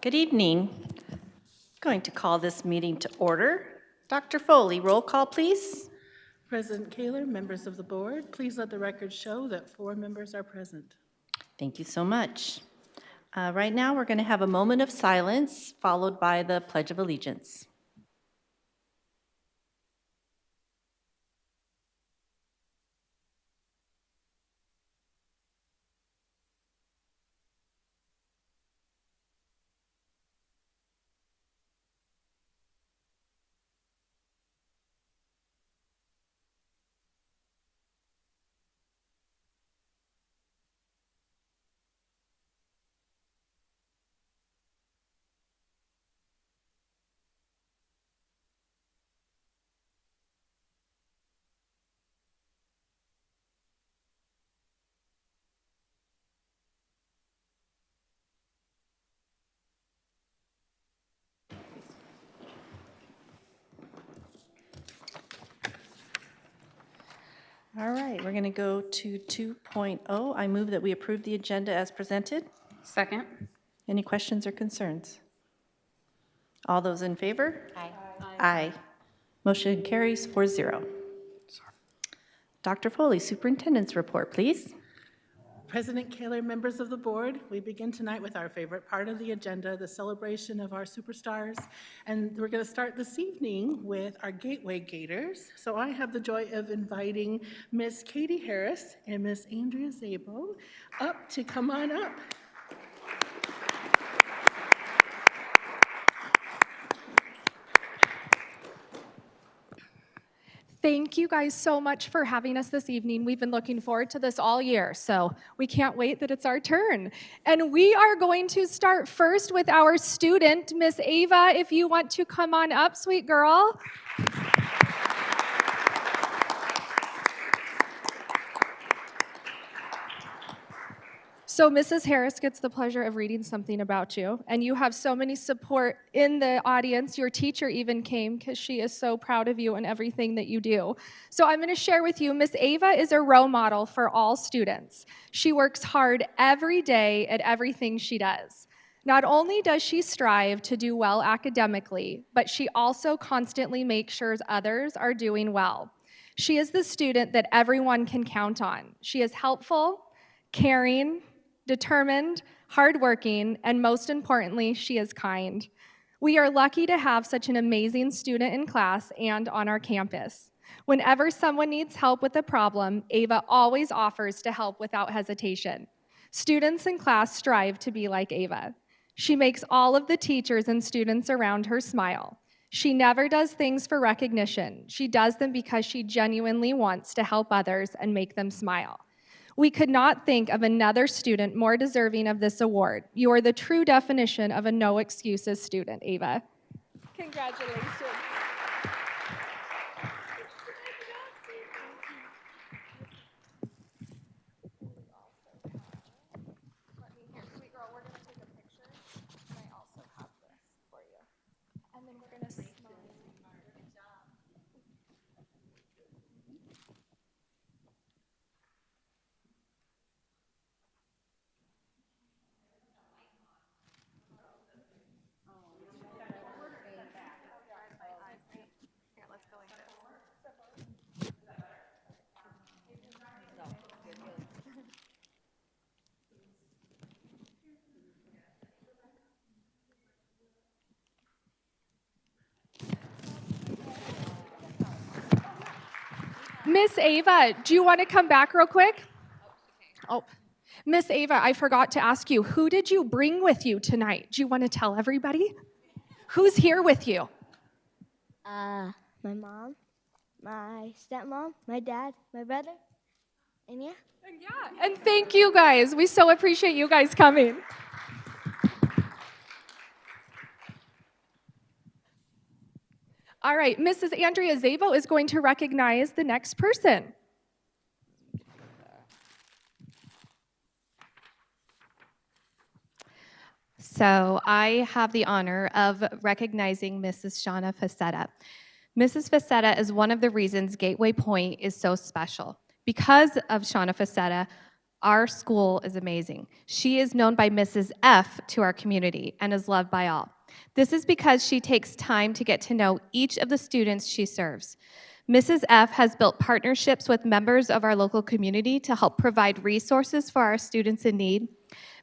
Good evening. I'm going to call this meeting to order. Dr. Foley, roll call, please. President Kaler, members of the board, please let the record show that 4 members are present. Thank you so much. Right now, we're going to have a moment of silence followed by the Pledge of Allegiance. All right, we're going to go to 2.0. I move that we approve the agenda as presented. Second. Any questions or concerns? All those in favor? Aye. Aye. Motion carries 4-0. Dr. Foley, Superintendent's report, please. President Kaler, members of the board, we begin tonight with our favorite part of the agenda, the celebration of our superstars. And we're going to start this evening with our Gateway Gators. So I have the joy of inviting Miss Katie Harris and Miss Andrea Zabo up to come on up. Thank you guys so much for having us this evening. We've been looking forward to this all year, so we can't wait that it's our turn. And we are going to start first with our student, Miss Ava, if you want to come on up, sweet girl. So Mrs. Harris gets the pleasure of reading something about you, and you have so many support in the audience. Your teacher even came because she is so proud of you and everything that you do. So I'm going to share with you, Miss Ava is a role model for all students. She works hard every day at everything she does. Not only does she strive to do well academically, but she also constantly makes sure others are doing well. She is the student that everyone can count on. She is helpful, caring, determined, hardworking, and most importantly, she is kind. We are lucky to have such an amazing student in class and on our campus. Whenever someone needs help with a problem, Ava always offers to help without hesitation. Students in class strive to be like Ava. She makes all of the teachers and students around her smile. She never does things for recognition. She does them because she genuinely wants to help others and make them smile. We could not think of another student more deserving of this award. You are the true definition of a no excuses student, Ava. Congratulations. Miss Ava, do you want to come back real quick? Oh, Miss Ava, I forgot to ask you, who did you bring with you tonight? Do you want to tell everybody? Who's here with you? My mom, my stepmom, my dad, my brother, and yeah. Yeah, and thank you guys. We so appreciate you guys coming. All right, Mrs. Andrea Zabo is going to recognize the next person. So I have the honor of recognizing Mrs. Shauna Facetta. Mrs. Facetta is one of the reasons Gateway Point is so special. Because of Shauna Facetta, Our school is amazing. She is known by Mrs. F to our community and is loved by all. This is because she takes time to get to know each of the students she serves. Mrs. F has built partnerships with members of our local community to help provide resources for our students in need.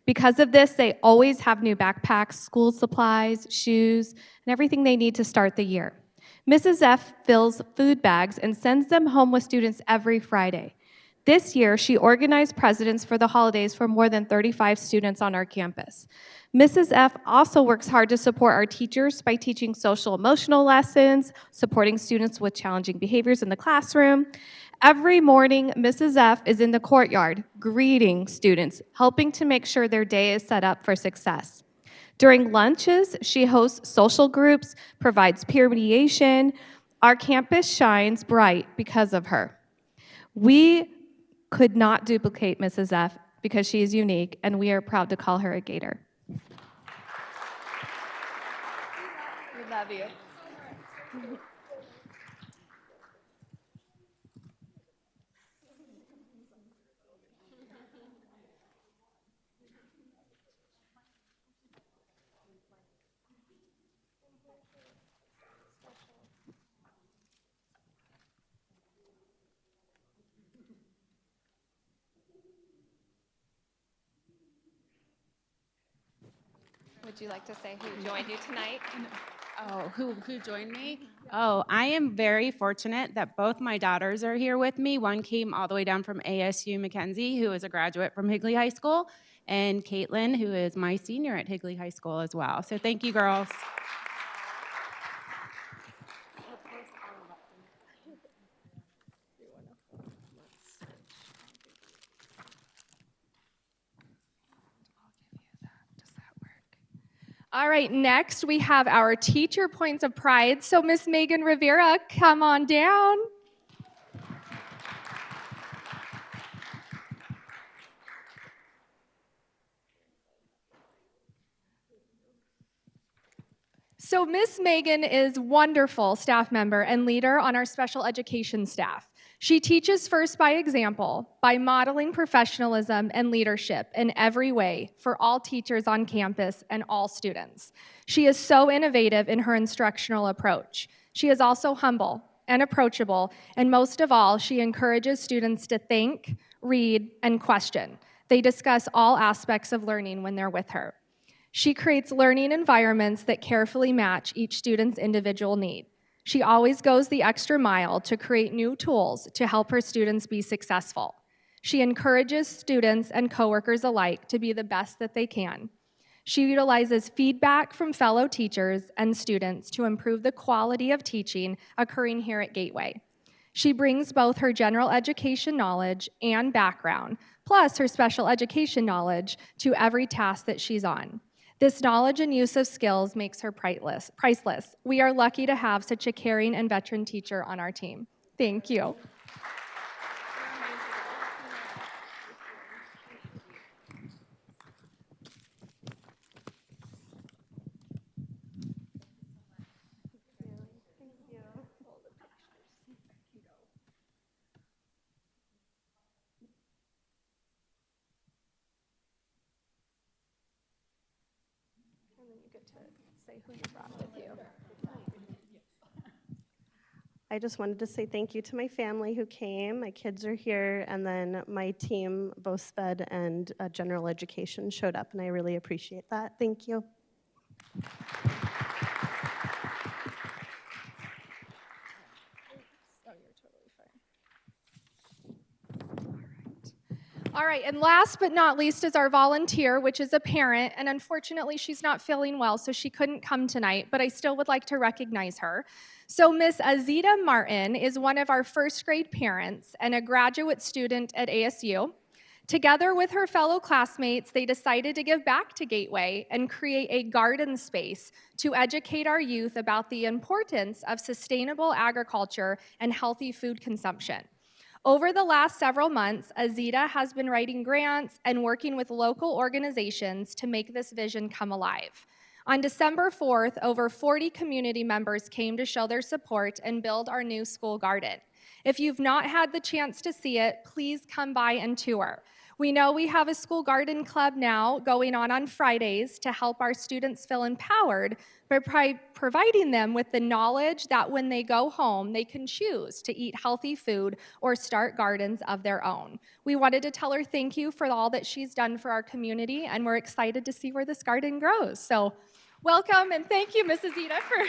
Because of this, they always have new backpacks, school supplies, shoes, and everything they need to start the year. Mrs. F fills food bags and sends them home with students every Friday. This year, she organized presidents for the holidays for more than 35 students on our campus. Mrs. F also works hard to support our teachers by teaching social emotional lessons, supporting students with challenging behaviors in the classroom. Every morning, Mrs. F is in the courtyard, greeting students, helping to make sure their day is set up for success. During lunches, she hosts social groups, provides peer mediation. Our campus shines bright because of her. We could not duplicate Mrs. F because she is unique, and we are proud to call her a Gator. We love you. Would you like to say who joined you tonight? Oh, who joined me? Oh, I am very fortunate that both my daughters are here with me. One came all the way down from ASU Mackenzie, who is a graduate from Higley High School, and Caitlin, who is my senior at Higley High School as well. So thank you, girls. All right, next we have our teacher points of pride. So Miss Megan Rivera, come on down. So Miss Megan is wonderful staff member and leader on our special education staff. She teaches first by example, by modeling professionalism and leadership in every way for all teachers on campus and all students. She is so innovative in her instructional approach. She is also humble and approachable, and most of all, she encourages students to think, read, and question. They discuss all aspects of learning when they're with her. She creates learning environments that carefully match each student's individual need. She always goes the extra mile to create new tools to help her students be successful. She encourages students and coworkers alike to be the best that they can. She utilizes feedback from fellow teachers and students to improve the quality of teaching occurring here at Gateway. She brings both her general education knowledge and background, plus her special education knowledge, to every task that she's on. This knowledge and use of skills makes her priceless. We are lucky to have such a caring and veteran teacher on our team. Thank you. And then you get to say who you brought with you. I just wanted to say thank you to my family who came. My kids are here, and then my team, both SPED and general education, showed up, and I really appreciate that. Thank you. All right, and last but not least is our volunteer, which is a parent, and unfortunately she's not feeling well, so she couldn't come tonight, but I still would like to recognize her. So Miss Azita Martin is one of our first grade parents and a graduate student at ASU. Together with her fellow classmates, they decided to give back to Gateway and create a garden space to educate our youth about the importance of sustainable agriculture and healthy food consumption. Over the last several months, Azita has been writing grants and working with local organizations to make this vision come alive. On December 4th, over 40 community members came to show their support and build our new school garden. If you've not had the chance to see it, please come by and tour. We know we have a school garden club now going on Fridays to help our students feel empowered by providing them with the knowledge that when they go home, they can choose to eat healthy food or start gardens of their own. We wanted to tell her thank you for all that she's done for our community, and we're excited to see where this garden grows. So welcome, and thank you, Mrs. Ida, for...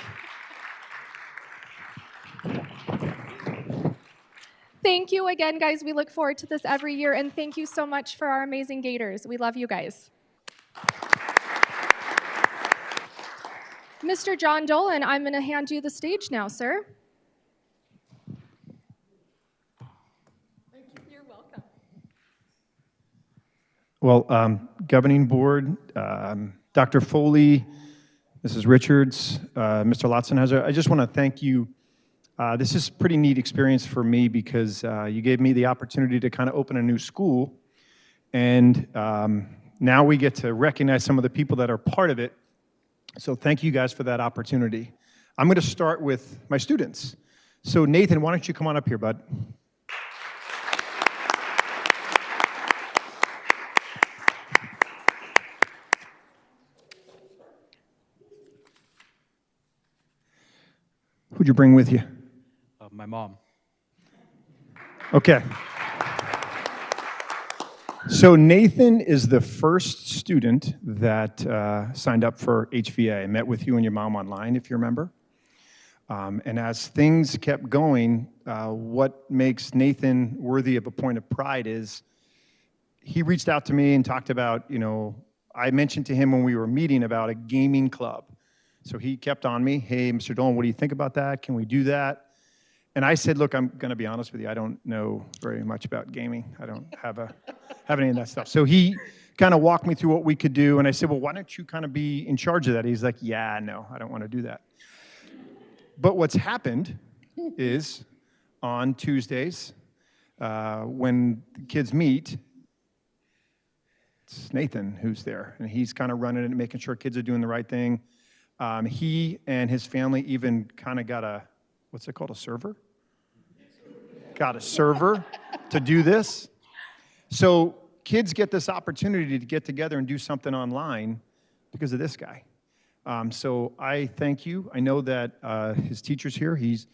Thank you again, guys. We look forward to this every year, and thank you so much for our amazing Gators. We love you guys. Mr. John Dolan, I'm going to hand you the stage now, sir. Thank you. You're welcome. Well, Governing Board, Dr. Foley, Mrs. Richards, Mr. Lawson, I just want to thank you. This is a pretty neat experience for me because you gave me the opportunity to kind of open a new school, and now we get to recognize some of the people that are part of it. So thank you guys for that opportunity. I'm going to start with my students. So Nathan, why don't you come on up here, bud? Who'd you bring with you? My mom. Okay. So Nathan is the first student that signed up for HVA. I met with you and your mom online, if you remember. And as things kept going, what makes Nathan worthy of a point of pride is he reached out to me and talked about, I mentioned to him when we were meeting about a gaming club. So he kept on me, hey, Mr. Dolan, what do you think about that? Can we do that? And I said, look, I'm going to be honest with you. I don't know very much about gaming. I don't have any of that stuff. So he kind of walked me through what we could do. And I said, well, why don't you kind of be in charge of that? He's like, yeah, no, I don't want to do that. But what's happened is on Tuesdays, when the kids meet, it's Nathan who's there. And he's kind of running it and making sure kids are doing the right thing. He and his family even kind of got a, what's it called, a server? Got a server to do this. So kids get this opportunity to get together and do something online because of this guy. So I thank you. I know that his teacher's here. He's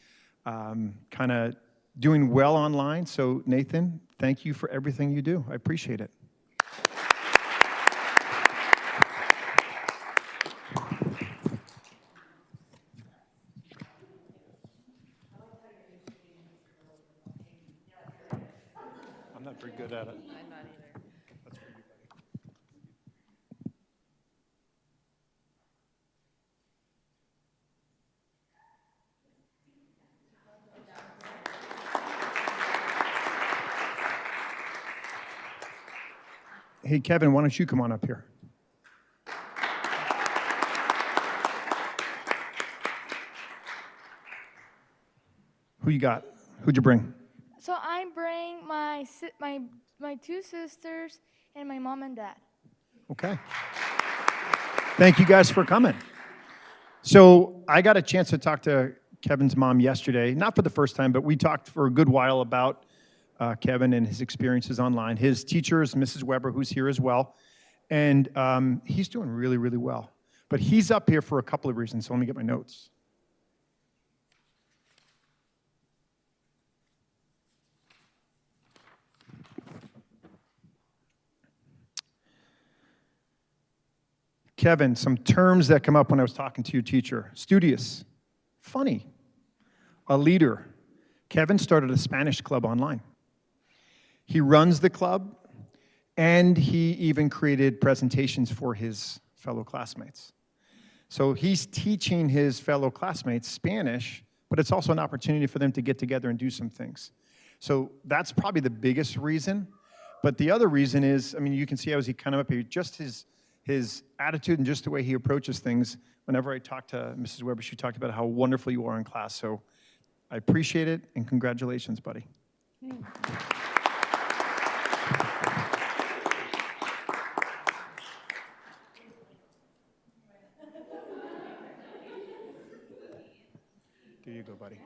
kind of doing well online. So Nathan, thank you for everything you do. I appreciate it. I'm not very good at it. I'm not either. That's for you, buddy. Hey, Kevin, why don't you come on up here? Who you got? Who'd you bring? So I bring my two sisters and my mom and dad. Okay. Thank you guys for coming. So I got a chance to talk to Kevin's mom yesterday, not for the first time, but we talked for a good while about Kevin and his experiences online. His teacher is Mrs. Weber, who's here as well, and he's doing really, really well. But he's up here for a couple of reasons, so let me get my notes. Kevin, some terms that come up when I was talking to your teacher. Studious, funny, a leader. Kevin started a Spanish club online. He runs the club, and he even created presentations for his fellow classmates. So he's teaching his fellow classmates Spanish, but it's also an opportunity for them to get together and do some things. So that's probably the biggest reason. But the other reason is, I mean, you can see how he kind of up here, just his attitude and just the way he approaches things. Whenever I talked to Mrs. Weber, she talked about how wonderful you are in class. So I appreciate it, and congratulations, buddy. There you go, buddy.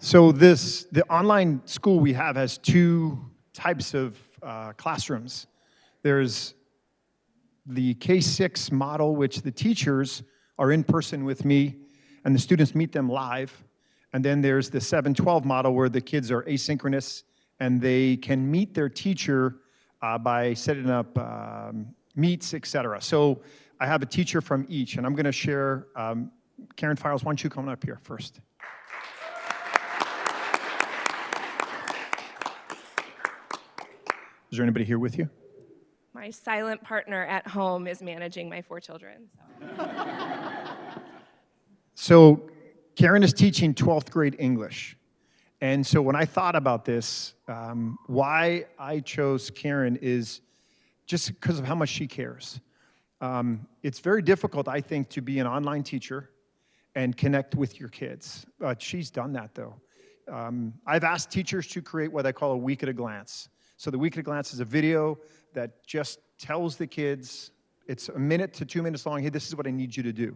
So the online school we have has two types of classrooms. There's the K-6 model, which the teachers are in person with me, and the students meet them live. And then there's the 7-12 model, where the kids are asynchronous, and they can meet their teacher by setting up meets, et cetera. So I have a teacher from each, and I'm going to share. Karen Files, why don't you come up here first? Is there anybody here with you? My silent partner at home is managing my 4 children. So Karen is teaching 12th grade English. And so when I thought about this, why I chose Karen is just because of how much she cares. It's very difficult, I think, to be an online teacher and connect with your kids. She's done that, though. I've asked teachers to create what I call a week at a glance. So the week at a glance is a video that just tells the kids, it's 1 minute to 2 minutes long, hey, this is what I need you to do.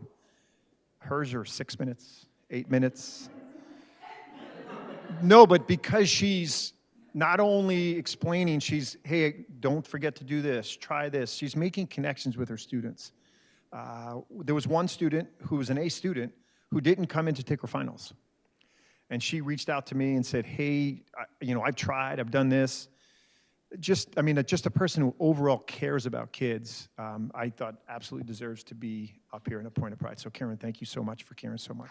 Hers are 6 minutes, 8 minutes. No, but because she's not only explaining, she's, hey, don't forget to do this, try this. She's making connections with her students. There was one student who was an A student who didn't come in to take her finals. And she reached out to me and said, hey, I've tried, I've done this. Just a person who overall cares about kids, I thought absolutely deserves to be up here in a point of pride. So Karen, thank you so much for caring so much.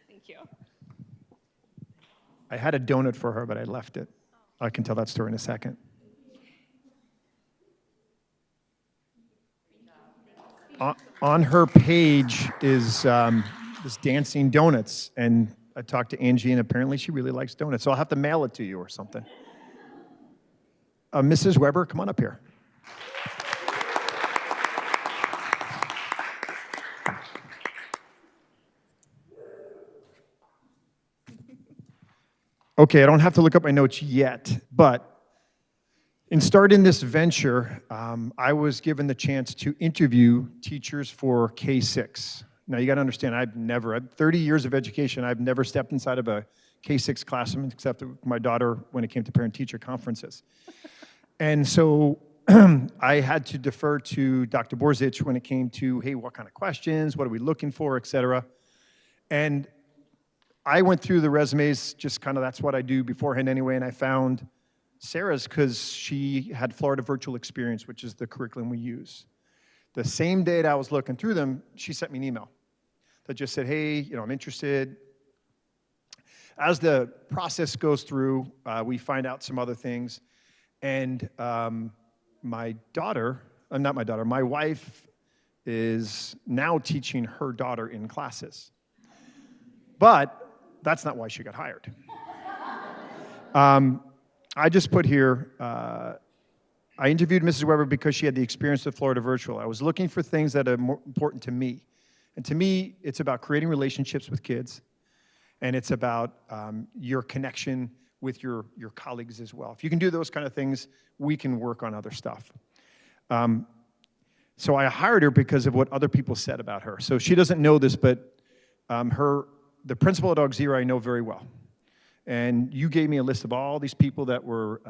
Thank you. I had a donut for her, but I left it. I can tell that story in a second. On her page is this dancing donuts, and I talked to Angie, and apparently she really likes donuts, so I'll have to mail it to you or something. Mrs. Weber, come on up here. Okay, I don't have to look up my notes yet, but in starting this venture, I was given the chance to interview teachers for K-6. Now, you got to understand, I've 30 years of education, I've never stepped inside of a K-6 classroom except with my daughter when it came to parent-teacher conferences. And so I had to defer to Dr. Borzich when it came to, hey, what kind of questions, what are we looking for, et cetera. And I went through the resumes, just kind of that's what I do beforehand anyway, and I found Sarah's because she had Florida Virtual Experience, which is the curriculum we use. The same day that I was looking through them, she sent me an email that just said, hey, I'm interested. As the process goes through, we find out some other things. And my wife is now teaching her daughter in classes. But that's not why she got hired. I just put here, I interviewed Mrs. Weber because she had the experience with Florida Virtual. I was looking for things that are more important to me. And to me, it's about creating relationships with kids. And it's about your connection with your colleagues as well. If you can do those kind of things, we can work on other stuff. So I hired her because of what other people said about her. So she doesn't know this, but the principal at Auxerre I know very well. And you gave me a list of all these people that were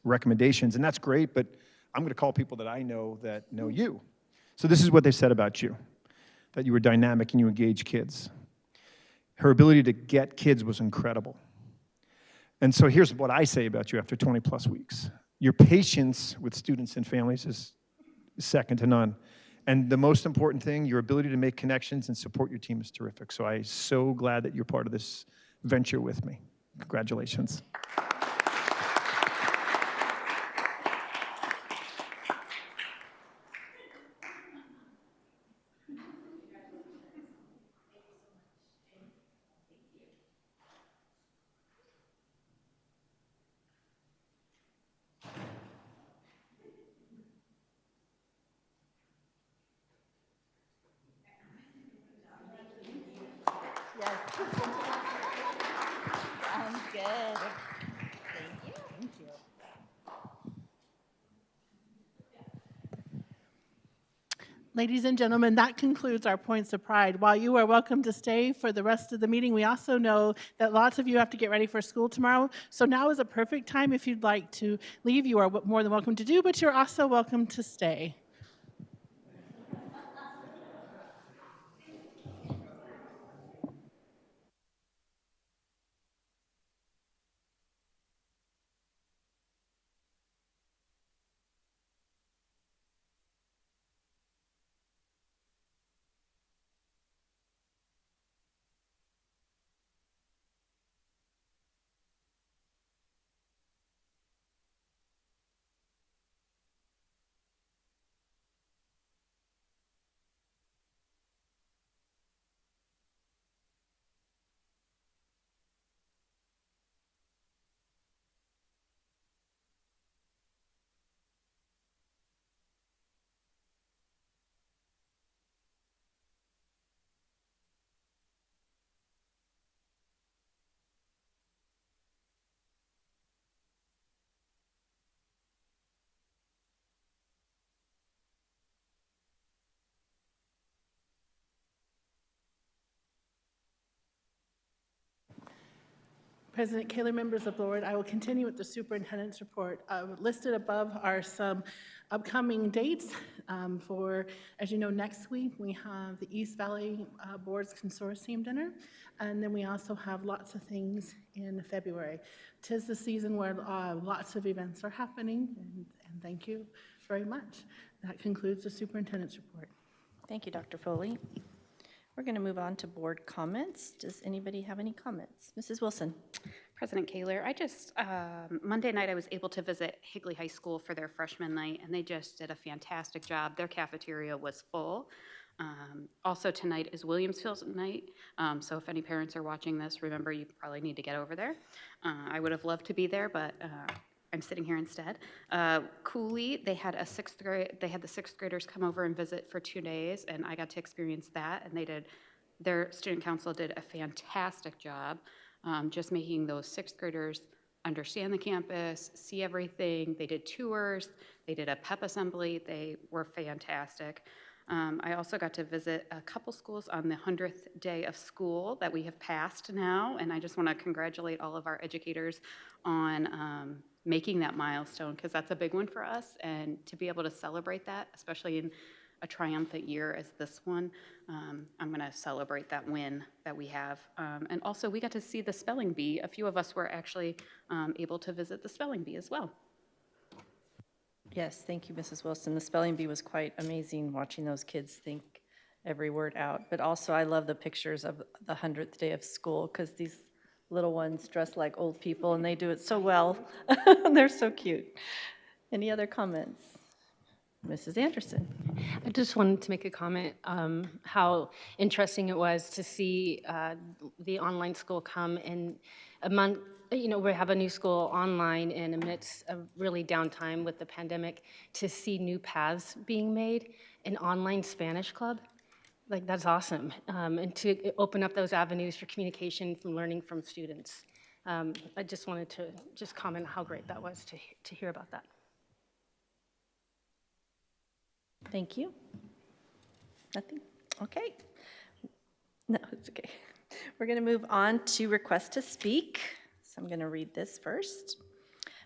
recommendations. And that's great, but I'm going to call people that I know that know you. So this is what they said about you, that you were dynamic and you engage kids. Her ability to get kids was incredible. And so here's what I say about you after 20 plus weeks. Your patience with students and families is second to none. And the most important thing, your ability to make connections and support your team is terrific. So I'm so glad that you're part of this venture with me. Congratulations. good. Ladies and gentlemen, that concludes our Points of Pride. While you are welcome to stay for the rest of the meeting, we also know that lots of you have to get ready for school tomorrow. So now is a perfect time if you'd like to leave. You are more than welcome to do, but you're also welcome to stay. President Kaler, members of the board, I will continue with the superintendent's report. Listed above are some upcoming dates for, as you know, next week we have the East Valley Boards Consortium dinner, and then we also have lots of things in February. 'Tis the season where lots of events are happening, and thank you very much. That concludes the superintendent's report. Thank you, Dr. Foley. We're going to move on to board comments. Does anybody have any comments? Mrs. Wilson. President Kaler, Monday night I was able to visit Higley High School for their freshman night, and they just did a fantastic job. Their cafeteria was full. Also tonight is Williamsville night, so if any parents are watching this, remember you probably need to get over there. I would have loved to be there, but I'm sitting here instead. Cooley, they had the sixth graders come over and visit for 2 days, and I got to experience that, and their student council did a fantastic job just making those sixth graders understand the campus, see everything. They did tours, they did a pep assembly, they were fantastic. I also got to visit a couple schools on the 100th day of school that we have passed now, and I just want to congratulate all of our educators on making that milestone, because that's a big one for us, and to be able to celebrate that, especially in a triumphant year as this one, I'm going to celebrate that win that we have. And also, we got to see the spelling bee. A few of us were actually able to visit the spelling bee as well. Yes, thank you, Mrs. Wilson. The spelling bee was quite amazing, watching those kids think every word out. But also, I love the pictures of the 100th day of school, because these little ones dress like old people, and they do it so well. They're so cute. Any other comments? Mrs. Anderson. I just wanted to make a comment how interesting it was to see the online school come in among, we have a new school online and amidst a really downtime with the pandemic, to see new paths being made, an online Spanish club. Like, that's awesome. And to open up those avenues for communication from learning from students. I just wanted to comment how great that was to hear about that. Thank you. Nothing? Okay. No, it's okay. We're going to move on to request to speak. So I'm going to read this first.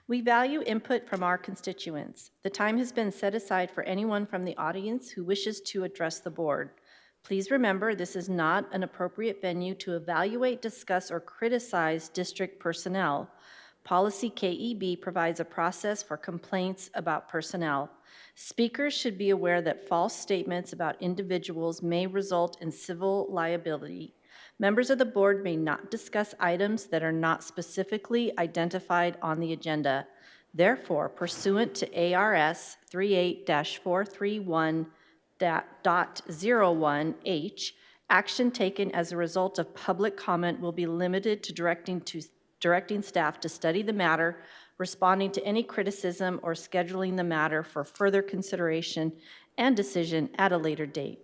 We value input from our constituents. The time has been set aside for anyone from the audience who wishes to address the board. Please remember, this is not an appropriate venue to evaluate, discuss, or criticize district personnel. Policy KEB provides a process for complaints about personnel. Speakers should be aware that false statements about individuals may result in civil liability. Members of the board may not discuss items that are not specifically identified on the agenda. Therefore, pursuant to ARS 38-431.01H, action taken as a result of public comment will be limited to directing staff to study the matter, responding to any criticism, or scheduling the matter for further consideration and decision at a later date.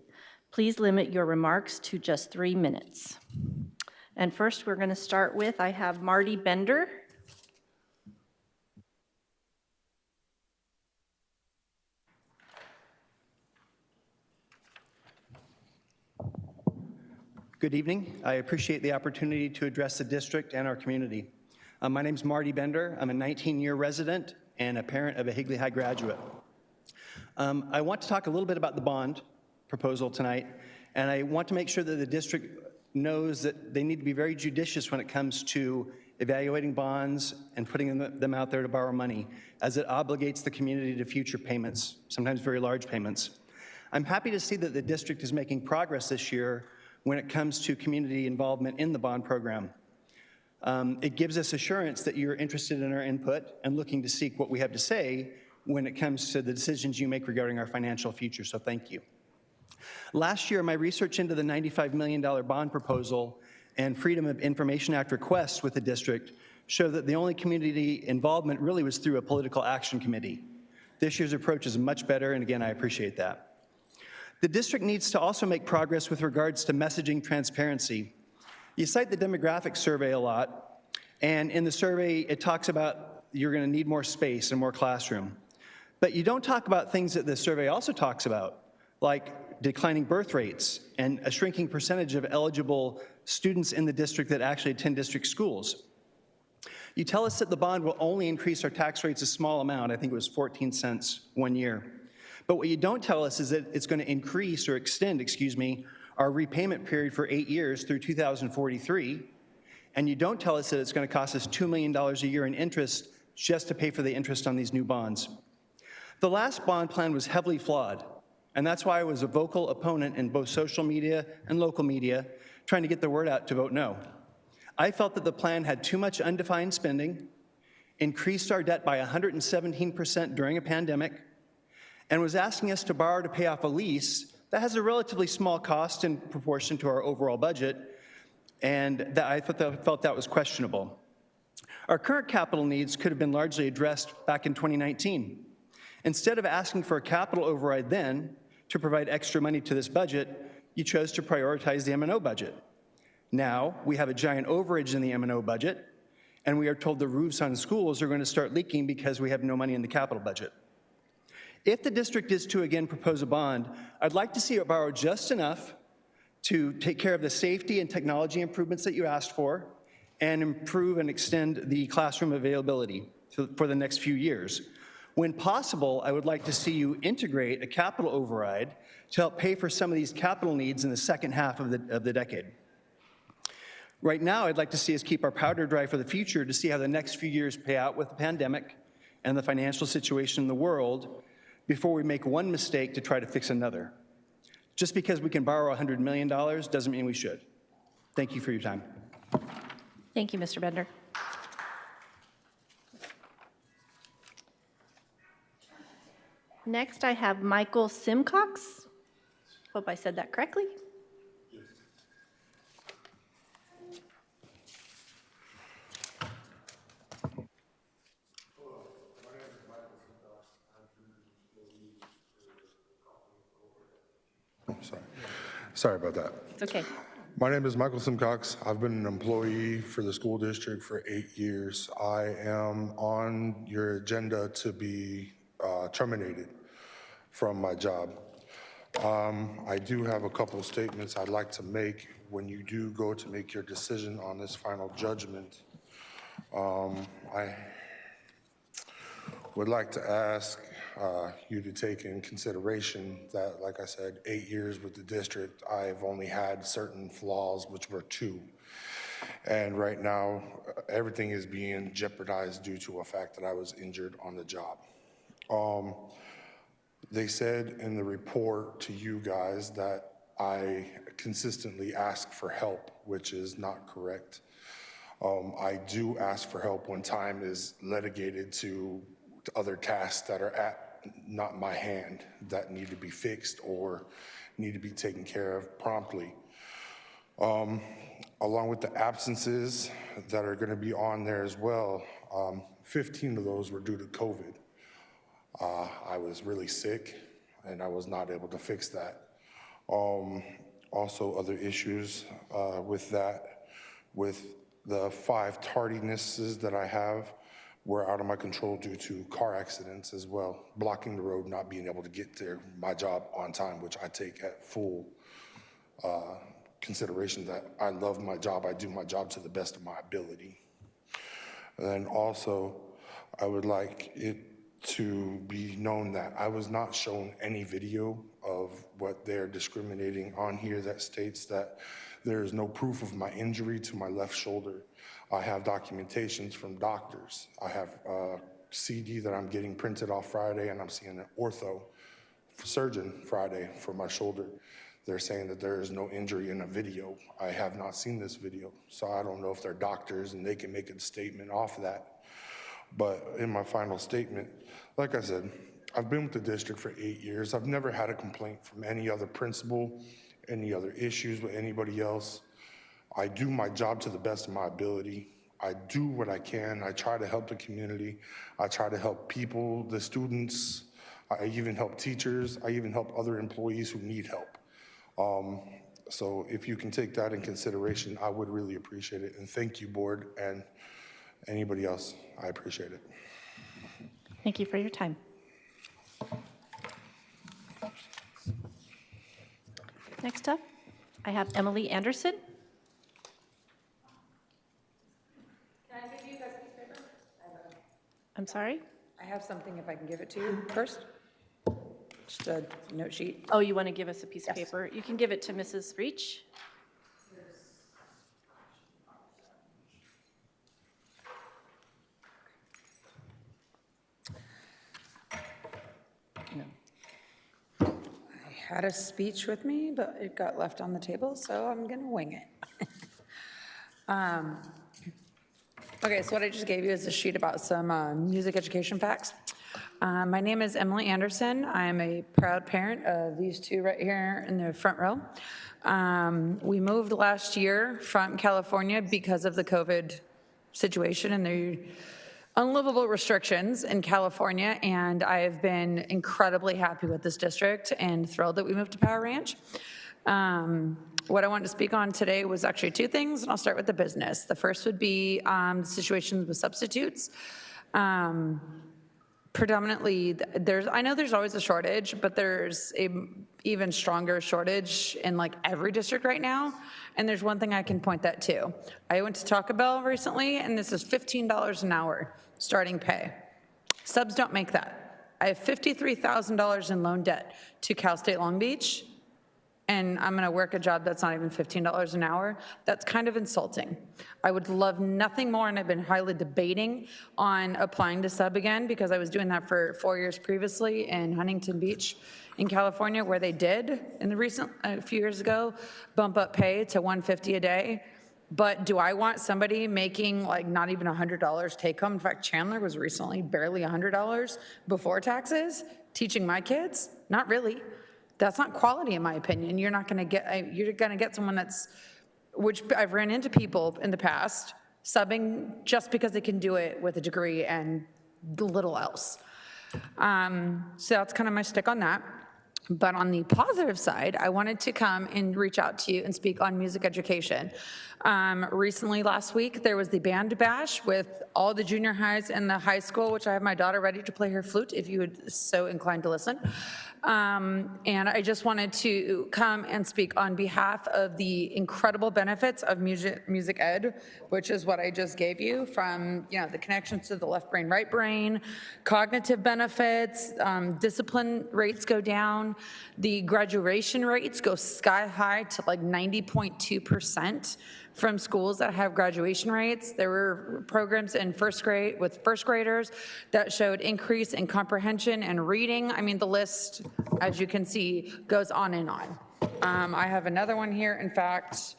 Please limit your remarks to just 3 minutes. And first, we're going to start with, I have Marty Bender. Good evening. I appreciate the opportunity to address the district and our community. My name is Marty Bender. I'm a 19-year resident and a parent of a Higley High graduate. I want to talk a little bit about the bond proposal tonight, and I want to make sure that the district knows that they need to be very judicious when it comes to evaluating bonds and putting them out there to borrow money, as it obligates the community to future payments, sometimes very large payments. I'm happy to see that the district is making progress this year when it comes to community involvement in the bond program. It gives us assurance that you're interested in our input and looking to seek what we have to say when it comes to the decisions you make regarding our financial future, so thank you. Last year, my research into the $95 million bond proposal and Freedom of Information Act requests with the district showed that the only community involvement really was through a political action committee. This year's approach is much better, and again, I appreciate that. The district needs to also make progress with regards to messaging transparency. You cite the demographic survey a lot, and in the survey, it talks about you're going to need more space and more classroom. But you don't talk about things that the survey also talks about, like declining birth rates and a shrinking percentage of eligible students in the district that actually attend district schools. You tell us that the bond will only increase our tax rates a small amount. I think it was 14 cents 1 year. But what you don't tell us is that it's going to increase or extend, our repayment period for 8 years through 2043. And you don't tell us that it's going to cost us $2 million a year in interest just to pay for the interest on these new bonds. The last bond plan was heavily flawed, and that's why I was a vocal opponent in both social media and local media trying to get the word out to vote no. I felt that the plan had too much undefined spending, increased our debt by 117% during a pandemic, and was asking us to borrow to pay off a lease that has a relatively small cost in proportion to our overall budget, and that I felt that was questionable. Our current capital needs could have been largely addressed back in 2019. Instead of asking for a capital override then to provide extra money to this budget, you chose to prioritize the M&O budget. Now, we have a giant overage in the M&O budget, and we are told the roofs on schools are going to start leaking because we have no money in the capital budget. If the district is to again propose a bond, I'd like to see it borrow just enough to take care of the safety and technology improvements that you asked for and improve and extend the classroom availability for the next few years. When possible, I would like to see you integrate a capital override to help pay for some of these capital needs in the second half of the decade. Right now, I'd like to see us keep our powder dry for the future to see how the next few years pay out with the pandemic and the financial situation in the world before we make one mistake to try to fix another. Just because we can borrow $100 million doesn't mean we should. Thank you for your time. Thank you, Mr. Bender. Next, I have Michael Simcox. Hope I said that correctly. Sorry about that. It's okay. My name is Michael Simcox. I've been an employee for the school district for 8 years. I am on your agenda to be terminated from my job. I do have a couple of statements I'd like to make when you do go to make your decision on this final judgment. I would like to ask you to take in consideration that, like I said, 8 years with the district, I've only had certain flaws, which were 2. And right now, everything is being jeopardized due to a fact that I was injured on the job. They said in the report to you guys that I consistently ask for help, which is not correct. I do ask for help when time is litigated to other tasks that are at not my hand that need to be fixed or need to be taken care of promptly. Along with the absences that are going to be on there as well, 15 of those were due to COVID. I was really sick and I was not able to fix that. Also other issues with that with the 5 tardinesses that I have were out of my control due to car accidents as well, blocking the road, not being able to get to my job on time, which I take at full consideration that I love my job. I do my job to the best of my ability. And then also, I would like it to be known that I was not shown any video of what they're discriminating on here that states that there is no proof of my injury to my left shoulder. I have documentations from doctors. I have a CD that I'm getting printed off Friday, and I'm seeing an ortho surgeon Friday for my shoulder. They're saying that there is no injury in a video. I have not seen this video, so I don't know if they're doctors and they can make a statement off that. But in my final statement, like I said, I've been with the district for 8 years. I've never had a complaint from any other principal, any other issues with anybody else. I do my job to the best of my ability. I do what I can. I try to help the community. I try to help people, the students. I even help teachers. I even help other employees who need help. So if you can take that in consideration, I would really appreciate it. And thank you, board, and anybody else. I appreciate it. Thank you for your time. Next up, I have Emily Anderson. Can I give you guys a piece of paper? I'm sorry? I have something if I can give it to you first. Just a note sheet. Oh, you want to give us a piece of Yes. paper? You can give it to Mrs. Reach. I had a speech with me, but it got left on the table, so I'm going to wing it. Okay, so what I just gave you is a sheet about some music education facts. My name is Emily Anderson. I'm a proud parent of these two right here in the front row. We moved last year from California because of the COVID situation and the unlivable restrictions in California, and I have been incredibly happy with this district and thrilled that we moved to Power Ranch. What I wanted to speak on today was actually 2 things, and I'll start with the business. The first would be situations with substitutes. Predominantly, I know there's always a shortage, but there's an even stronger shortage in like every district right now. And there's one thing I can point that to. I went to Taco Bell recently, and this is $15 an hour starting pay. Subs don't make that. I have $53,000 in loan debt to Cal State Long Beach, and I'm gonna work a job that's not even $15 an hour. That's kind of insulting. I would love nothing more, and I've been highly debating on applying to sub again because I was doing that for 4 years previously in Huntington Beach in California, where they did in the a few years ago, bump up pay to $150 a day. But do I want somebody making like not even $100 take home? In fact, Chandler was recently barely $100 before taxes, teaching my kids? Not really. That's not quality, in my opinion. You're not going to get someone that's, which I've ran into people in the past, subbing just because they can do it with a degree and little else. So that's kind of my stick on that. But on the positive side, I wanted to come and reach out to you and speak on music education. Recently, last week, there was the band bash with all the junior highs and the high school, which I have my daughter ready to play her flute if you would so inclined to listen. And I just wanted to come and speak on behalf of the incredible benefits of music ed, which is what I just gave you, from the connections to the left brain, right brain, cognitive benefits, discipline rates go down, the graduation rates go sky high to like 90.2% from schools that have graduation rates. There were programs in first grade with first graders that showed increase in comprehension and reading. I mean, the list, as you can see, goes on and on. I have another one here, in fact,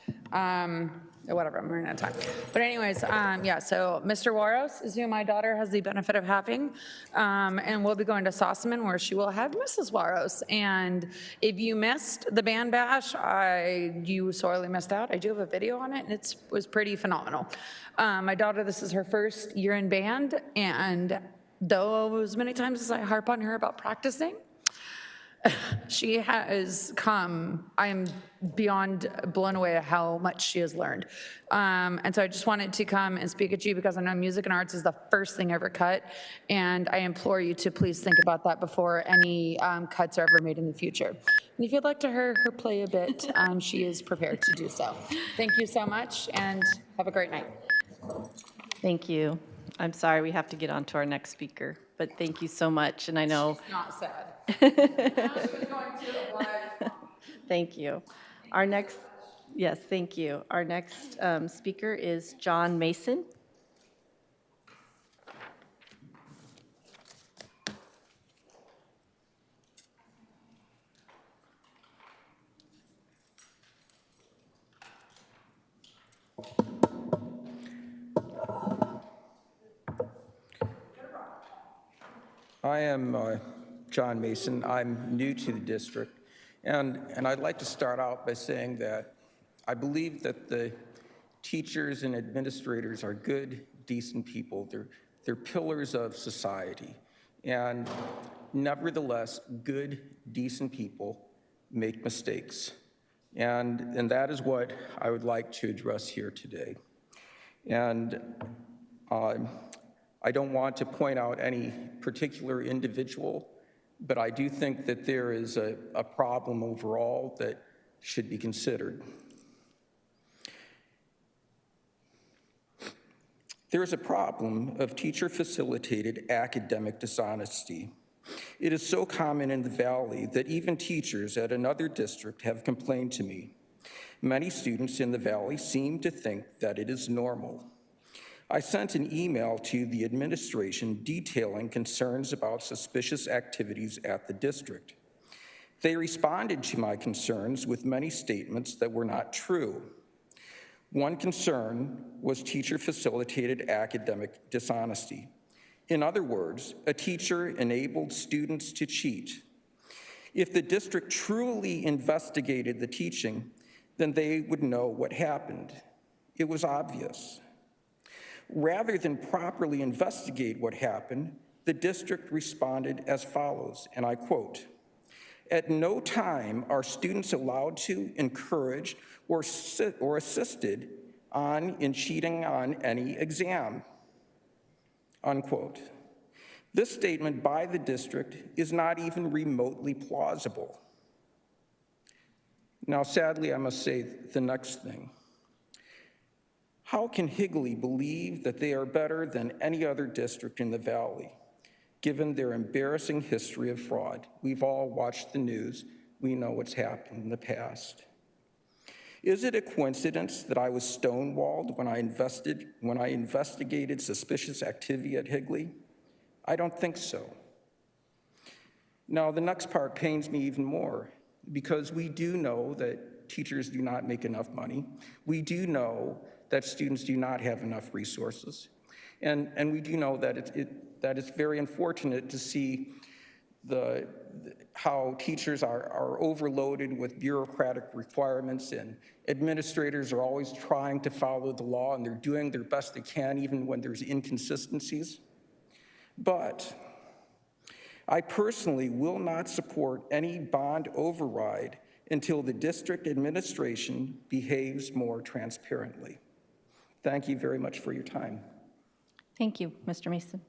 whatever, I'm running out of time. But anyways, yeah, so Mr. Waros is who my daughter has the benefit of having, and we'll be going to Sossaman, where she will have Mrs. Waros. And if you missed the band bash, you sorely missed out. I do have a video on it, and it was pretty phenomenal. My daughter, this is her first year in band, and though as many times as I harp on her about practicing, She has come, I am beyond blown away at how much she has learned. And so I just wanted to come and speak at you because I know music and arts is the first thing ever cut. And I implore you to please think about that before any cuts are ever made in the future. And if you'd like to hear her play a bit, she is prepared to do so. Thank you so much and have a great night. Thank you. I'm sorry we have to get on to our next speaker, but thank you so much. And I know. She's not sad. Thank you. Our next, yes, thank you. Our next speaker is John Mason. I am John Mason. I'm new to the district, and I'd like to start out by saying that I believe that the teachers and administrators are good, decent people. They're pillars of society, and nevertheless, good, decent people make mistakes, and that is what I would like to address here today. And I don't want to point out any particular individual, but I do think that there is a problem overall that should be considered. There is a problem of teacher-facilitated academic dishonesty. It is so common in the Valley that even teachers at another district have complained to me. Many students in the Valley seem to think that it is normal. I sent an email to the administration detailing concerns about suspicious activities at the district. They responded to my concerns with many statements that were not true. One concern was teacher-facilitated academic dishonesty. In other words, a teacher enabled students to cheat. If the district truly investigated the teaching, then they would know what happened. It was obvious. Rather than properly investigate what happened, the district responded as follows, and I quote, "At no time are students allowed to encourage or assisted in cheating on any exam," unquote. This statement by the district is not even remotely plausible. Now, sadly, I must say the next thing. How can Higley believe that they are better than any other district in the Valley, given their embarrassing history of fraud? We've all watched the news. We know what's happened in the past. Is it a coincidence that I was stonewalled when I investigated suspicious activity at Higley? I don't think so. Now, the next part pains me even more, because we do know that teachers do not make enough money. We do know that students do not have enough resources. And we do know that it's very unfortunate to see how teachers are overloaded with bureaucratic requirements, and administrators are always trying to follow the law, and they're doing their best they can even when there's inconsistencies. But I personally will not support any bond override until the district administration behaves more transparently. Thank you very much for your time. Thank you, Mr. Mason.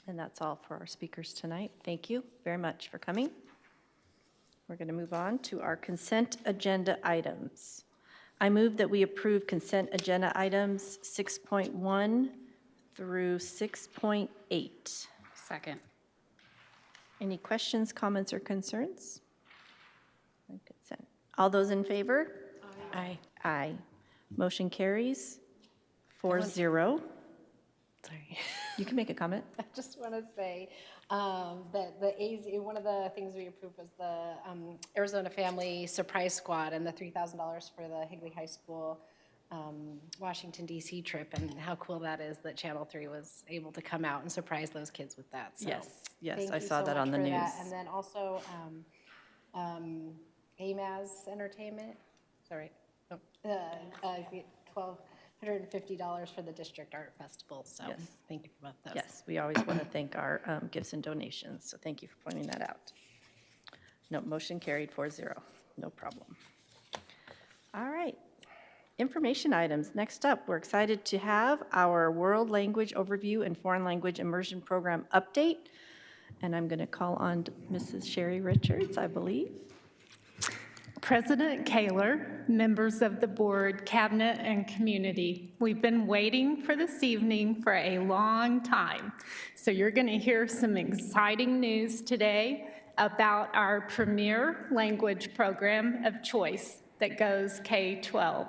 And that's all for our speakers tonight. Thank you very much for coming. We're going to move on to our consent agenda items. I move that we approve consent agenda items 6.1 through 6.8. Second. Any questions, comments, or concerns? Consent. All those in favor? Aye. Aye. Motion carries 4-0. Sorry. You can make a comment. I just want to say that one of the things we approved was the Arizona Family Surprise Squad and the $3,000 for the Higley High School Washington, D.C. trip, and how cool that is that Channel 3 was able to come out and surprise those kids with that. So Yes, I saw that on the news. And then also AMAZ Entertainment, sorry, $1,200 $150 for the District Art Festival, so Yes. thank you for both those. Yes, we always want to thank our gifts and donations, so thank you for pointing that out. No, motion carried 4-0, no problem. All right, information items. Next up, we're excited to have our World Language Overview and Foreign Language Immersion Program update, and I'm going to call on Mrs. Sherry Richards, I believe. President Kaler, members of the board, cabinet, and community, we've been waiting for this evening for a long time. So you're going to hear some exciting news today about our premier language program of choice that goes K-12,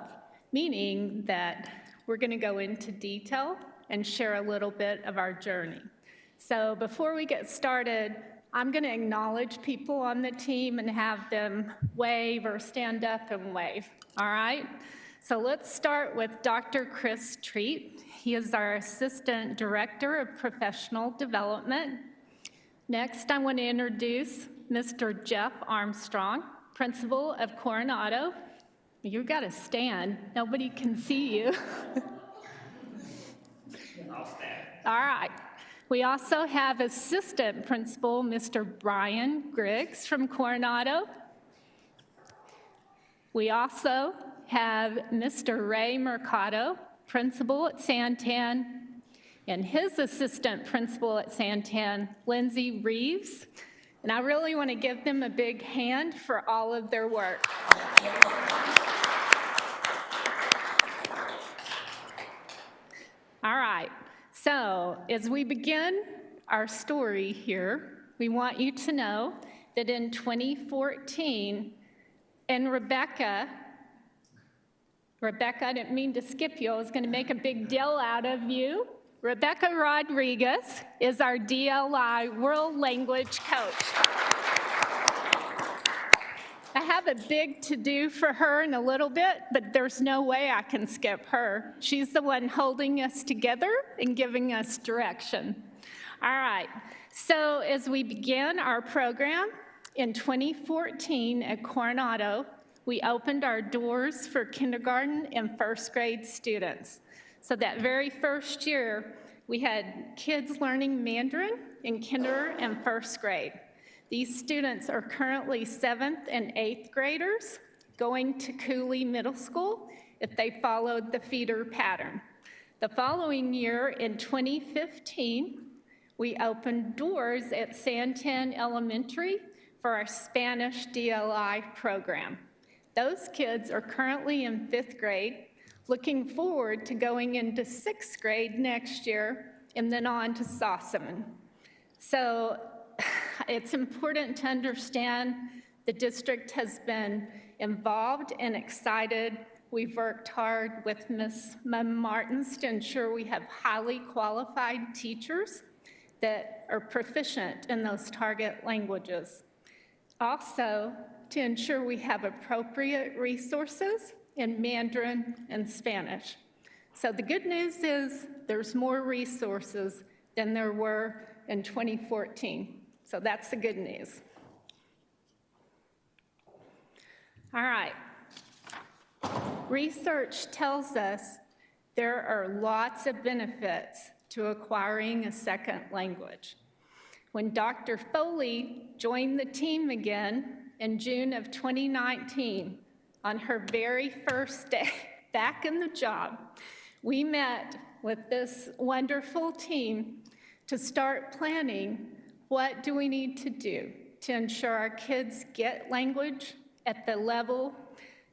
meaning that we're going to go into detail and share a little bit of our journey. So before we get started, I'm going to acknowledge people on the team and have them wave or stand up and wave, all right? So let's start with Dr. Chris Treat. He is our Assistant Director of Professional Development. Next, I want to introduce Mr. Jeff Armstrong, Principal of Coronado. You've got to stand. Nobody can see you. I'll stand. All right. We also have Assistant Principal, Mr. Brian Griggs from Coronado. We also have Mr. Ray Mercado, Principal at Santan, and his Assistant Principal at Santan, Lindsay Reeves. And I really want to give them a big hand for all of their work. All right. So as we begin our story here, we want you to know that in 2014, and Rebecca, I didn't mean to skip you, I was going to make a big deal out of you. Rebecca Rodriguez is our DLI World Language Coach. I have a big to-do for her in a little bit, but there's no way I can skip her. She's the one holding us together and giving us direction. All right, so as we began our program in 2014 at Coronado, we opened our doors for kindergarten and first grade students. So that very first year, we had kids learning Mandarin in kinder and first grade. These students are currently 7th and 8th graders going to Cooley Middle School if they followed the feeder pattern. The following year, in 2015, we opened doors at Santan Elementary for our Spanish DLI program. Those kids are currently in 5th grade, looking forward to going into 6th grade next year, and then on to Sossaman. So it's important to understand the district has been involved and excited. We've worked hard with Ms. Martins to ensure we have highly qualified teachers that are proficient in those target languages. Also, to ensure we have appropriate resources in Mandarin and Spanish. So the good news is there's more resources than there were in 2014. So that's the good news. All right. Research tells us there are lots of benefits to acquiring a second language. When Dr. Foley joined the team again in June of 2019, on her very first day back in the job, we met with this wonderful team to start planning what do we need to do to ensure our kids get language at the level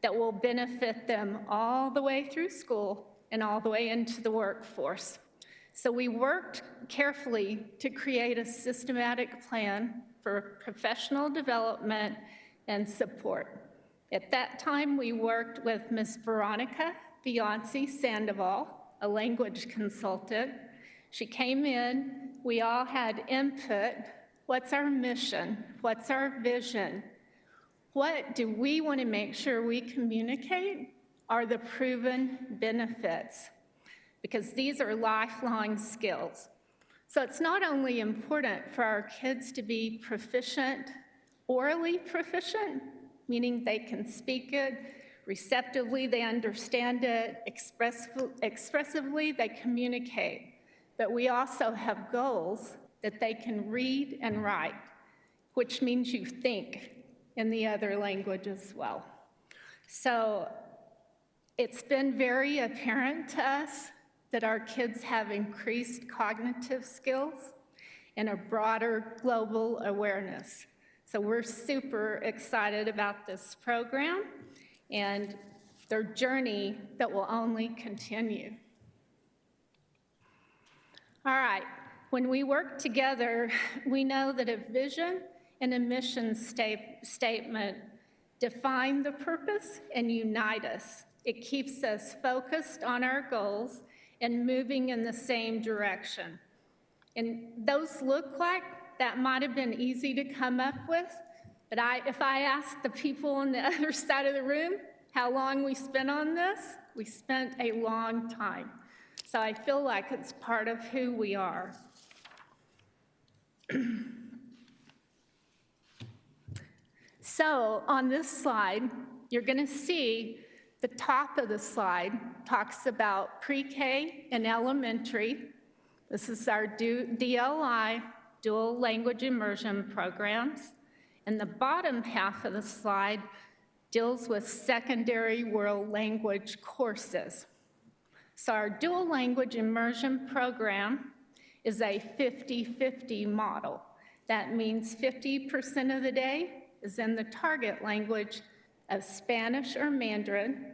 that will benefit them all the way through school and all the way into the workforce. So we worked carefully to create a systematic plan for professional development and support. At that time, we worked with Ms. Veronica Beyonce Sandoval, a language consultant. She came in, we all had input. What's our mission? What's our vision? What do we want to make sure we communicate are the proven benefits? Because these are lifelong skills. So it's not only important for our kids to be proficient, orally proficient, meaning they can speak it, Receptively, they understand it. Expressively, they communicate. But we also have goals that they can read and write, which means you think in the other language as well. So it's been very apparent to us that our kids have increased cognitive skills and a broader global awareness. So we're super excited about this program and their journey that will only continue. All right, when we work together, we know that a vision and a mission statement define the purpose and unite us. It keeps us focused on our goals and moving in the same direction. And those look like that might have been easy to come up with, but if I asked the people on the other side of the room how long we spent on this, we spent a long time. So I feel like it's part of who we are. So on this slide, you're going to see the top of the slide talks about pre-K and elementary. This is our DLI, Dual Language Immersion programs. And the bottom half of the slide deals with secondary world language courses. So our Dual Language Immersion program is a 50-50 model. That means 50% of the day is in the target language of Spanish or Mandarin,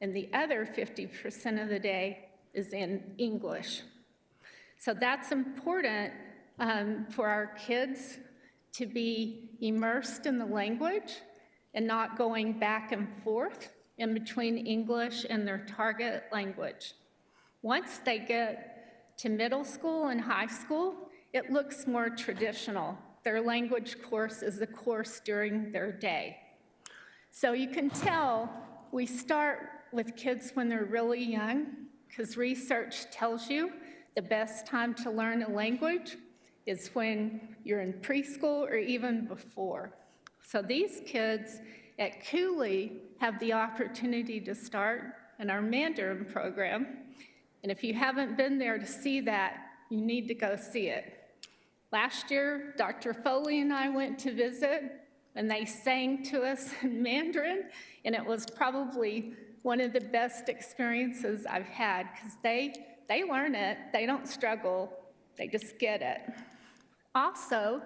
and the other 50% of the day is in English. So that's important for our kids to be immersed in the language and not going back and forth in between English and their target language. Once they get to middle school and high school, it looks more traditional. Their language course is a course during their day. So you can tell we start with kids when they're really young, because research tells you the best time to learn a language is when you're in preschool or even before. So these kids at Cooley have the opportunity to start in our Mandarin program. And if you haven't been there to see that, you need to go see it. Last year, Dr. Foley and I went to visit, and they sang to us in Mandarin, and it was probably one of the best experiences I've had, because they learn it, they don't struggle, they just get it. Also,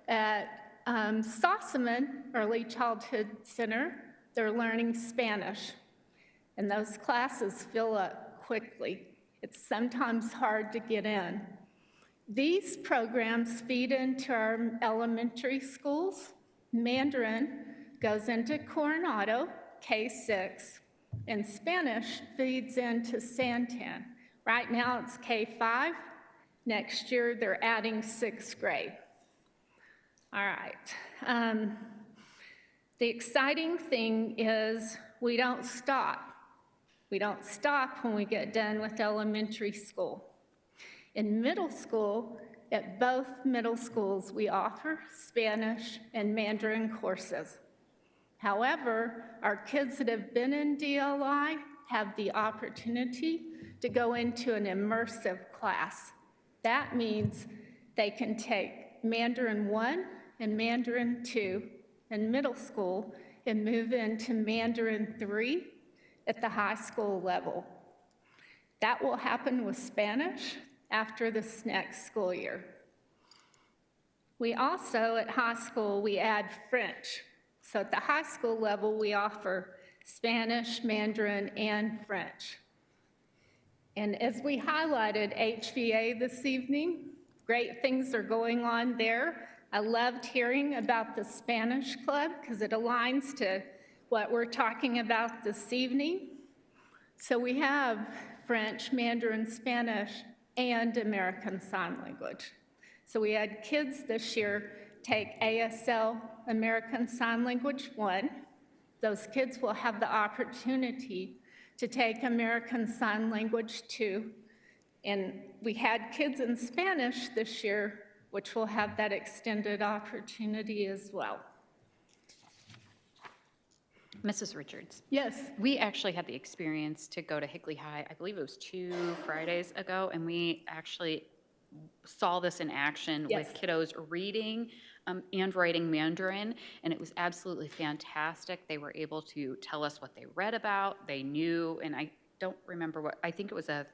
at Sossaman Early Childhood Center, they're learning Spanish, and those classes fill up quickly. It's sometimes hard to get in. These programs feed into our elementary schools. Mandarin goes into Coronado, K-6, and Spanish feeds into Santan. Right now it's K-5. Next year they're adding 6th grade. All right. The exciting thing is we don't stop. We don't stop when we get done with elementary school. In middle school, at both middle schools, we offer Spanish and Mandarin courses. However, our kids that have been in DLI have the opportunity to go into an immersive class. That means they can take Mandarin 1 and Mandarin 2 in middle school and move into Mandarin 3 at the high school level. That will happen with Spanish after this next school year. We also, at high school, we add French. So at the high school level, we offer Spanish, Mandarin, and French. And as we highlighted HVA this evening, great things are going on there. I loved hearing about the Spanish Club because it aligns to what we're talking about this evening. So we have French, Mandarin, Spanish, and American Sign Language. So we had kids this year take ASL, American Sign Language 1. Those kids will have the opportunity to take American Sign Language 2. And we had kids in Spanish this year, which will have that extended opportunity as well. Mrs. Richards. Yes. We actually had the experience to go to Higley High, I believe it was 2 Fridays ago, and we actually saw this in action Yes. with kiddos reading and writing Mandarin, and it was absolutely fantastic. They were able to tell us what they read about, they knew, and I don't remember what, I think it was a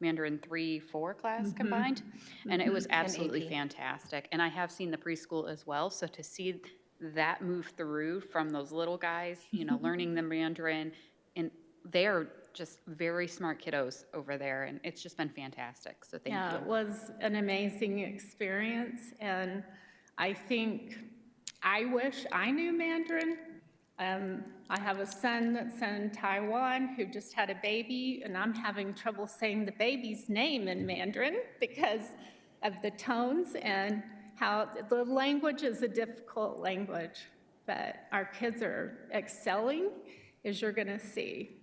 Mandarin 3-4 class combined, and it was absolutely fantastic. And I have seen the preschool as well, so to see that move through from those little guys, you know, learning the Mandarin, and they are just very smart kiddos over there, and it's just been fantastic, so thank you. It was an amazing experience, and I think I wish I knew Mandarin. I have a son that's in Taiwan who just had a baby, and I'm having trouble saying the baby's name in Mandarin because of the tones and how the language is a difficult language, but our kids are excelling, as you're going to see.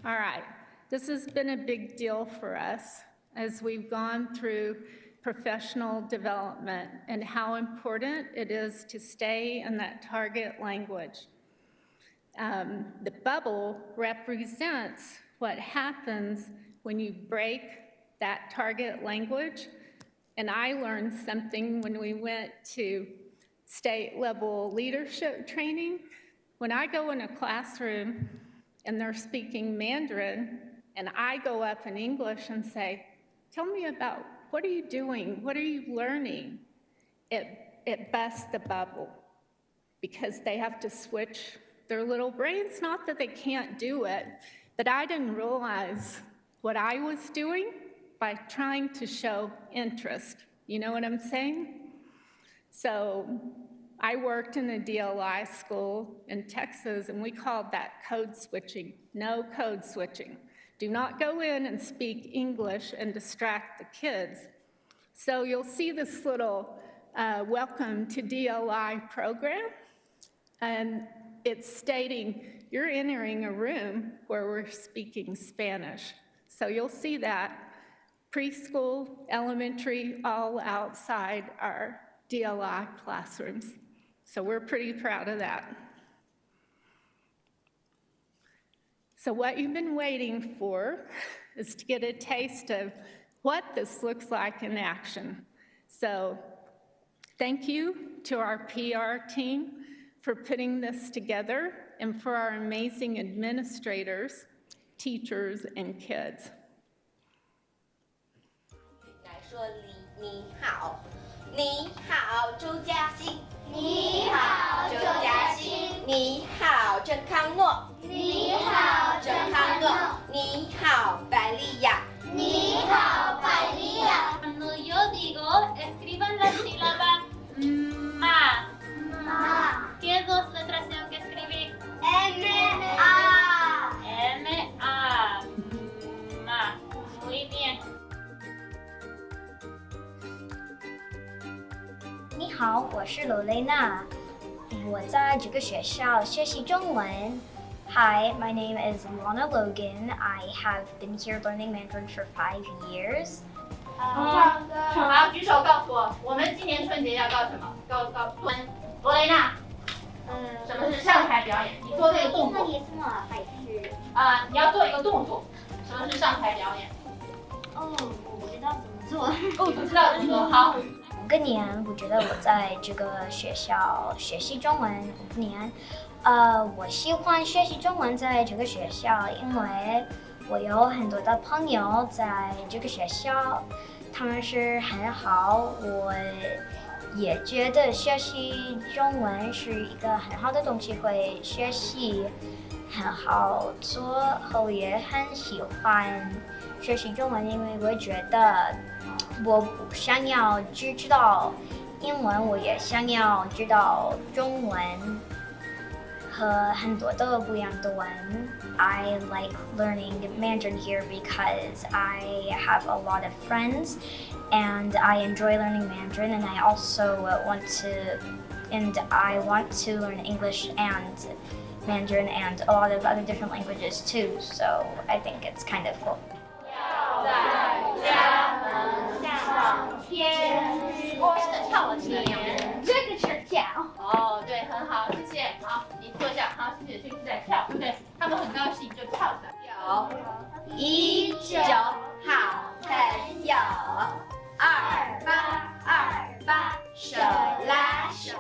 All right, this has been a big deal for us as we've gone through professional development and how important it is to stay in that target language. The bubble represents what happens when you break that target language. And I learned something when we went to state level leadership training. When I go in a classroom and they're speaking Mandarin, and I go up in English and say, tell me about, what are you doing? What are you learning? It busts the bubble because they have to switch their little brains. Not that they can't do it, but I didn't realize what I was doing by trying to show interest. You know what I'm saying? So I worked in a DLI school in Texas, and we called that code switching. No code switching. Do not go in and speak English and distract the kids. So you'll see this little welcome to DLI program, and it's stating you're entering a room where we're speaking Spanish. So you'll see that preschool, elementary, all outside our DLI classrooms. So we're pretty proud of that. So what you've been waiting for is to get a taste of what this looks like in action. So thank you to our PR team for putting this together and for our amazing administrators, teachers, and kids. 说你好，你好，朱嘉欣，你好，朱嘉欣，你好，郑康诺，你好，郑康诺，你好，百丽亚，你好，百丽亚。Cuando yo digo, escriban la sílaba ma. Ma. ¿Qué dos letras tengo que escribir? M-A. M-A. Ma. Muy bien. 你好，我是罗蕾娜，我在这个学校学习中文。Hi, my name is Lana Logan. I have been here learning Mandarin for 5 years. 好，举手告诉我，我们今年春节要干什么？罗蕾娜，什么是上台表演？你做这个动作。你要做一个动作。什么是上台表演？我不知道怎么做。不知道怎么做。好。 5个年，我觉得我在这个学校学习中文5年。我喜欢学习中文在这个学校，因为我有很多的朋友在这个学校，他们是很好。我也觉得学习中文是一个很好的东西，会学习很好做，我也很喜欢学习中文，因为我觉得。 我不想要只知道英文，我也想要知道中文和很多的不一样的文。I like learning Mandarin here because I have a lot of friends, and I enjoy learning Mandarin. And I also want to learn English and Mandarin and a lot of other different languages too. So I think it's kind of cool. 我是跳了这个是跳。哦，对，很好，谢谢。好，你坐下。19好朋友28手拉手。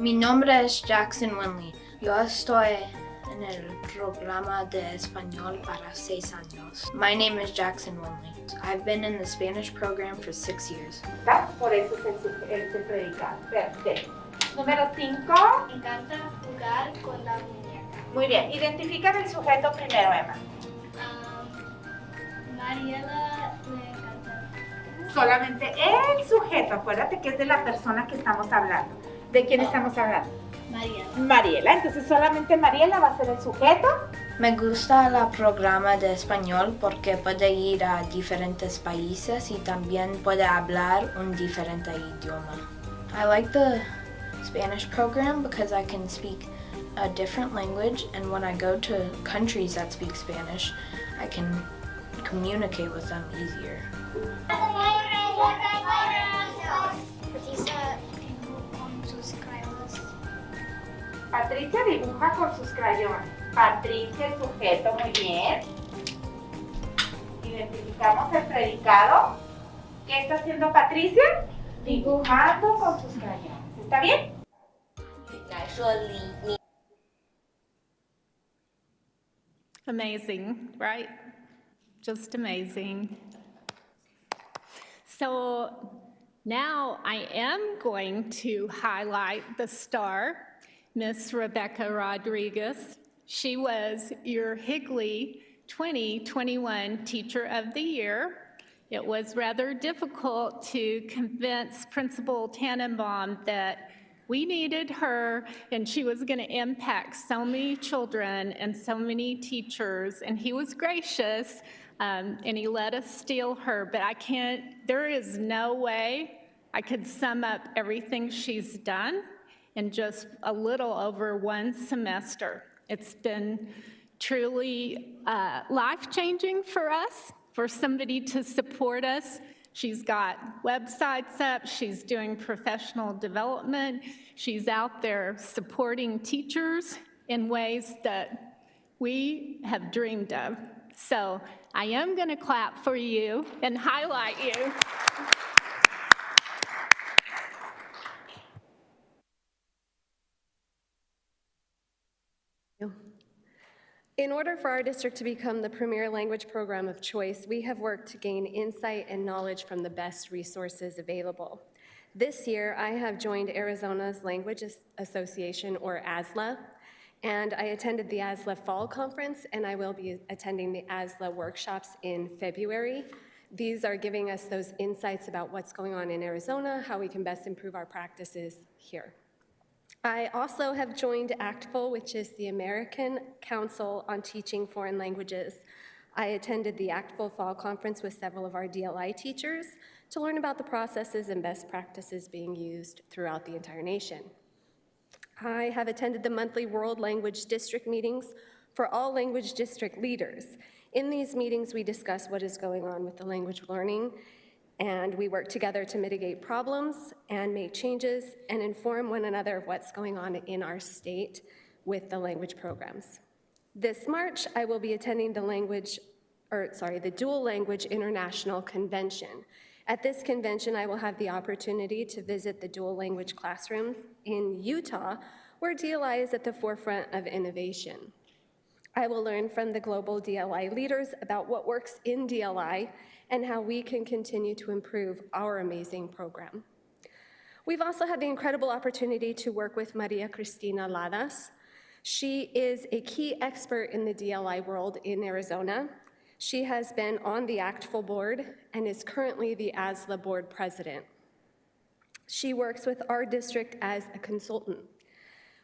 Mi nombre es Jackson Winley. Yo estoy en el programa de español para 6 años. My name is Jackson Winley. I've been in the Spanish program for 6 years. Por eso es el predicado. Perfecto. Número 5. Me encanta jugar con la muñeca. Muy bien. Identifica el sujeto primero, Emma. Mariela me encanta. Solamente el sujeto. Acuérdate que es de la persona que estamos hablando. ¿De quién estamos hablando? Mariela. Mariela. Entonces solamente Mariela va a ser el sujeto. Me gusta el programa de español porque puede ir a diferentes países y también puede hablar un diferente idioma. I like the Spanish program because I can speak a different language, and when I go to countries that speak Spanish, I can communicate with them easier. Patricia dibuja con sus crayones. Patricia, el sujeto, muy bien. Identificamos el predicado. ¿Qué está haciendo Patricia? Dibujando con sus crayones. ¿Está bien? 来说你 Amazing, right? Just amazing. So now I am going to highlight the star, Miss Rebecca Rodriguez. She was your Higley 2021 Teacher of the Year. It was rather difficult to convince Principal Tannenbaum that we needed her and she was going to impact so many children and so many teachers, and he was gracious and he let us steal her, but there is no way I could sum up everything she's done in just a little over 1 semester. It's been truly life-changing for us, for somebody to support us. She's got websites up, she's doing professional development, she's out there supporting teachers in ways that we have dreamed of. So I am going to clap for you and highlight you. In order for our district to become the premier language program of choice, we have worked to gain insight and knowledge from the best resources available. This year, I have joined Arizona's Language Association, or ASLA, and I attended the ASLA Fall Conference, and I will be attending the ASLA workshops in February. These are giving us those insights about what's going on in Arizona, how we can best improve our practices here. I also have joined ACTFL, which is the American Council on Teaching Foreign Languages. I attended the ACTFL Fall Conference with several of our DLI teachers to learn about the processes and best practices being used throughout the entire nation. I have attended the monthly World Language District meetings for all language district leaders. In these meetings, we discuss what is going on with the language learning, and we work together to mitigate problems and make changes and inform one another of what's going on in our state with the language programs. This March, I will be attending the Dual Language International Convention. At this convention, I will have the opportunity to visit the dual language classrooms in Utah, where DLI is at the forefront of innovation. I will learn from the global DLI leaders about what works in DLI and how we can continue to improve our amazing program. We've also had the incredible opportunity to work with Maria Cristina Ladas. She is a key expert in the DLI world in Arizona. She has been on the ACTFL board and is currently the ASLA board president. She works with our district as a consultant.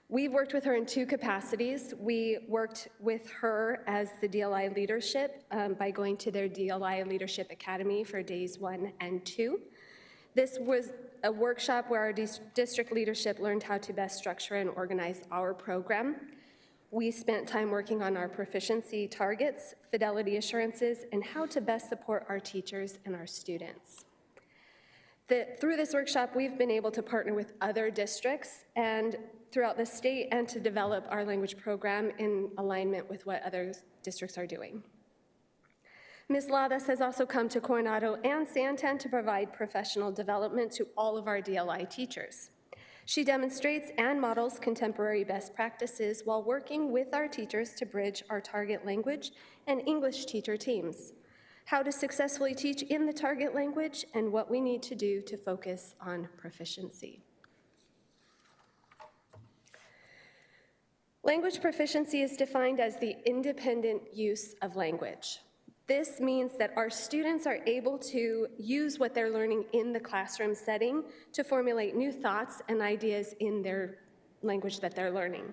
We've worked with her in 2 capacities. We worked with her as the DLI leadership by going to their DLI Leadership Academy for days 1 and 2. This was a workshop where our district leadership learned how to best structure and organize our program. We spent time working on our proficiency targets, fidelity assurances, and how to best support our teachers and our students. Through this workshop, we've been able to partner with other districts and throughout the state and to develop our language program in alignment with what other districts are doing. Ms. Ladas has also come to Coronado and Santan to provide professional development to all of our DLI teachers. She demonstrates and models contemporary best practices while working with our teachers to bridge our target language and English teacher teams, how to successfully teach in the target language, and what we need to do to focus on proficiency. Language proficiency is defined as the independent use of language. This means that our students are able to use what they're learning in the classroom setting to formulate new thoughts and ideas in their language that they're learning.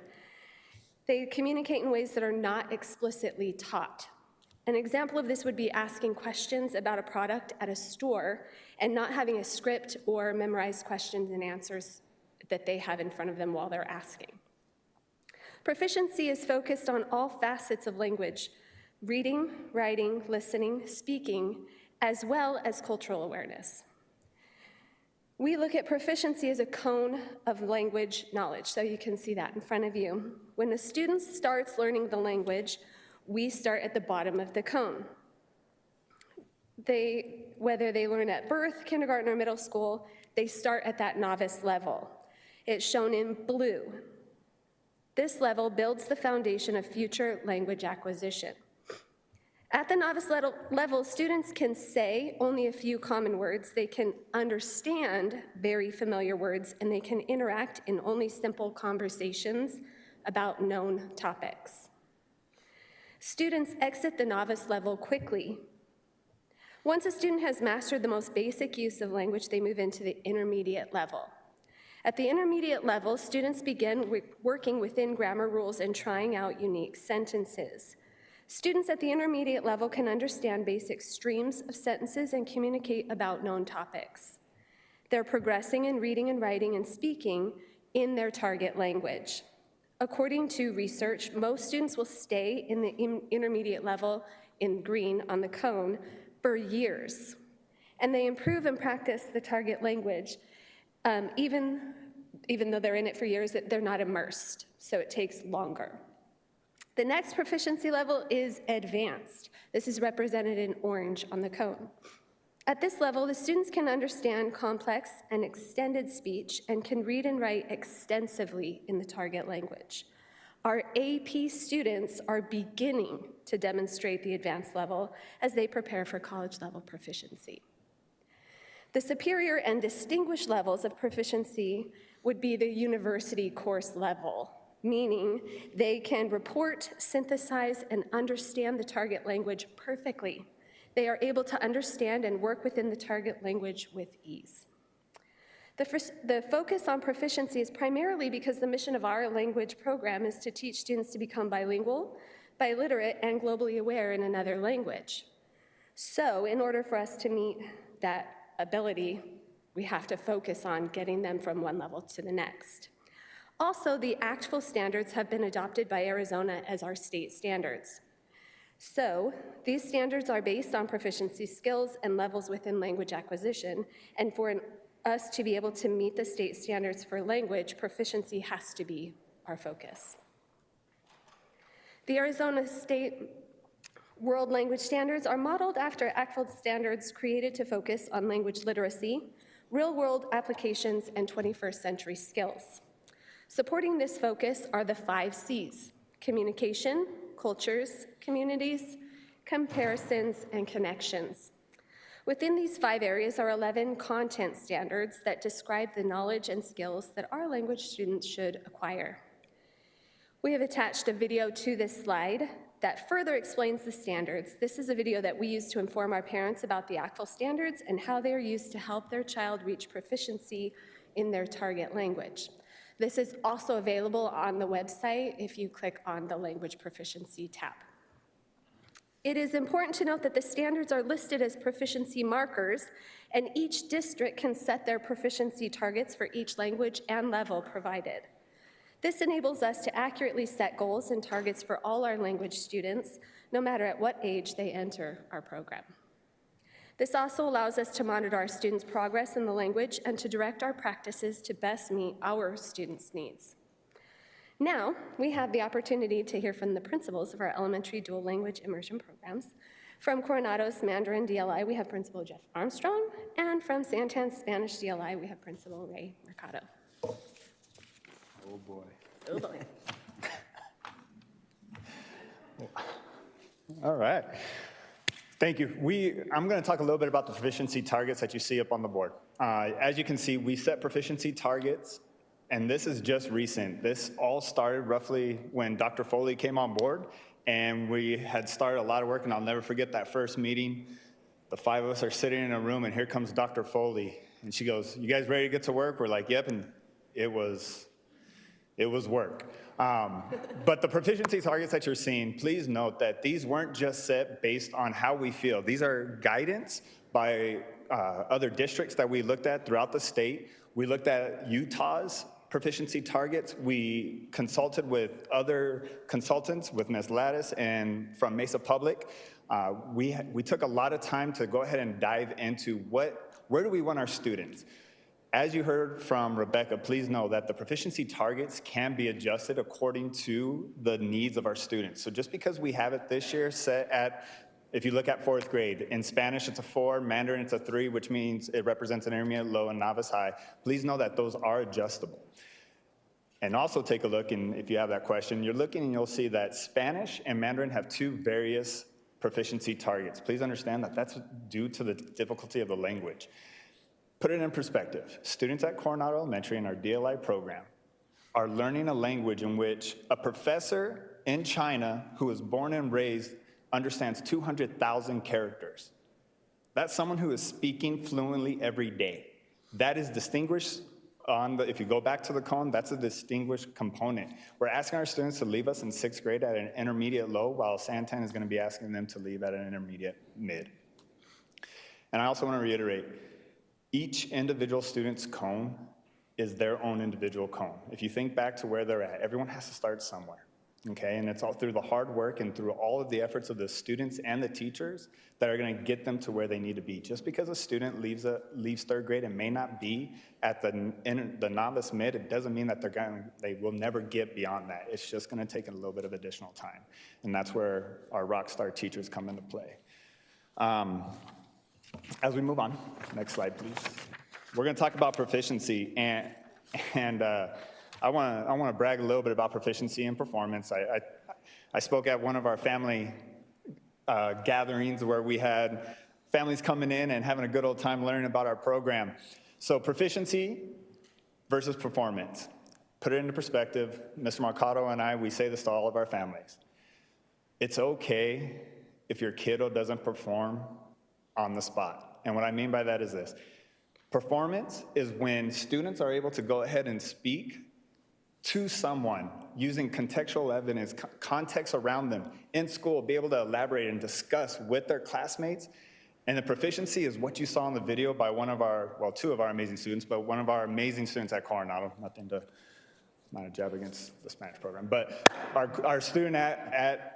They communicate in ways that are not explicitly taught. An example of this would be asking questions about a product at a store and not having a script or memorized questions and answers that they have in front of them while they're asking. Proficiency is focused on all facets of language: reading, writing, listening, speaking, as well as cultural awareness. We look at proficiency as a cone of language knowledge, so you can see that in front of you. When a student starts learning the language, we start at the bottom of the cone. Whether they learn at birth, kindergarten, or middle school, they start at that novice level. It's shown in blue. This level builds the foundation of future language acquisition. At the novice level, students can say only a few common words, they can understand very familiar words, and they can interact in only simple conversations about known topics. Students exit the novice level quickly. Once a student has mastered the most basic use of language, they move into the intermediate level. At the intermediate level, students begin working within grammar rules and trying out unique sentences. Students at the intermediate level can understand basic streams of sentences and communicate about known topics. They're progressing in reading and writing and speaking in their target language. According to research, most students will stay in the intermediate level in green on the cone for years, and they improve and practice the target language even though they're in it for years, they're not immersed, so it takes longer. The next proficiency level is advanced. This is represented in orange on the cone. At this level, the students can understand complex and extended speech and can read and write extensively in the target language. Our AP students are beginning to demonstrate the advanced level as they prepare for college level proficiency. The superior and distinguished levels of proficiency would be the university course level, meaning they can report, synthesize, and understand the target language perfectly. They are able to understand and work within the target language with ease. The focus on proficiency is primarily because the mission of our language program is to teach students to become bilingual, biliterate, and globally aware in another language. So in order for us to meet that ability, we have to focus on getting them from one level to the next. Also, the ACTFL standards have been adopted by Arizona as our state standards. So these standards are based on proficiency skills and levels within language acquisition, and for us to be able to meet the state standards for language, proficiency has to be our focus. The Arizona State World Language Standards are modeled after ACTFL standards created to focus on language literacy, real-world applications, and 21st century skills. Supporting this focus are the 5 C's: communication, cultures, communities, comparisons, and connections. Within these 5 areas are 11 content standards that describe the knowledge and skills that our language students should acquire. We have attached a video to this slide that further explains the standards. This is a video that we use to inform our parents about the ACTFL standards and how they are used to help their child reach proficiency in their target language. This is also available on the website if you click on the Language Proficiency tab. It is important to note that the standards are listed as proficiency markers, and each district can set their proficiency targets for each language and level provided. This enables us to accurately set goals and targets for all our language students, no matter at what age they enter our program. This also allows us to monitor our students' progress in the language and to direct our practices to best meet our students' needs. Now, we have the opportunity to hear from the principals of our elementary dual language immersion programs. From Coronado's Mandarin DLI, we have Principal Jeff Armstrong, and from Santan's Spanish DLI, we have Principal Ray Mercado. Oh boy. Oh boy. All right. Thank you. I'm going to talk a little bit about the proficiency targets that you see up on the board. As you can see, we set proficiency targets, and this is just recent. This all started roughly when Dr. Foley came on board, and we had started a lot of work, and I'll never forget that first meeting. The 5 of us are sitting in a room, and here comes Dr. Foley, and she goes, "You guys ready to get to work?" We're like, "Yep," and it was work. But the proficiency targets that you're seeing, please note that these weren't just set based on how we feel. These are guidance by other districts that we looked at throughout the state. We looked at Utah's proficiency targets. We consulted with other consultants, with Ms. Lattice and from Mesa Public. We took a lot of time to go ahead and dive into where do we want our students. As you heard from Rebecca, please know that the proficiency targets can be adjusted according to the needs of our students. So just because we have it this year set at, if you look at 4th grade, in Spanish it's a 4, Mandarin it's a 3, which means it represents an intermediate, low, and novice high. Please know that those are adjustable. And also take a look, and if you have that question, you're looking and you'll see that Spanish and Mandarin have 2 various proficiency targets. Please understand that that's due to the difficulty of the language. Put it in perspective. Students at Coronado Elementary in our DLI program are learning a language in which a professor in China who was born and raised understands 200,000 characters. That's someone who is speaking fluently every day. That is distinguished if you go back to the cone, that's a distinguished component. We're asking our students to leave us in 6th grade at an intermediate low, while Santan is going to be asking them to leave at an intermediate mid. And I also want to reiterate, each individual student's cone is their own individual cone. If you think back to where they're at, everyone has to start somewhere, okay? And it's all through the hard work and through all of the efforts of the students and the teachers that are gonna get them to where they need to be. Just because a student leaves 3rd grade and may not be at the novice mid, it doesn't mean that they will never get beyond that. It's just gonna take a little bit of additional time. And that's where our rock star teachers come into play. As we move on, next slide, please. We're going to talk about proficiency, and I want to brag a little bit about proficiency and performance. I spoke at one of our family gatherings where we had families coming in and having a good old time learning about our program. So proficiency versus performance. Put it into perspective. Mr. Mercado and we say this to all of our families. It's okay if your kiddo doesn't perform on the spot. And what I mean by that is this. Performance is when students are able to go ahead and speak to someone using contextual evidence, context around them in school, be able to elaborate and discuss with their classmates. And the proficiency is what you saw in the video by 2 of our amazing students, but one of our amazing students at Coronado, not a jab against the Spanish program, but our student at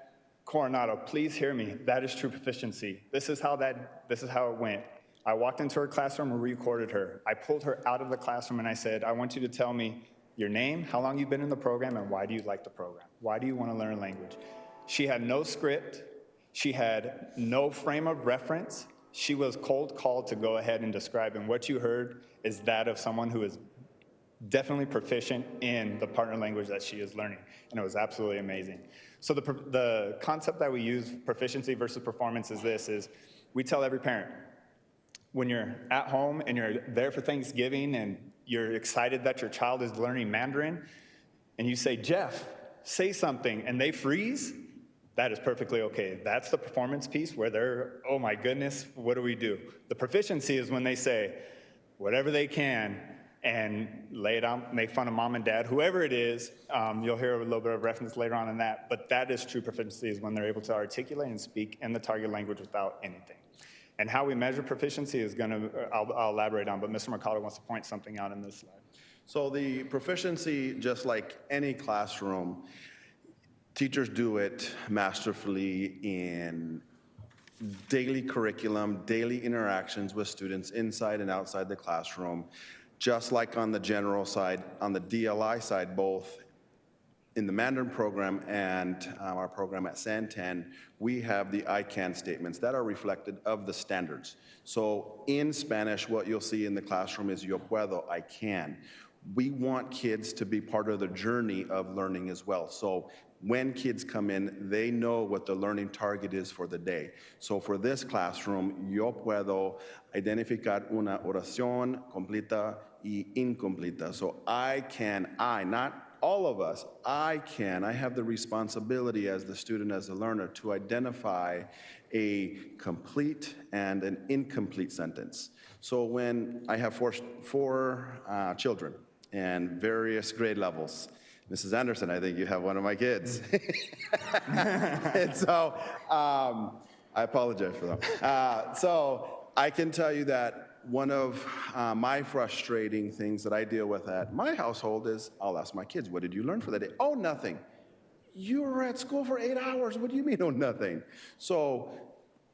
Coronado, please hear me. That is true proficiency. This is how it went. I walked into her classroom and recorded her. I pulled her out of the classroom and I said, I want you to tell me your name, how long you've been in the program, and why do you like the program? Why do you want to learn language? She had no script. She had no frame of reference. She was cold called to go ahead and describe, and what you heard is that of someone who is definitely proficient in the partner language that she is learning, and it was absolutely amazing. So the concept that we use, proficiency versus performance, is this, is we tell every parent, when you're at home and you're there for Thanksgiving and you're excited that your child is learning Mandarin, and you say, Jeff, say something, and they freeze, that is perfectly okay. That's the performance piece where they're, oh my goodness, what do we do? The proficiency is when they say whatever they can and lay it out, make fun of mom and dad, whoever it is. You'll hear a little bit of reference later on in that, but that is true proficiency, is when they're able to articulate and speak in the target language without anything. And how we measure proficiency is I'll elaborate on, but Mr. Mercado wants to point something out in this slide. So the proficiency, just like any classroom, teachers do it masterfully in daily curriculum, daily interactions with students inside and outside the classroom. Just like on the general side, on the DLI side, both in the Mandarin program and our program at Santan, we have the I can statements that are reflected of the standards. So in Spanish, what you'll see in the classroom is yo puedo, I can. We want kids to be part of the journey of learning as well. So when kids come in, they know what the learning target is for the day. So for this classroom, yo puedo identificar una oración completa y incompleta. So I can, not all of us, I have the responsibility as the student, as the learner, to identify a complete and an incomplete sentence. So when I have four children and various grade levels, Mrs. Anderson, I think you have one of my kids. And so I apologize for them. So I can tell you that one of my frustrating things that I deal with at my household is I'll ask my kids, what did you learn for the day? Oh, nothing. You were at school for 8 hours. What do you mean, oh, nothing? So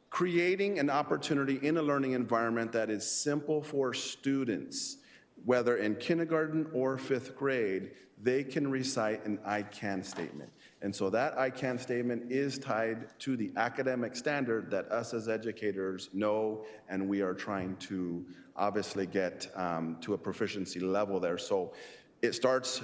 creating an opportunity in a learning environment that is simple for students, whether in kindergarten or 5th grade, they can recite an I can statement. And so that I can statement is tied to the academic standard that us as educators know, and we are trying to obviously get to a proficiency level there. So it starts,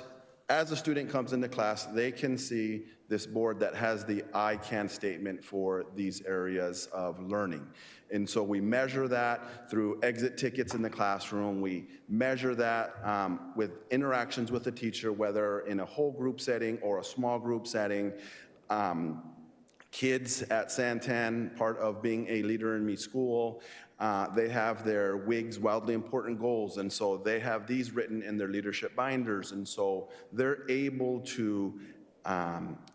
as a student comes into class, they can see this board that has the I can statement for these areas of learning. And so we measure that through exit tickets in the classroom. We measure that with interactions with the teacher, whether in a whole group setting or a small group setting. Kids at Santan, part of being a Leader in Me school, they have their WIGs, Wildly Important Goals, and so they have these written in their leadership binders, and so they're able to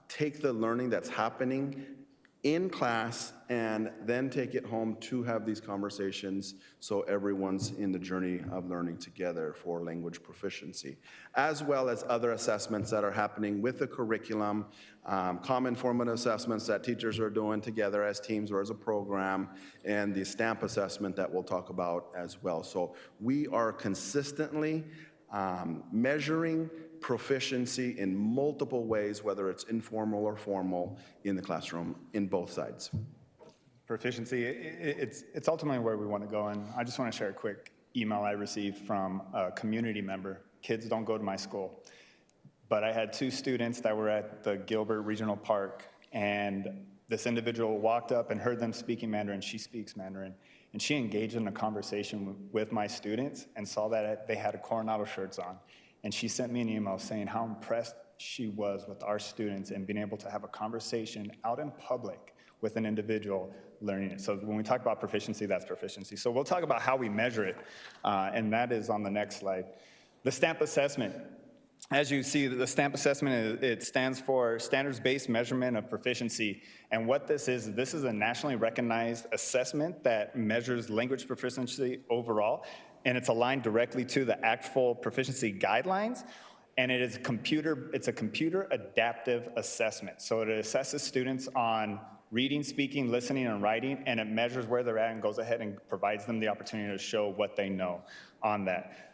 take the learning that's happening in class and then take it home to have these conversations so everyone's in the journey of learning together for language proficiency, as well as other assessments that are happening with the curriculum, common formative assessments that teachers are doing together as teams or as a program, and the STAMP assessment that we'll talk about as well. So we are consistently measuring proficiency in multiple ways, whether it's informal or formal, in the classroom, in both sides. Proficiency, it's ultimately where we want to go, and I just want to share a quick email I received from a community member. Kids don't go to my school, but I had 2 students that were at the Gilbert Regional Park, and this individual walked up and heard them speaking Mandarin. She speaks Mandarin, and she engaged in a conversation with my students and saw that they had Coronado shirts on. And she sent me an email saying how impressed she was with our students and being able to have a conversation out in public with an individual learning it. So when we talk about proficiency, that's proficiency. So we'll talk about how we measure it, and that is on the next slide. The STAMP assessment. As you see, the STAMP assessment, it stands for Standards-Based Measurement of Proficiency. And what this is a nationally recognized assessment that measures language proficiency overall, and it's aligned directly to the actual proficiency guidelines. And it's a computer adaptive assessment. So it assesses students on reading, speaking, listening, and writing, and it measures where they're at and goes ahead and provides them the opportunity to show what they know on that.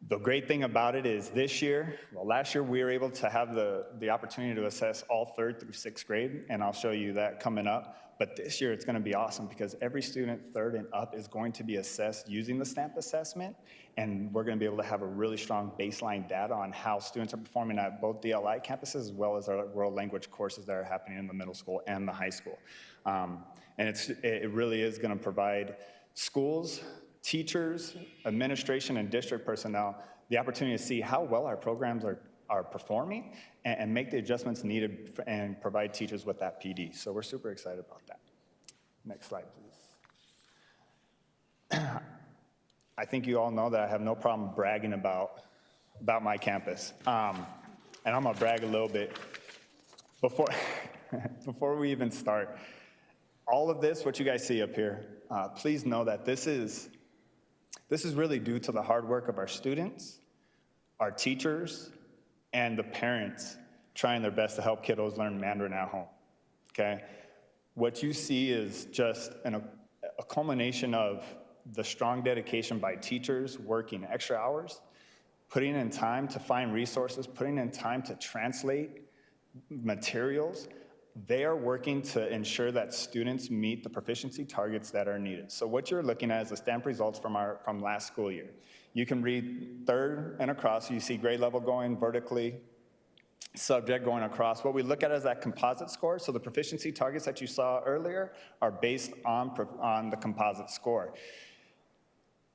The great thing about it is last year we were able to have the opportunity to assess all 3rd through 6th grade, and I'll show you that coming up. But this year it's going to be awesome because every student 3rd and up is going to be assessed using the STAMP assessment, and we're going to be able to have a really strong baseline data on how students are performing at both DLI campuses as well as our world language courses that are happening in the middle school and the high school. And it really is going to provide schools, teachers, administration, and district personnel the opportunity to see how well our programs are performing and make the adjustments needed and provide teachers with that PD. So we're super excited about that. Next slide, please. I think you all know that I have no problem bragging about my campus. And I'm gonna brag a little bit. Before we even start, all of this, what you guys see up here, please know that this is really due to the hard work of our students, our teachers, and the parents trying their best to help kiddos learn Mandarin at home, okay? What you see is just a culmination of the strong dedication by teachers working extra hours, putting in time to find resources, putting in time to translate materials, they are working to ensure that students meet the proficiency targets that are needed. So what you're looking at is the stamped results from last school year. You can read third and across, you see grade level going vertically, subject going across. What we look at is that composite score. So the proficiency targets that you saw earlier are based on the composite score.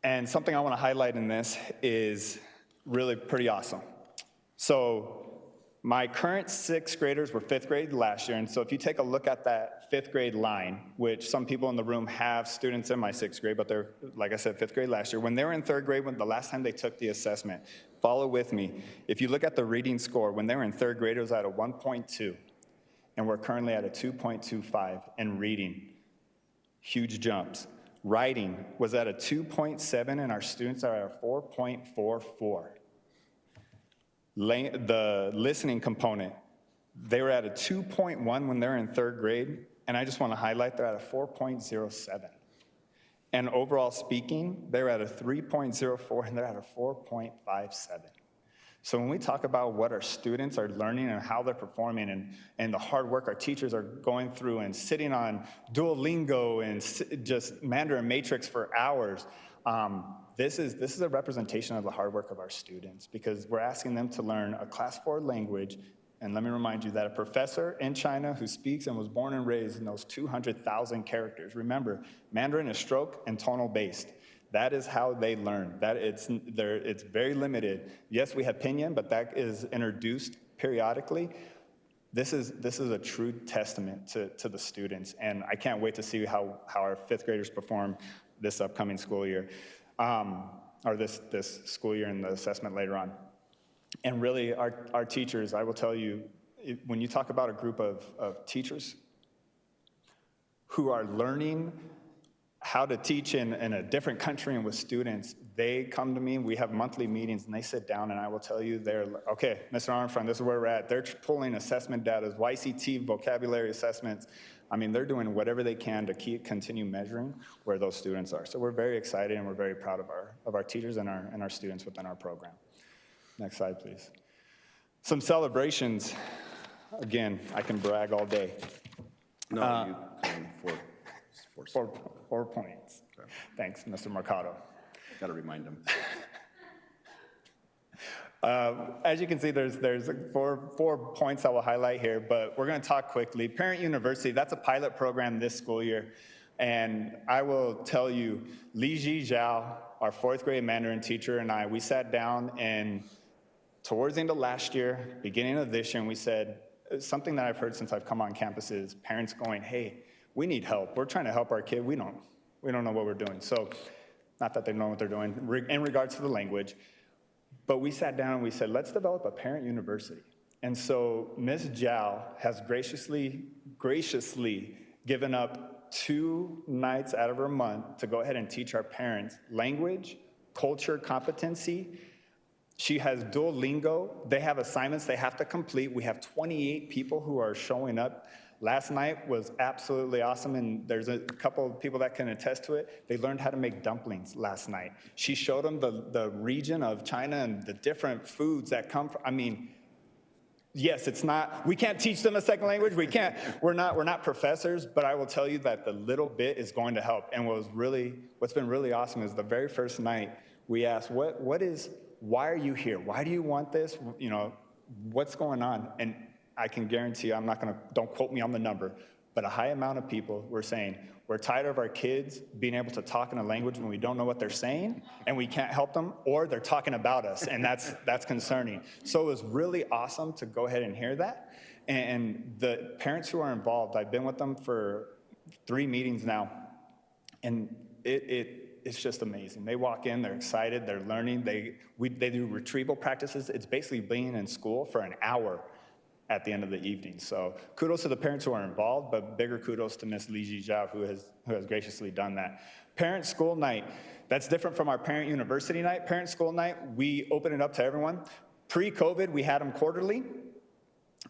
And something I want to highlight in this is really pretty awesome. So my current sixth graders were fifth grade last year, and so if you take a look at that fifth grade line, which some people in the room have students in my sixth grade, but they're, like I said, fifth grade last year. When they were in third grade, when the last time they took the assessment, follow with me. If you look at the reading score, when they were in third grade, it was at a 1.2, and we're currently at a 2.25 in reading. Huge jumps. Writing was at a 2.7, and our students are at a 4.44. The listening component, they were at a 2.1 when they're in third grade, and I just want to highlight they're at a 4.07. And overall speaking, they're at a 3.04, and they're at a 4.57. So when we talk about what our students are learning and how they're performing and the hard work our teachers are going through and sitting on Duolingo and just Mandarin Matrix for hours, this is a representation of the hard work of our students, because we're asking them to learn a class 4 language. And let me remind you that a professor in China who speaks and was born and raised knows 200,000 characters. Remember, Mandarin is stroke and tonal based. That is how they learn. It's very limited. Yes, we have pinyin, but that is introduced periodically. This is a true testament to the students, and I can't wait to see how our fifth graders perform this upcoming school year, or this school year in the assessment later on. And really, our teachers, I will tell you, when you talk about a group of teachers who are learning how to teach in a different country and with students, they come to me, we have monthly meetings, and they sit down, and I will tell you, they're like, okay, Mr. Armstrong, this is where we're at. They're pulling assessment data, YCT, vocabulary assessments. I mean, they're doing whatever they can to continue measuring where those students are. So we're very excited, and we're very proud of our teachers and our students within our program. Next slide, please. Some celebrations. Again, I can brag all day. No, you can Four points. Okay. Thanks, Mr. Mercado. Got to remind him. As you can see, there's four points I will highlight here, but we're going to talk quickly. Parent University, that's a pilot program this school year. And I will tell you, Li Ji Zhao, our fourth grade Mandarin teacher, and I, we sat down and towards the end of last year, beginning of this year, and we said, something that I've heard since I've come on campus is parents going, hey, we need help. We're trying to help our kid. We don't know what we're doing. So, not that they know what they're doing in regards to the language, but we sat down and we said, let's develop a parent university. And so Ms. Zhao has graciously given up 2 nights out of her month to go ahead and teach our parents language, culture, competency. She has Duolingo. They have assignments they have to complete. We have 28 people who are showing up. Last night was absolutely awesome, and there's a couple of people that can attest to it. They learned how to make dumplings last night. She showed them the region of China and the different foods that come from, I mean, yes, it's not, we can't teach them a second language. We're not professors, but I will tell you that the little bit is going to help. And what's been really awesome is the very first night we asked, why are you here? Why do you want this? You know, what's going on? And I can guarantee you, don't quote me on the number, but a high amount of people were saying, we're tired of our kids being able to talk in a language when we don't know what they're saying and we can't help them, or they're talking about us, and that's concerning. So it was really awesome to go ahead and hear that. And the parents who are involved, I've been with them for 3 meetings now, and it's just amazing. They walk in, they're excited, they're learning, they do retrieval practices. It's basically being in school for an hour at the end of the evening. So kudos to the parents who are involved, but bigger kudos to Ms. Li Ji Zhao, who has graciously done that. Parent school night, that's different from our parent university night. Parent school night, we open it up to everyone. Pre-COVID, we had them quarterly,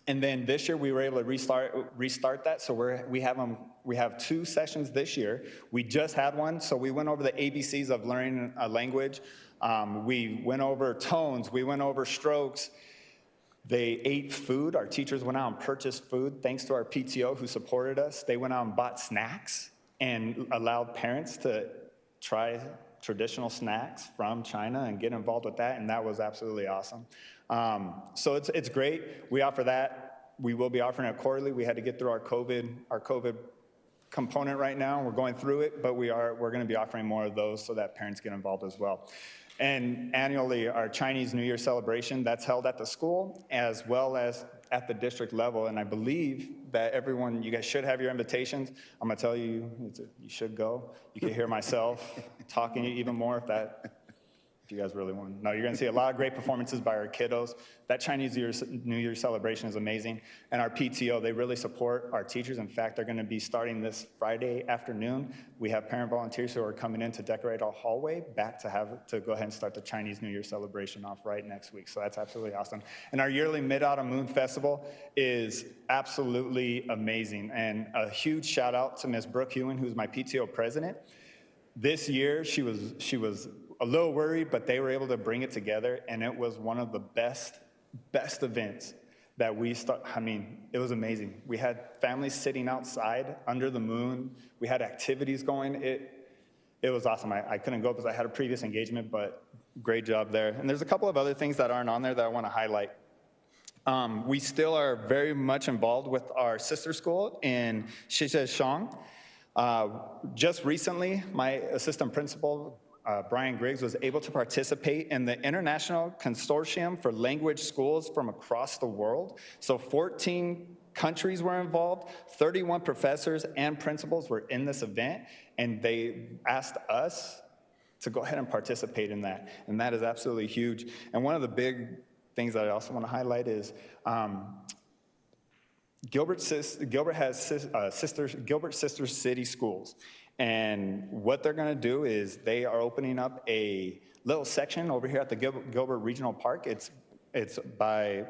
and then this year we were able to restart that. So we have 2 sessions this year. We just had one, so we went over the ABCs of learning a language. We went over tones, we went over strokes. They ate food. Our teachers went out and purchased food. Thanks to our PTO who supported us, they went out and bought snacks and allowed parents to try traditional snacks from China and get involved with that, and that was absolutely awesome. So it's great. We offer that. We will be offering it quarterly. We had to get through our COVID component right now. We're going through it, but we're going to be offering more of those so that parents get involved as well. And annually, our Chinese New Year celebration, that's held at the school as well as at the district level. And I believe that everyone, you guys should have your invitations. I'm gonna tell you, you should go. You can hear myself talking even more if you guys really want. No, you're gonna see a lot of great performances by our kiddos. That Chinese New Year celebration is amazing. And our PTO, they really support our teachers. In fact, they're gonna be starting this Friday afternoon. We have parent volunteers who are coming in to decorate our hallway back to go ahead and start the Chinese New Year celebration off right next week. So that's absolutely awesome. And our yearly Mid-Autumn Moon Festival is absolutely amazing. And a huge shout out to Ms. Brooke Hewen, who's my PTO president. This year, she was a little worried, but they were able to bring it together, and it was one of the best events that it was amazing. We had families sitting outside under the moon. We had activities going. It was awesome. I couldn't go because I had a previous engagement, but great job there. And there's a couple of other things that aren't on there that I want to highlight. We still are very much involved with our sister school in Shijiazhuang. Just recently, my assistant principal, Brian Griggs, was able to participate in the International Consortium for Language Schools from across the world. So 14 countries were involved, 31 professors and principals were in this event, and they asked us to go ahead and participate in that. And that is absolutely huge. And one of the big things that I also want to highlight is Gilbert has Gilbert Sister City Schools. And what they're going to do is they are opening up a little section over here at the Gilbert Regional Park. It's by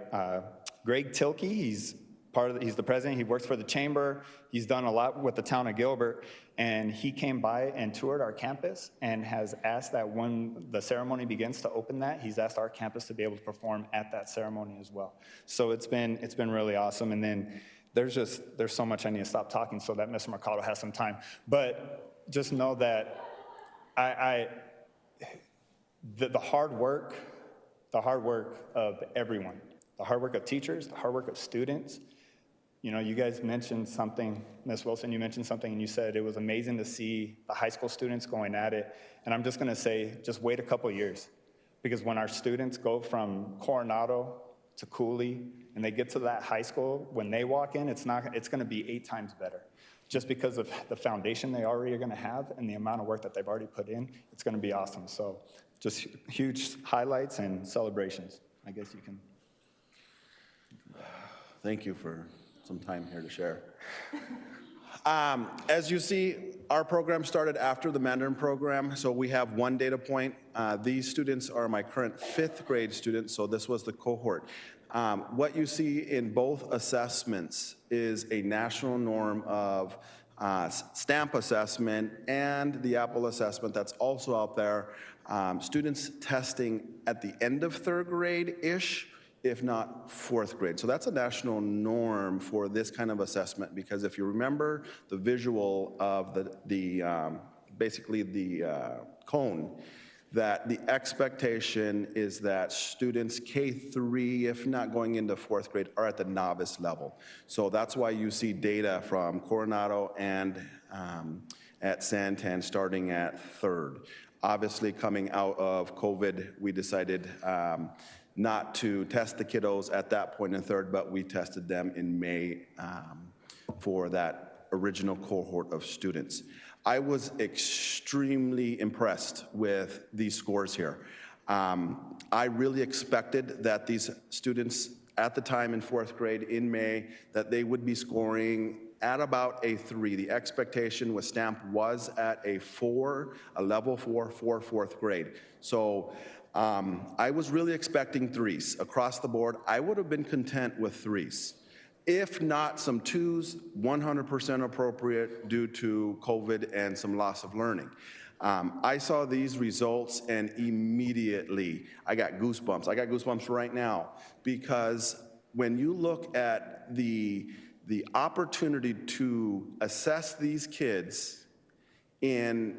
Greg Tilke. He's the president. He works for the chamber. He's done a lot with the town of Gilbert. And he came by and toured our campus and has asked that when the ceremony begins to open that, he's asked our campus to be able to perform at that ceremony as well. So it's been really awesome. And then there's so much I need to stop talking so that Mr. Mercado has some time. But just know that the hard work of everyone, the hard work of teachers, the hard work of students. You know, you guys mentioned something, Ms. Wilson, you mentioned something and you said it was amazing to see the high school students going at it. And I'm just gonna say, just wait a couple years. Because when our students go from Coronado to Cooley and they get to that high school, when they walk in, it's gonna be 8 times better. Just because of the foundation they already are gonna have and the amount of work that they've already put in, it's gonna be awesome. So just huge highlights and celebrations. I guess you can. Thank you for some time here to share. As you see, our program started after the Mandarin program, so we have one data point. These students are my current 5th grade students, so this was the cohort. What you see in both assessments is a national norm of STAMP assessment and the Apple assessment that's also out there. Students testing at the end of 3rd grade-ish, if not 4th grade. So that's a national norm for this kind of assessment, because if you remember the visual of basically the cone, that the expectation is that students K-3, if not going into 4th grade, are at the novice level. So that's why you see data from Coronado and at Santan starting at 3rd. Obviously, coming out of COVID, we decided not to test the kiddos at that point in 3rd, but we tested them in May for that original cohort of students. I was extremely impressed with these scores here. I really expected that these students at the time in 4th grade in May, that they would be scoring at about a 3. The expectation with STAMP was at a 4, a level 4 for 4th grade. So I was really expecting 3s across the board. I would have been content with 3s. If not some 2s, 100% appropriate due to COVID and some loss of learning. I saw these results and immediately I got goosebumps. I got goosebumps right now because when you look at the opportunity to assess these kids in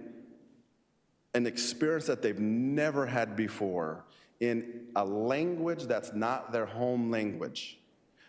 an experience that they've never had before, in a language that's not their home language,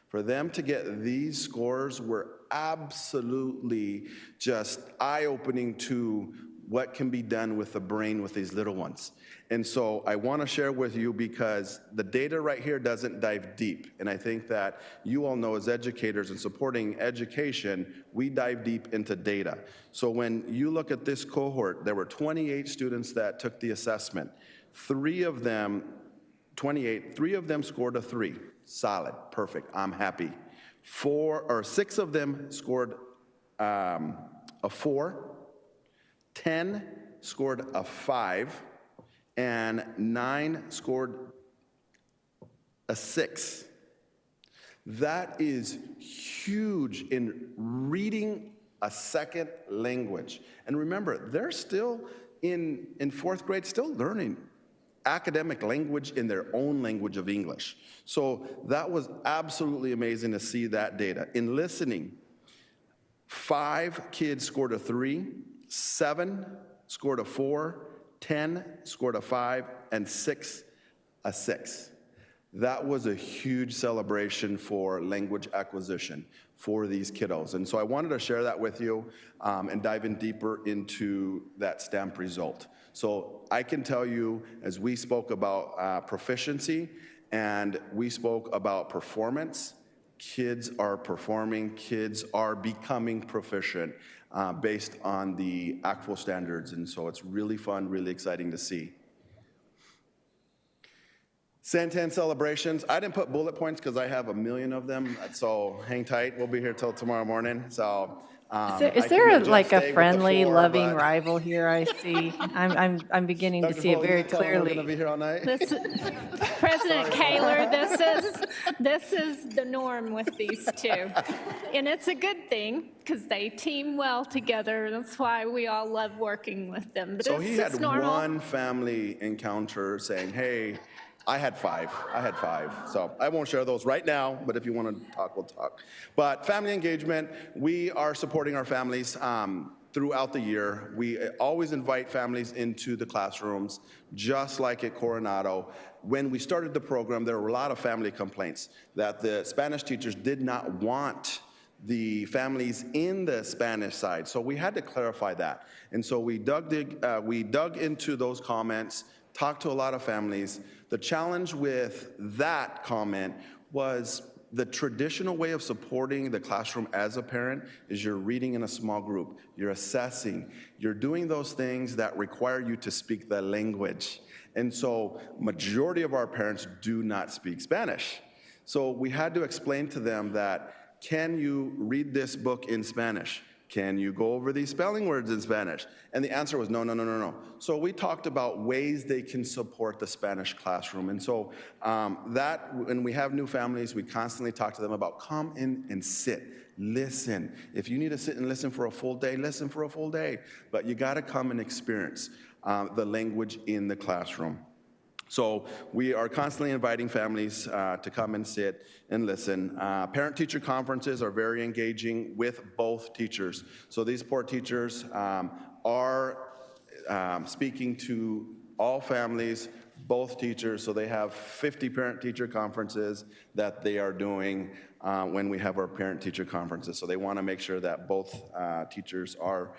for them to get these scores were absolutely just eye-opening to what can be done with the brain with these little ones. And so I want to share with you, because the data right here doesn't dive deep. And I think that you all know, as educators and supporting education, we dive deep into data. So when you look at this cohort, there were 28 students that took the assessment. 3 of them scored a 3. Solid, perfect, I'm happy. 6 of them scored a 4, 10 scored a 5, and 9 scored a 6. That is huge in reading a second language. And remember, they're still in 4th grade, still learning academic language in their own language of English. So that was absolutely amazing to see that data. In listening, 5 kids scored a 3, 7 scored a 4, 10 scored a 5, and 6 a 6. That was a huge celebration for language acquisition for these kiddos. And so I wanted to share that with you and dive in deeper into that STAMP result. So I can tell you, as we spoke about proficiency and we spoke about performance, kids are performing, kids are becoming proficient based on the actual standards. And so it's really fun, really exciting to see. Santan celebrations. I didn't put bullet points because I have a million of them, so hang tight. We'll be here till tomorrow morning. So Is there like a friendly, loving rival here? I see. I'm beginning to see it very clearly. We're gonna be here all night. President Kaler, this is the norm with these two. And it's a good thing because they team well together. That's why we all love working with them. But So he had normal. one family encounter saying, hey, I had 5. So I won't share those right now, but if you want to talk, we'll talk. But family engagement, we are supporting our families throughout the year. We always invite families into the classrooms, just like at Coronado. When we started the program, there were a lot of family complaints that the Spanish teachers did not want the families in the Spanish side. So we had to clarify that. And so we dug into those comments, talked to a lot of families. The challenge with that comment was the traditional way of supporting the classroom as a parent is you're reading in a small group, you're assessing, you're doing those things that require you to speak the language. And so majority of our parents do not speak Spanish. So we had to explain to them that, can you read this book in Spanish? Can you go over these spelling words in Spanish? And the answer was no, no, no, no, no. So we talked about ways they can support the Spanish classroom. And so when we have new families, we constantly talk to them about come in and sit, listen. If you need to sit and listen for a full day, listen for a full day. But you gotta come and experience the language in the classroom. So we are constantly inviting families to come and sit and listen. Parent-teacher conferences are very engaging with both teachers. So these poor teachers are speaking to all families, both teachers. So they have 50 parent-teacher conferences that they are doing when we have our parent-teacher conferences. So they want to make sure that both teachers are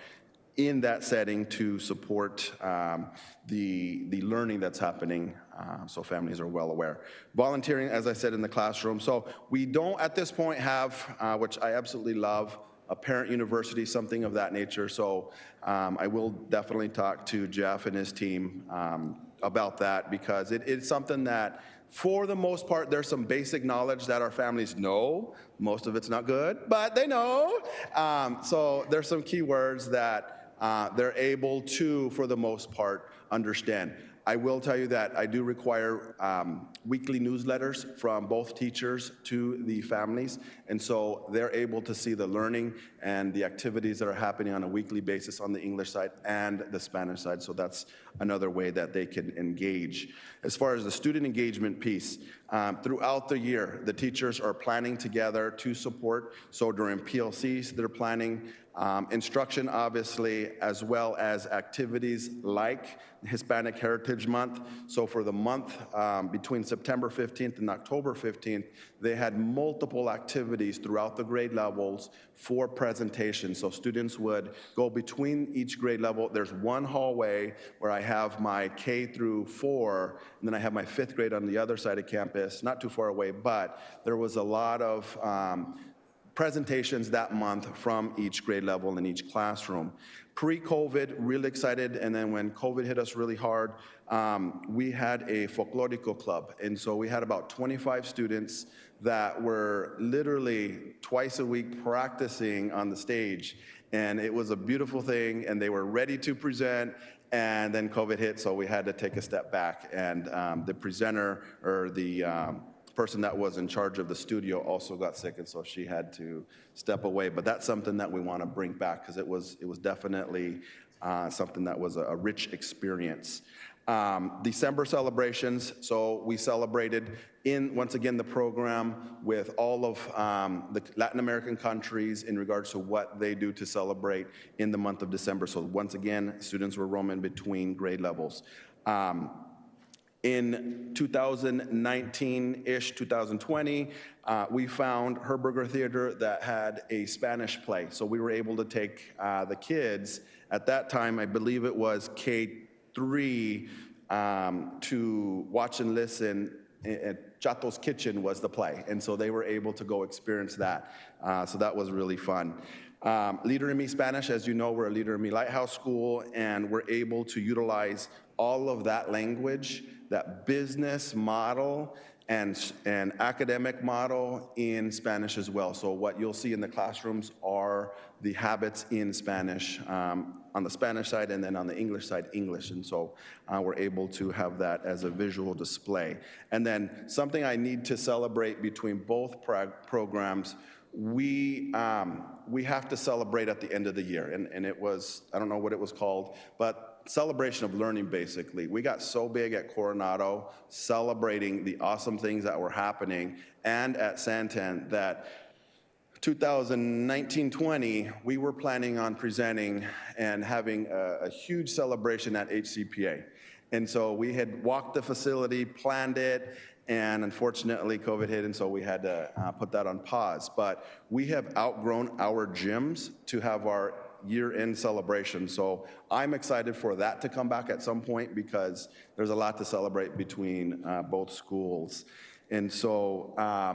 in that setting to support the learning that's happening, so families are well aware. Volunteering, as I said, in the classroom. So we don't at this point have, which I absolutely love, a parent university, something of that nature. So I will definitely talk to Jeff and his team about that, because it's something that, for the most part, there's some basic knowledge that our families know. Most of it's not good, but they know. So there's some key words that they're able to, for the most part, understand. I will tell you that I do require weekly newsletters from both teachers to the families, and so they're able to see the learning and the activities that are happening on a weekly basis on the English side and the Spanish side, so that's another way that they can engage. As far as the student engagement piece, Throughout the year, the teachers are planning together to support. So during PLCs, they're planning instruction, obviously, as well as activities like Hispanic Heritage Month. So for the month between September 15th and October 15th, they had multiple activities throughout the grade levels for presentations. So students would go between each grade level. There's one hallway where I have my K through 4, and then I have my 5th grade on the other side of campus, not too far away, but there was a lot of presentations that month from each grade level in each classroom. Pre-COVID, really excited, and then when COVID hit us really hard, we had a folklorico club, and so we had about 25 students that were literally twice a week practicing on the stage, and it was a beautiful thing, and they were ready to present, and then COVID hit, so we had to take a step back, and the presenter, or the person that was in charge of the studio, also got sick, and so she had to step away. But that's something that we want to bring back, because it was definitely something that was a rich experience. December celebrations, so we celebrated once again the program with all of the Latin American countries in regards to what they do to celebrate in the month of December. So once again, students were roaming between grade levels. In 2019-ish, 2020, we found Herberger Theater that had a Spanish play. So we were able to take the kids, at that time, I believe it was K3, to watch and listen. Chato's Kitchen was the play, and so they were able to go experience that. So that was really fun. Leader in Me Spanish, as you know, we're a Leader in Me Lighthouse School, and we're able to utilize all of that language, that business model and academic model in Spanish as well. So what you'll see in the classrooms are the habits in Spanish, on the Spanish side, and then on the English side, English. And so we're able to have that as a visual display. And then something I need to celebrate between both programs, we have to celebrate at the end of the year. And it was, I don't know what it was called, but celebration of learning, basically. We got so big at Coronado celebrating the awesome things that were happening, and at Santan, that 2019-20, we were planning on presenting and having a huge celebration at HCPA. And so we had walked the facility, planned it, and unfortunately COVID hit, and so we had to put that on pause. But we have outgrown our gyms to have our year-end celebration. So I'm excited for that to come back at some point, because there's a lot to celebrate between both schools. And so a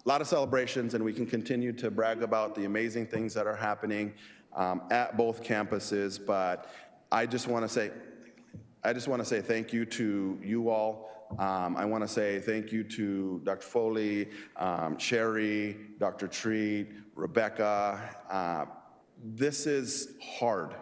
lot of celebrations, and we can continue to brag about the amazing things that are happening at both campuses. But I just want to say thank you to you all. I want to say thank you to Dr. Foley, Sherry, Dr. Treat, Rebecca. This is hard.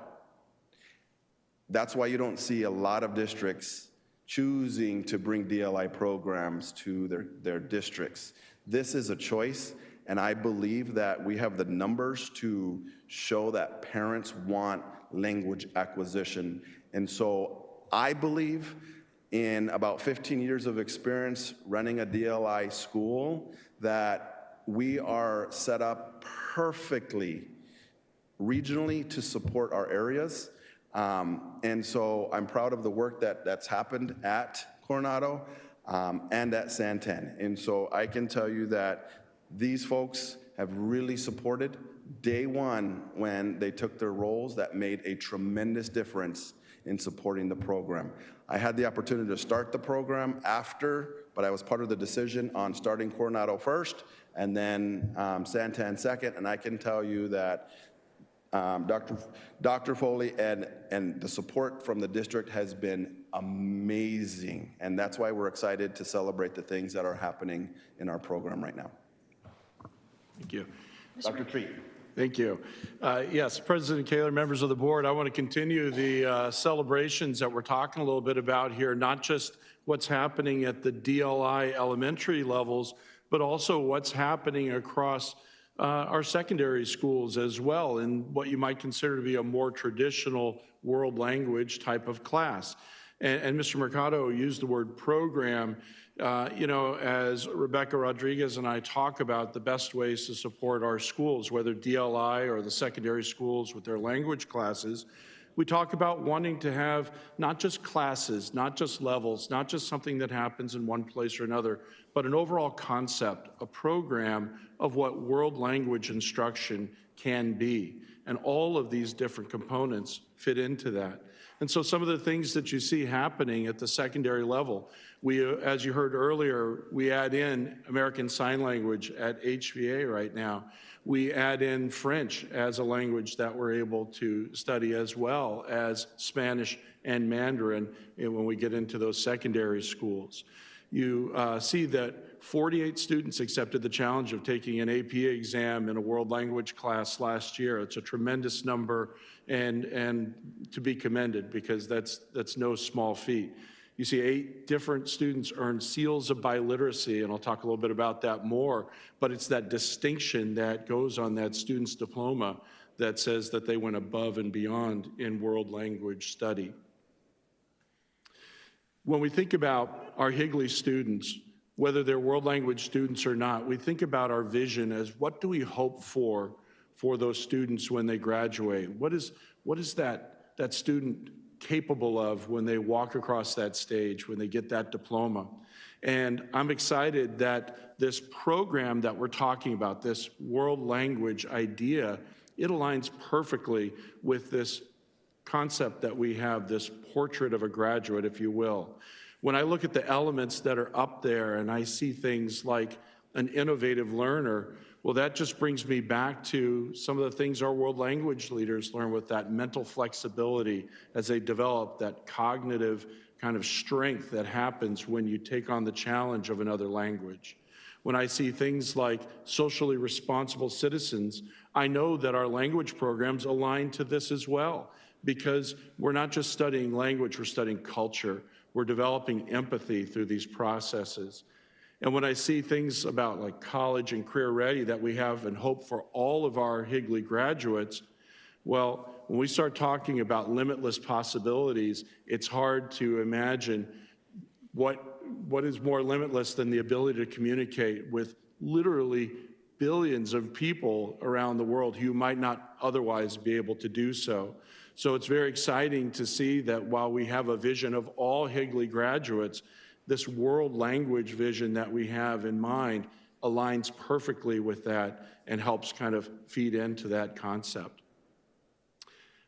That's why you don't see a lot of districts choosing to bring DLI programs to their districts. This is a choice, and I believe that we have the numbers to show that parents want language acquisition. And so I believe, in about 15 years of experience running a DLI school, that we are set up perfectly regionally to support our areas. And so I'm proud of the work that's happened at Coronado and at Santan. And so I can tell you that these folks have really supported day one when they took their roles. That made a tremendous difference in supporting the program. I had the opportunity to start the program after, but I was part of the decision on starting Coronado first and then Santan second. And I can tell you that Dr. Foley and the support from the district has been amazing. And that's why we're excited to celebrate the things that are happening in our program right now. Thank you. Dr. Treat. Thank you. Yes, President Kaler, members of the board, I want to continue the celebrations that we're talking a little bit about here, not just what's happening at the DLI elementary levels, but also what's happening across our secondary schools as well, in what you might consider to be a more traditional world language type of class. And Mr. Mercado used the word program. As Rebecca Rodriguez and I talk about the best ways to support our schools, whether DLI or the secondary schools with their language classes, we talk about wanting to have not just classes, not just levels, not just something that happens in one place or another, but an overall concept, a program of what world language instruction can be. And all of these different components fit into that. And so some of the things that you see happening at the secondary level, as you heard earlier, we add in American Sign Language at HVA right now. We add in French as a language that we're able to study, as well as Spanish and Mandarin when we get into those secondary schools. You see that 48 students accepted the challenge of taking an AP exam in a world language class last year. It's a tremendous number and to be commended, because that's no small feat. You see 8 different students earn seals of biliteracy, and I'll talk a little bit about that more, but it's that distinction that goes on that student's diploma that says that they went above and beyond in world language study. When we think about our Higley students, whether they're world language students or not, we think about our vision as what do we hope for those students when they graduate? What is that student capable of when they walk across that stage, when they get that diploma? And I'm excited that this program that we're talking about, this world language idea, it aligns perfectly with this concept that we have, this portrait of a graduate, if you will. When I look at the elements that are up there and I see things like an innovative learner, well, that just brings me back to some of the things our world language leaders learn with that mental flexibility as they develop that cognitive kind of strength that happens when you take on the challenge of another language. When I see things like socially responsible citizens, I know that our language programs align to this as well, because we're not just studying language, we're studying culture. We're developing empathy through these processes. And when I see things about like college and career ready that we have and hope for all of our Higley graduates, well, when we start talking about limitless possibilities, it's hard to imagine what is more limitless than the ability to communicate with literally billions of people around the world who might not otherwise be able to do so. So it's very exciting to see that while we have a vision of all Higley graduates, this world language vision that we have in mind aligns perfectly with that and helps kind of feed into that concept.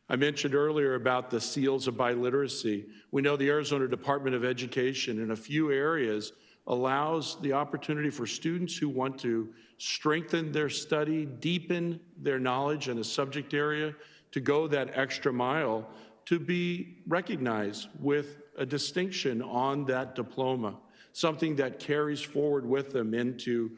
I mentioned earlier about the seals of biliteracy. We know the Arizona Department of Education in a few areas allows the opportunity for students who want to strengthen their study, deepen their knowledge in a subject area, to go that extra mile to be recognized with a distinction on that diploma, something that carries forward with them into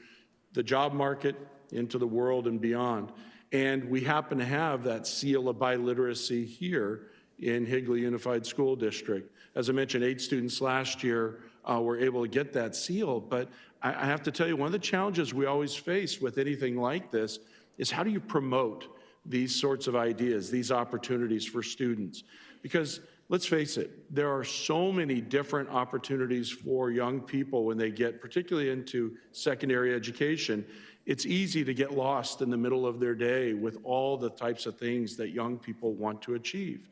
the job market, into the world and beyond. And we happen to have that seal of biliteracy here in Higley Unified School District. As I mentioned, 8 students last year were able to get that seal, but I have to tell you, one of the challenges we always face with anything like this is how do you promote these sorts of ideas, these opportunities for students? Because let's face it, there are so many different opportunities for young people when they get particularly into secondary education. It's easy to get lost in the middle of their day with all the types of things that young people want to achieve.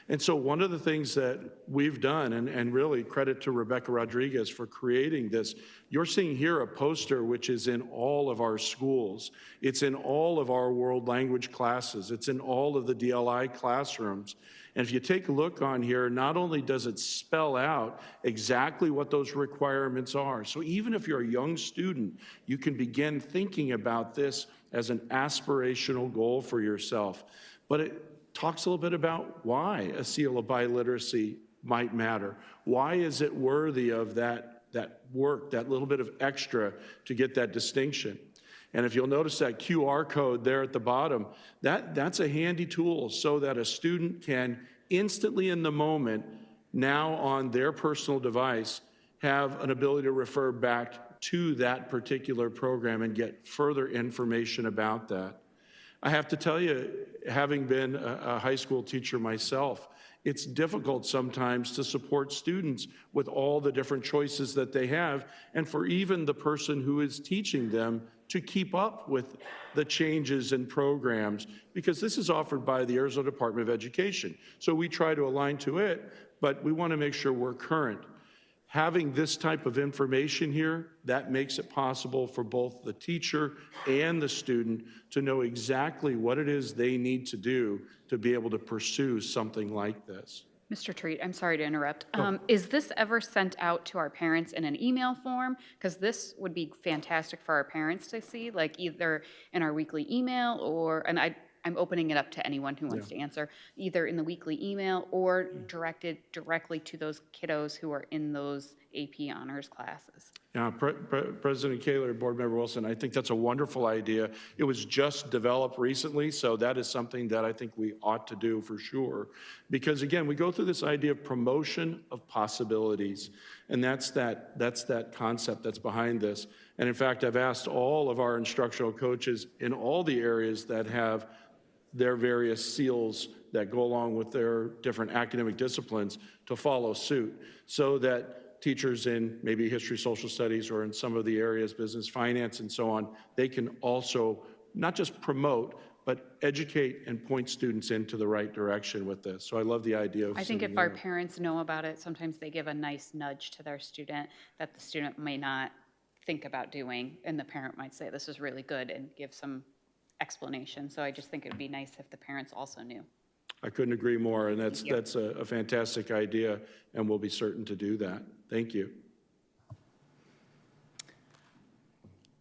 And so one of the things that we've done, and really credit to Rebecca Rodriguez for creating this, you're seeing here a poster which is in all of our schools. It's in all of our world language classes. It's in all of the DLI classrooms. And if you take a look on here, not only does it spell out exactly what those requirements are, so even if you're a young student, you can begin thinking about this as an aspirational goal for yourself. But it talks a little bit about why a seal of biliteracy might matter. Why is it worthy of that work, that little bit of extra to get that distinction? And if you'll notice that QR code there at the bottom, that's a handy tool so that a student can instantly in the moment, now on their personal device, have an ability to refer back to that particular program and get further information about that. I have to tell you, having been a high school teacher myself, it's difficult sometimes to support students with all the different choices that they have, and for even the person who is teaching them to keep up with the changes in programs, because this is offered by the Arizona Department of Education. So we try to align to it, but we want to make sure we're current. Having this type of information here, that makes it possible for both the teacher and the student to know exactly what it is they need to do to be able to pursue something like this. Mr. Treat, I'm sorry to interrupt. Is this ever sent out to our parents in an email form? Because this would be fantastic for our parents to see, like either in our weekly email or, and I'm opening it up to anyone who wants to answer, either in the weekly email or directed directly to those kiddos who are in those AP honors classes. Yeah, President Kaler, Board Member Wilson, I think that's a wonderful idea. It was just developed recently, so that is something that I think we ought to do for sure. Because again, we go through this idea of promotion of possibilities, and that's that concept that's behind this. And in fact, I've asked all of our instructional coaches in all the areas that have their various seals that go along with their different academic disciplines to follow suit, so that teachers in maybe history, social studies, or in some of the areas, business, finance, and so on, they can also not just promote, but educate and point students into the right direction with this. So I love the idea of I think sitting if our there. parents know about it, sometimes they give a nice nudge to their student that the student may not think about doing, and the parent might say, this is really good, and give some explanation. So I just think it would be nice if the parents also knew. I couldn't agree more, and that's a fantastic idea, and we'll be certain to do that. Thank you.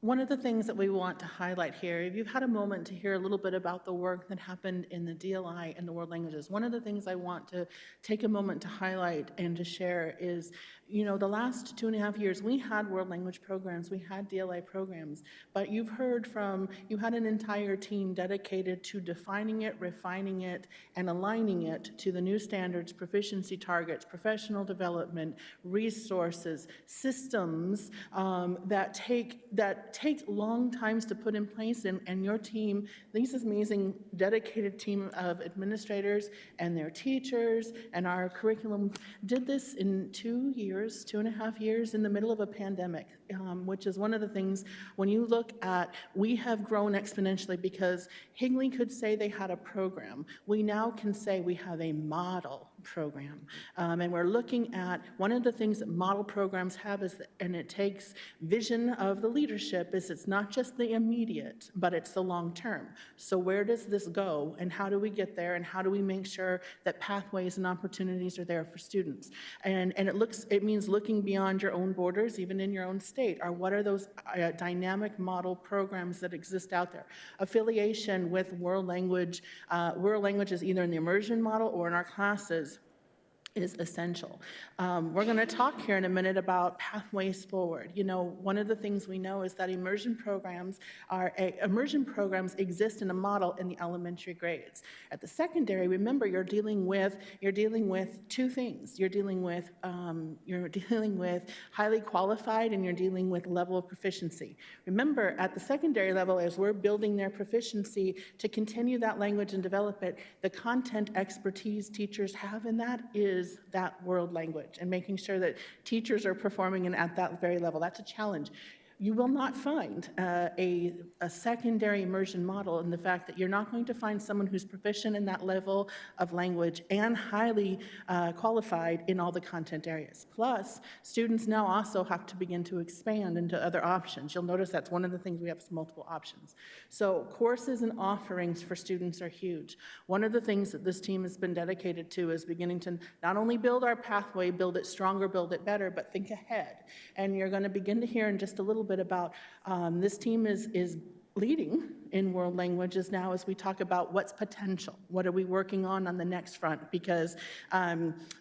One of the things that we want to highlight here, if you've had a moment to hear a little bit about the work that happened in the DLI and the world languages, one of the things I want to take a moment to highlight and to share is, you know, the last 2.5 years, we had world language programs, we had DLI programs, but you had an entire team dedicated to defining it, refining it, and aligning it to the new standards, proficiency targets, professional development, resources, systems that take long times to put in place, and your team, this amazing dedicated team of administrators and their teachers and our curriculum did this in 2.5 years in the middle of a pandemic, which is one of the things when you look at, we have grown exponentially because Higley could say they had a program. We now can say we have a model program. And we're looking at, one of the things that model programs have is, and it takes vision of the leadership, is it's not just the immediate, but it's the long term. So where does this go, and how do we get there, and how do we make sure that pathways and opportunities are there for students? And it means looking beyond your own borders, even in your own state, or what are those dynamic model programs that exist out there? Affiliation with world languages, either in the immersion model or in our classes, is essential. We're going to talk here in a minute about pathways forward. You know, one of the things we know is that immersion programs exist in a model in the elementary grades. At the secondary, remember, you're dealing with two things. You're dealing with highly qualified, and you're dealing with level of proficiency. Remember, at the secondary level, as we're building their proficiency to continue that language and develop it, the content expertise teachers have in that is that world language, and making sure that teachers are performing at that very level. That's a challenge. You will not find a secondary immersion model in the fact that you're not going to find someone who's proficient in that level of language and highly qualified in all the content areas. Plus, students now also have to begin to expand into other options. You'll notice that's one of the things, we have multiple options. So courses and offerings for students are huge. One of the things that this team has been dedicated to is beginning to not only build our pathway, build it stronger, build it better, but think ahead. And you're going to begin to hear in just a little bit about this team is leading in world languages now as we talk about what's potential. What are we working on the next front? Because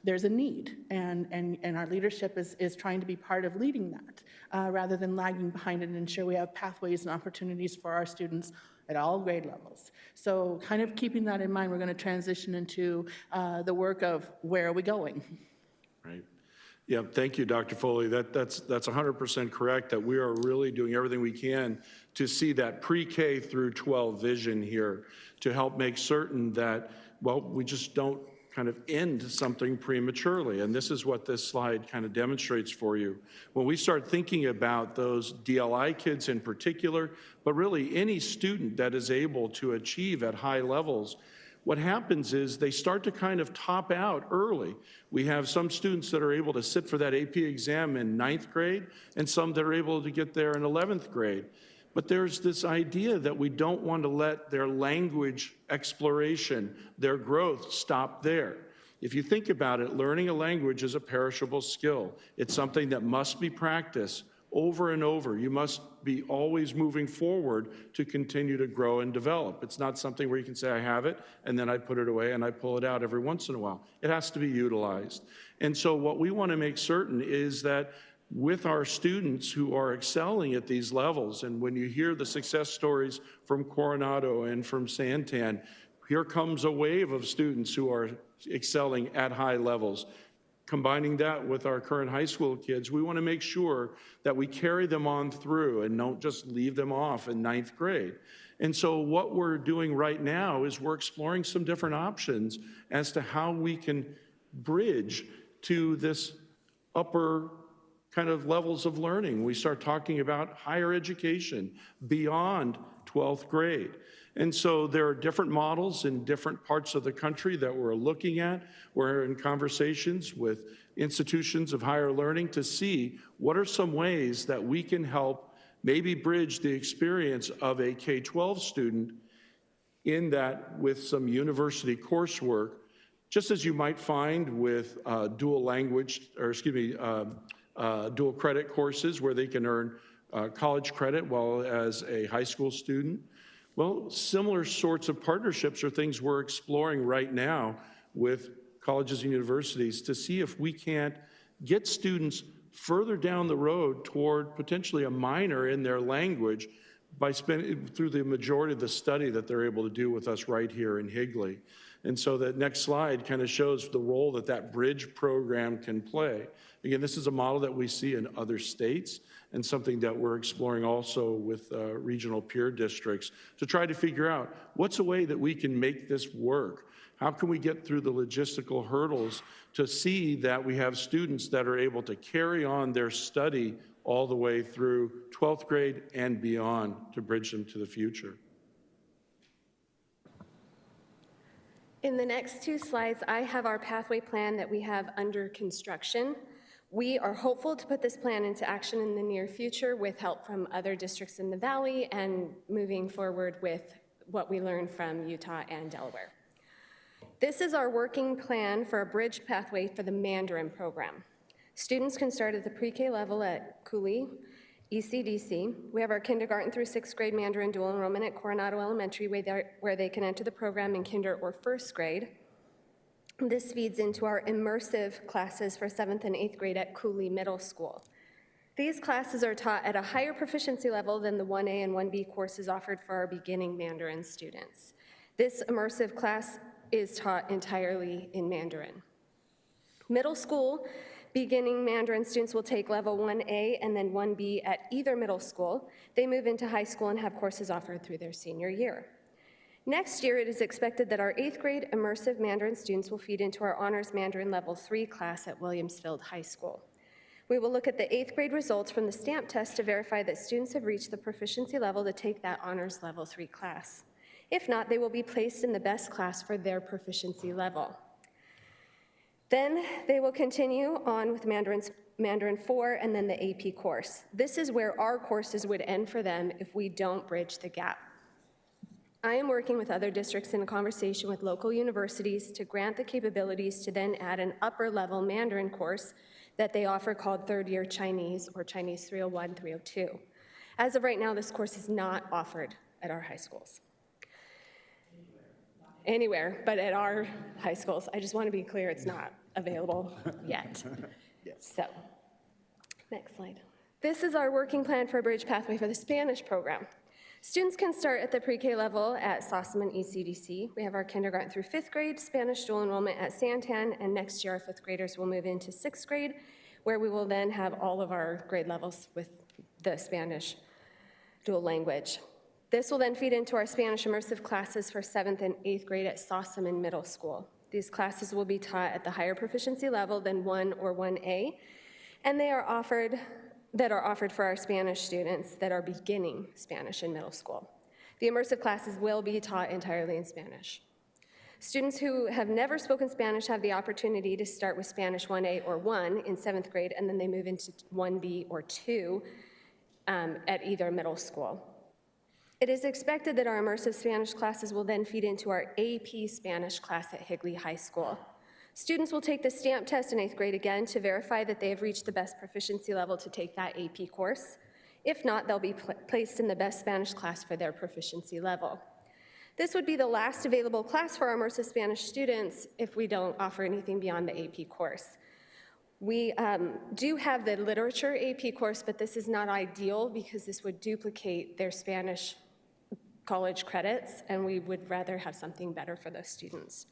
there's a need, and our leadership is trying to be part of leading that rather than lagging behind it, and ensure we have pathways and opportunities for our students at all grade levels. So kind of keeping that in mind, we're going to transition into the work of where are we going? Right. Yeah, thank you, Dr. Foley. That's 100% correct, that we are really doing everything we can to see that pre-K through 12 vision here to help make certain that, well, we just don't kind of end something prematurely. And this is what this slide kind of demonstrates for you. When we start thinking about those DLI kids in particular, but really any student that is able to achieve at high levels, what happens is they start to kind of top out early. We have some students that are able to sit for that AP exam in 9th grade and some that are able to get there in 11th grade. But there's this idea that we don't want to let their language exploration, their growth, stop there. If you think about it, learning a language is a perishable skill. It's something that must be practiced over and over. You must be always moving forward to continue to grow and develop. It's not something where you can say, I have it, and then I put it away and I pull it out every once in a while. It has to be utilized. And so what we want to make certain is that with our students who are excelling at these levels, and when you hear the success stories from Coronado and from Santan, here comes a wave of students who are excelling at high levels. Combining that with our current high school kids, we want to make sure that we carry them on through and don't just leave them off in 9th grade. And so what we're doing right now is we're exploring some different options as to how we can bridge to this upper kind of levels of learning. We start talking about higher education beyond 12th grade. And so there are different models in different parts of the country that we're looking at. We're in conversations with institutions of higher learning to see what are some ways that we can help maybe bridge the experience of a K-12 student in that with some university coursework, just as you might find with dual credit courses where they can earn college credit while as a high school student. Well, similar sorts of partnerships are things we're exploring right now with colleges and universities to see if we can't get students further down the road toward potentially a minor in their language by spending through the majority of the study that they're able to do with us right here in Higley. And so that next slide kind of shows the role that that bridge program can play. Again, this is a model that we see in other states and something that we're exploring also with regional peer districts to try to figure out what's a way that we can make this work. How can we get through the logistical hurdles to see that we have students that are able to carry on their study all the way through 12th grade and beyond to bridge them to the future? In the next two slides, I have our pathway plan that we have under construction. We are hopeful to put this plan into action in the near future with help from other districts in the Valley and moving forward with what we learned from Utah and Delaware. This is our working plan for a bridge pathway for the Mandarin program. Students can start at the pre-K level at Cooley, ECDC. We have our kindergarten through 6th grade Mandarin dual enrollment at Coronado Elementary where they can enter the program in kinder or 1st grade. This feeds into our immersive classes for 7th and 8th grade at Cooley Middle School. These classes are taught at a higher proficiency level than the 1A and 1B courses offered for our beginning Mandarin students. This immersive class is taught entirely in Mandarin. Middle school beginning Mandarin students will take level 1A and then 1B at either middle school. They move into high school and have courses offered through their senior year. Next year, it is expected that our 8th grade immersive Mandarin students will feed into our Honors Mandarin Level 3 class at Williamsfield High School. We will look at the 8th grade results from the STAMP test to verify that students have reached the proficiency level to take that Honors Level 3 class. If not, they will be placed in the best class for their proficiency level. Then they will continue on with Mandarin 4 and then the AP course. This is where our courses would end for them if we don't bridge the gap. I am working with other districts in a conversation with local universities to grant the capabilities to then add an upper level Mandarin course that they offer called 3rd year Chinese or Chinese 301, 302. As of right now, this course is not offered at our high schools. Anywhere, but at our high schools. I just want to be clear, it's not available yet. Yes. So, next slide. This is our working plan for a bridge pathway for the Spanish program. Students can start at the pre-K level at Sossaman ECDC. We have our kindergarten through 5th grade Spanish dual enrollment at Santan, and next year our 5th graders will move into 6th grade, where we will then have all of our grade levels with the Spanish dual language. This will then feed into our Spanish immersive classes for 7th and 8th grade at Sossaman Middle School. These classes will be taught at the higher proficiency level than 1 or 1A, and they are offered for our Spanish students that are beginning Spanish in middle school. The immersive classes will be taught entirely in Spanish. Students who have never spoken Spanish have the opportunity to start with Spanish 1A or 1 in 7th grade, and then they move into 1B or 2 at either middle school. It is expected that our immersive Spanish classes will then feed into our AP Spanish class at Higley High School. Students will take the stamp test in 8th grade again to verify that they have reached the best proficiency level to take that AP course. If not, they'll be placed in the best Spanish class for their proficiency level. This would be the last available class for our immersive Spanish students if we don't offer anything beyond the AP course. We do have the literature AP course, but this is not ideal because this would duplicate their Spanish college credits, and we would rather have something better for those students.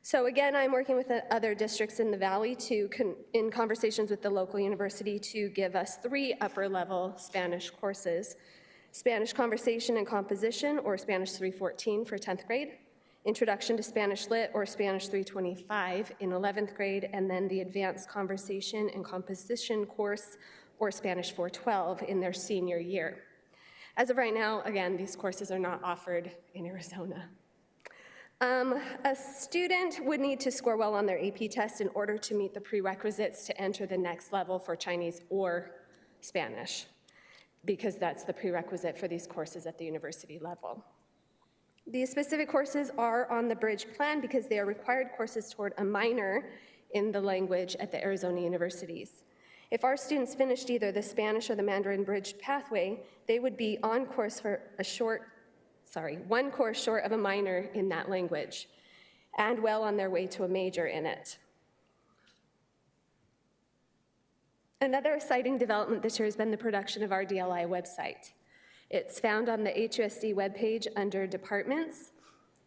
So again, I'm working with the other districts in the Valley in conversations with the local university to give us 3 upper-level Spanish courses: Spanish Conversation and Composition, or Spanish 314 for 10th grade, Introduction to Spanish Lit, or Spanish 325 in 11th grade, and then the Advanced Conversation and Composition course, or Spanish 412 in their senior year. As of right now, again, these courses are not offered in Arizona. A student would need to score well on their AP test in order to meet the prerequisites to enter the next level for Chinese or Spanish, because that's the prerequisite for these courses at the university level. These specific courses are on the bridge plan because they are required courses toward a minor in the language at the Arizona universities. If our students finished either the Spanish or the Mandarin Bridge pathway, they would be on course for one course short of a minor in that language, and well on their way to a major in it. Another exciting development this year has been the production of our DLI website. It's found on the HUSD webpage under Departments,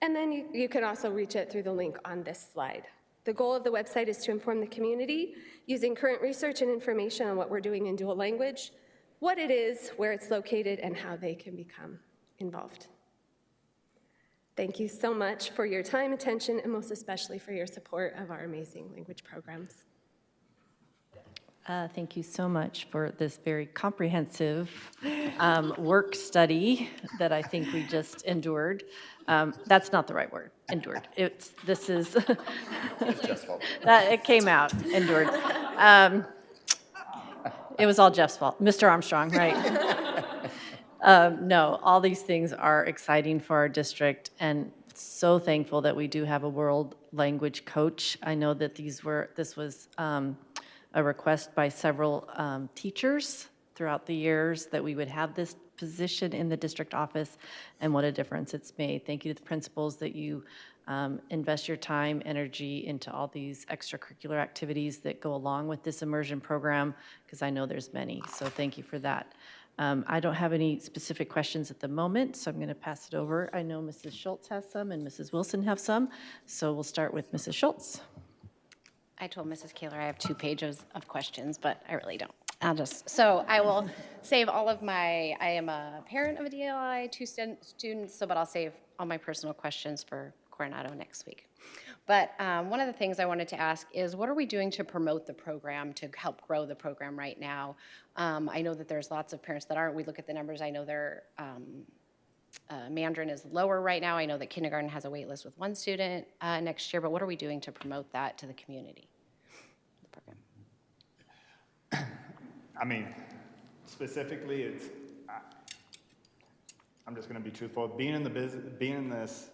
and then you can also reach it through the link on this slide. The goal of the website is to inform the community using current research and information on what we're doing in dual language, what it is, where it's located, and how they can become involved. Thank you so much for your time, attention, and most especially for your support of our amazing language programs. Thank you so much for this very comprehensive work study that I think we just endured. That's not the right word, endured. It's Jeff's fault. It came out, endured. It was all Jeff's fault. Mr. Armstrong, right? No, all these things are exciting for our district, and so thankful that we do have a world language coach. I know that this was a request by several teachers throughout the years that we would have this position in the district office, and what a difference it's made. Thank you to the principals that you invest your time, energy into all these extracurricular activities that go along with this immersion program, because I know there's many, so thank you for that. I don't have any specific questions at the moment, so I'm going to pass it over. I know Mrs. Schultz has some and Mrs. Wilson have some, so we'll start with Mrs. Schultz. I told Mrs. Kaler I have 2 pages of questions, but I really don't. So I will save all of I am a parent of a DLI, 2 students, but I'll save all my personal questions for Coronado next week. But one of the things I wanted to ask is, what are we doing to promote the program, to help grow the program right now? I know that there's lots of parents that aren't. We look at the numbers. I know Mandarin is lower right now. I know that kindergarten has a wait list with 1 student next year, but what are we doing to promote that to the community, the program? I mean, specifically, I'm just going to be truthful. Being in this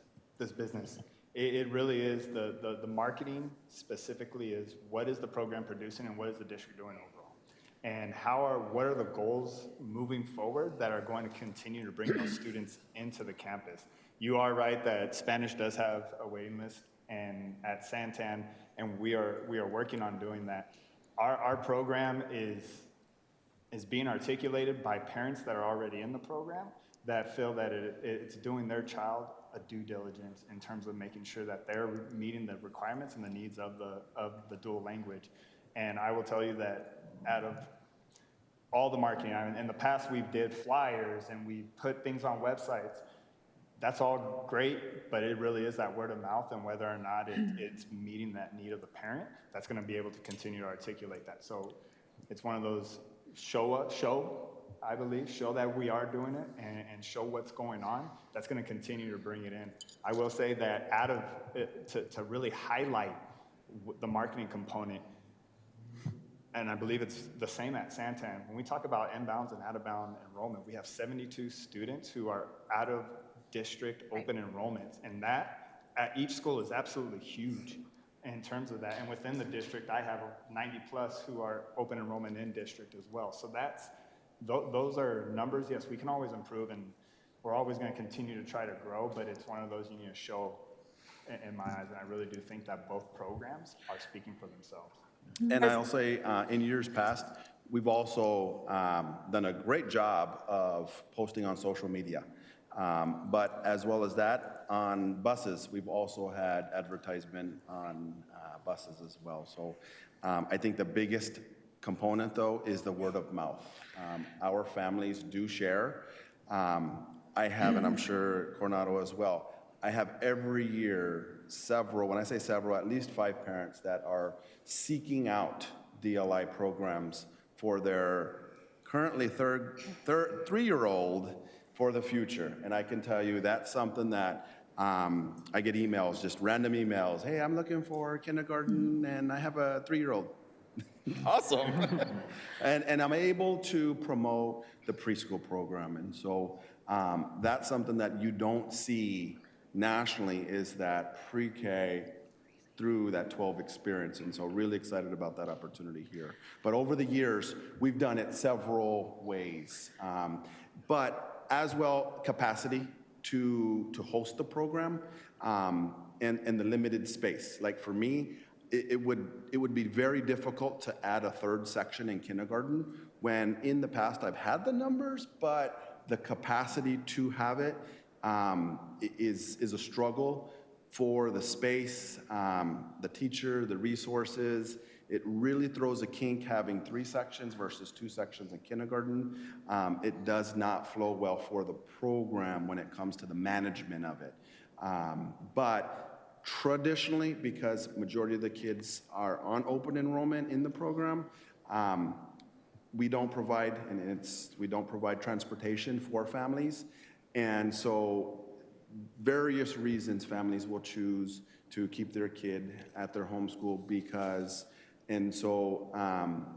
business, it really is the marketing specifically is what is the program producing and what is the district doing overall. And what are the goals moving forward that are going to continue to bring those students into the campus? You are right that Spanish does have a waiting list and at Santan, and we are working on doing that. Our program is being articulated by parents that are already in the program that feel that it's doing their child a due diligence in terms of making sure that they're meeting the requirements and the needs of the dual language. And I will tell you that out of all the marketing, in the past we did flyers and we put things on websites. That's all great, but it really is that word of mouth, and whether or not it's meeting that need of the parent, that's going to be able to continue to articulate that. So it's one of those show, I believe, show that we are doing it and show what's going on. That's going to continue to bring it in. I will say that out of it, to really highlight the marketing component, and I believe it's the same at Santan. When we talk about inbounds and out-of-bound enrollment, we have 72 students who are out of district open enrollments, and that at each school is absolutely huge in terms of that. And within the district, I have 90 plus who are open enrollment in district as well. So those are numbers. Yes, we can always improve, and we're always going to continue to try to grow, but it's one of those you need to show in my eyes, and I really do think that both programs are speaking for themselves. And I'll say, in years past, we've also done a great job of posting on social media. But as well as that, on buses, we've also had advertisement on buses as well. So I think the biggest component, though, is the word of mouth. Our families do share. I have, and I'm sure Coronado as well, I have every year several, when I say several, at least 5 parents that are seeking out DLI programs for their currently 3-year-old for the future. And I can tell you that's something that I get emails, just random emails. Hey, I'm looking for kindergarten and I have a 3-year-old. Awesome. and I'm able to promote the preschool program. And so that's something that you don't see nationally, is that pre-K through that 12 experience. And so really excited about that opportunity here. But over the years, we've done it several ways. But as well, capacity to host the program and the limited space. Like for me, it would be very difficult to add a 3rd section in kindergarten when in the past I've had the numbers, but the capacity to have it is a struggle for the space, the teacher, the resources. It really throws a kink having 3 sections versus 2 sections in kindergarten. It does not flow well for the program when it comes to the management of it. But traditionally, because majority of the kids are on open enrollment in the program, we don't provide transportation for families. And so various reasons families will choose to keep their kid at their home school because, and so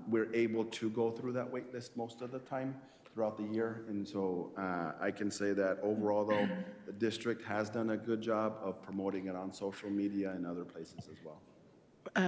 we're able to go through that wait list most of the time throughout the year. And so I can say that overall though, the district has done a good job of promoting it on social media and other places as well.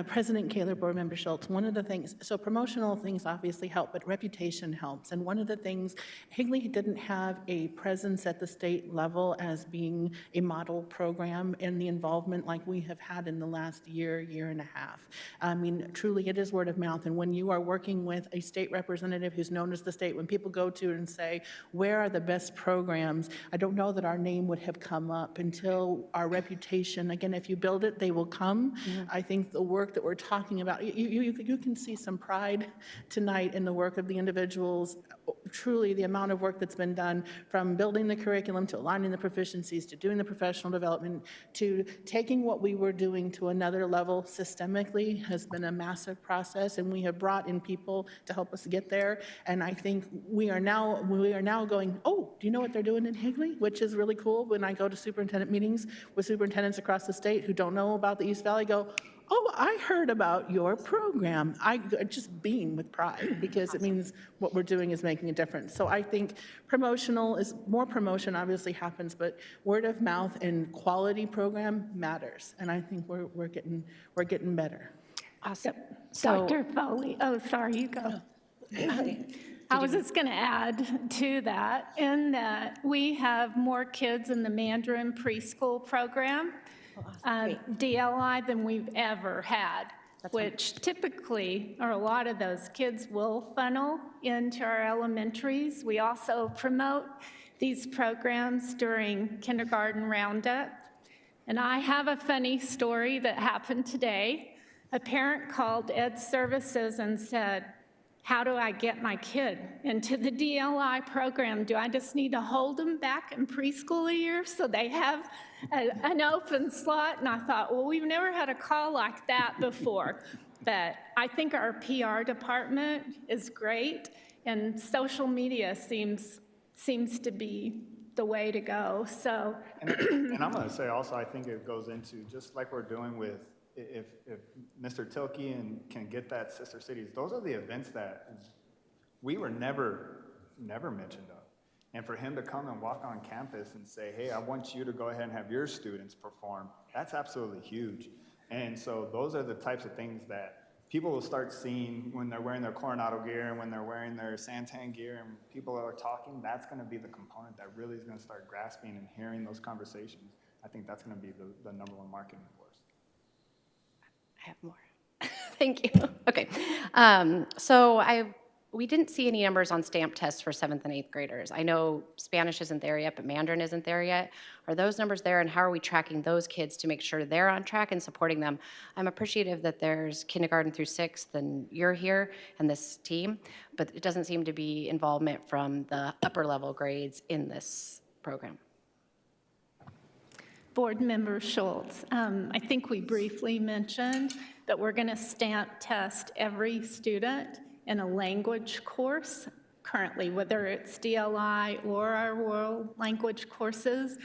President Kaler, Board Member Schultz, one of the things, so promotional things obviously help, but reputation helps. And one of the things, Higley didn't have a presence at the state level as being a model program and the involvement like we have had in the last year and a half. I mean, truly it is word of mouth. And when you are working with a state representative who's known as the state, when people go to and say, where are the best programs? I don't know that our name would have come up until our reputation, again, if you build it, they will come. I think the work that we're talking about, you can see some pride tonight in the work of the individuals. Truly, the amount of work that's been done from building the curriculum to aligning the proficiencies to doing the professional development to taking what we were doing to another level systemically has been a massive process, and we have brought in people to help us get there. And I think we are now going, oh, do you know what they're doing in Higley? Which is really cool. When I go to superintendent meetings with superintendents across the state who don't know about the East Valley, go, oh, I heard about your program. I just beam with pride because it means what we're doing is making a difference. So I think more promotion obviously happens, but word of mouth and quality program matters. And I think we're getting better. Awesome. So, Dr. Foley, oh, sorry, you go. I was just going to add to that in that we have more kids in the Mandarin preschool program. DLI than we've ever had, which typically, or a lot of those kids will funnel into our elementaries. We also promote these programs during kindergarten roundup. And I have a funny story that happened today. A parent called Ed Services and said, how do I get my kid into the DLI program? Do I just need to hold them back in preschool a year so they have an open slot? And I thought, well, we've never had a call like that before. But I think our PR department is great, and social media seems to be the way to go. So, and I'm going to say also, I think it goes into just like we're doing with if Mr. Tilke can get that Sister Cities, those are the events that we were never mentioned of. And for him to come and walk on campus and say, hey, I want you to go ahead and have your students perform, that's absolutely huge. And so those are the types of things that people will start seeing when they're wearing their Coronado gear and when they're wearing their Santan gear and people are talking. That's going to be the component that really is going to start grasping and hearing those conversations. I think that's going to be the number one marketing force. I have more. Thank you. Okay. We didn't see any numbers on stamp tests for 7th and 8th graders. I know Spanish isn't there yet, but Mandarin isn't there yet. Are those numbers there, and how are we tracking those kids to make sure they're on track and supporting them? I'm appreciative that there's kindergarten through 6th and you're here and this team, but it doesn't seem to be involvement from the upper level grades in this program. Board Member Schultz, I think we briefly mentioned that we're going to stamp test every student in a language course currently, whether it's DLI or our world language courses.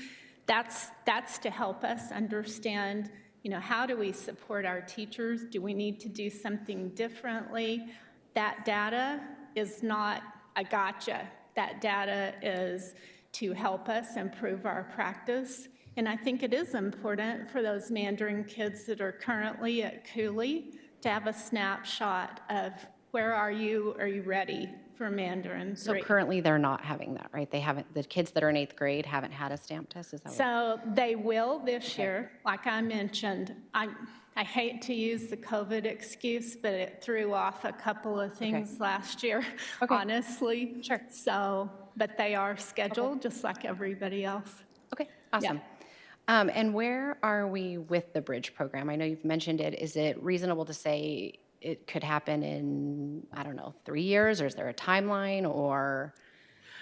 That's to help us understand, how do we support our teachers? Do we need to do something differently? That data is not a gotcha. That data is to help us improve our practice. And I think it is important for those Mandarin kids that are currently at Cooley to have a snapshot of where are you ready for Mandarin 3? So currently they're not having that, right? The kids that are in 8th grade haven't had a stamp test, is that So they will this year, like I mentioned. I hate to use the COVID excuse, but it threw off a couple of things last year, honestly. Sure. So, but they are scheduled just like everybody else. Okay, awesome. Yeah. And where are we with the bridge program? I know you've mentioned it. Is it reasonable to say it could happen in, 3 years, or is there a timeline, or?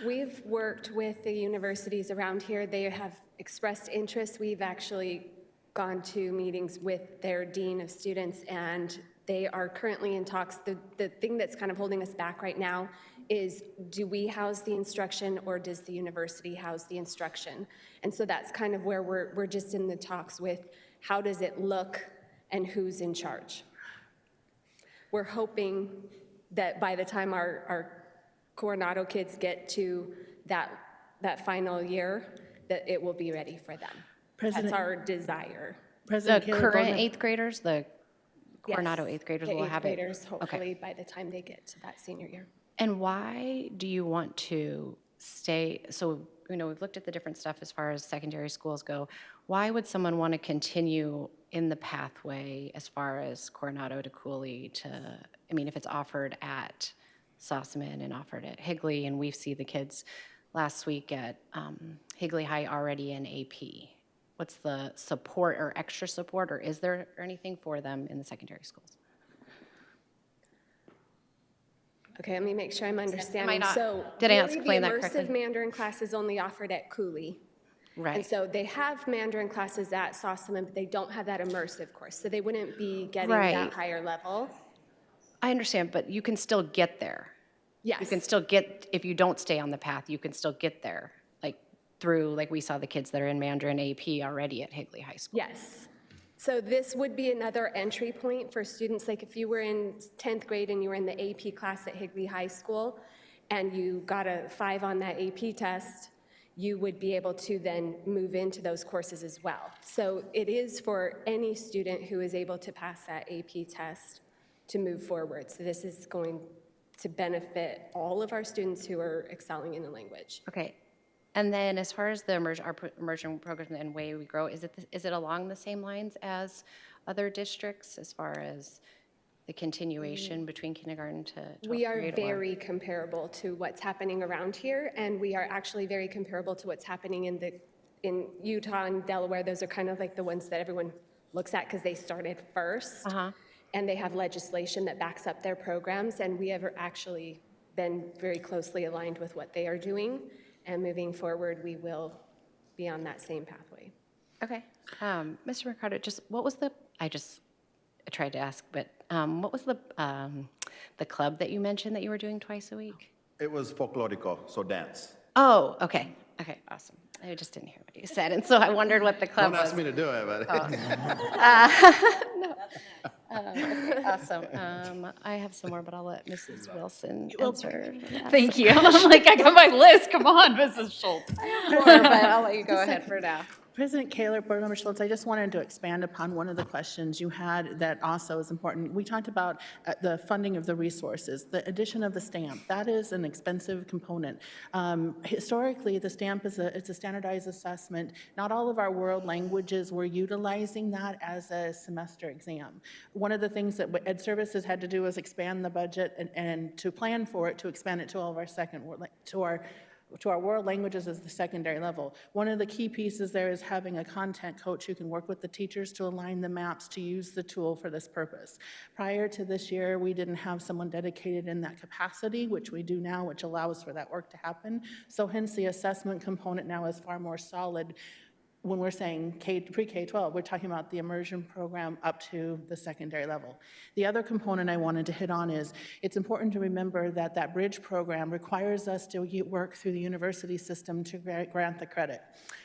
We've worked with the universities around here. They have expressed interest. We've actually gone to meetings with their dean of students, and they are currently in talks. The thing that's kind of holding us back right now is, do we house the instruction, or does the university house the instruction? And so that's kind of where we're just in the talks with, how does it look and who's in charge? We're hoping that by the time our Coronado kids get to that final year, that it will be ready for them. That's our desire. The current 8th graders, the Coronado 8th graders the will 8th have graders, it? hopefully by the time they get to that senior year. And why do you want to stay, so, we've looked at the different stuff as far as secondary schools go. Why would someone want to continue in the pathway as far as Coronado to Cooley to, if it's offered at Sossaman and offered at Higley, and we see the kids last week at Higley High already in AP? What's the support or extra support, or is there anything for them in the secondary schools? Okay, let me make sure I'm understanding. Did I really explain that correctly? The immersive Mandarin class is only offered at Cooley. Right. And so they have Mandarin classes at Sossaman, but they don't have that immersive course, so they wouldn't be getting that higher level. I understand, but you can still get there. Yes. You can still get, if you don't stay on the path, you can still get there, through, we saw the kids that are in Mandarin AP already at Higley High School. Yes. So this would be another entry point for students, like if you were in 10th grade and you were in the AP class at Higley High School and you got a 5 on that AP test, you would be able to then move into those courses as well. So it is for any student who is able to pass that AP test to move forward. So this is going to benefit all of our students who are excelling in the language. Okay. And then as far as our immersion program and way we grow, is it along the same lines as other districts as far as the continuation between kindergarten to 12th We are grade, very comparable to what's happening around here, and we are actually very comparable to what's happening in Utah and Delaware. Those are kind of like the ones that everyone looks at because they started first. and they have legislation that backs up their programs, and we have actually been very closely aligned with what they are doing, and moving forward, we will be on that same pathway. Okay. Mr. Mercado, I tried to ask, but what was the club that you mentioned that you were doing twice a week? It was folklorico, so dance. Oh, okay. Okay, awesome. I just didn't hear what you said, and so I wondered what the club Don't was. ask me to do it, but. No. Okay, awesome. I have some more, but I'll let Mrs. Wilson answer. Thank you. I'm like, I got my list. Come on, Mrs. Schultz. But I'll let you go ahead for now. President Kaler, Board Member Schultz, I just wanted to expand upon one of the questions you had that also is important. We talked about the funding of the resources, the addition of the stamp. That is an expensive component. Historically, the stamp it's a standardized assessment. Not all of our world languages were utilizing that as a semester exam. One of the things that Ed Services had to do was expand the budget and to plan for it, to expand it to all of our to our world languages as the secondary level. One of the key pieces there is having a content coach who can work with the teachers to align the maps to use the tool for this purpose. Prior to this year, we didn't have someone dedicated in that capacity, which we do now, which allows for that work to happen. So hence the assessment component now is far more solid. When we're saying pre-K-12, we're talking about the immersion program up to the secondary level. The other component I wanted to hit on is it's important to remember that that bridge program requires us to work through the university system to grant the credit.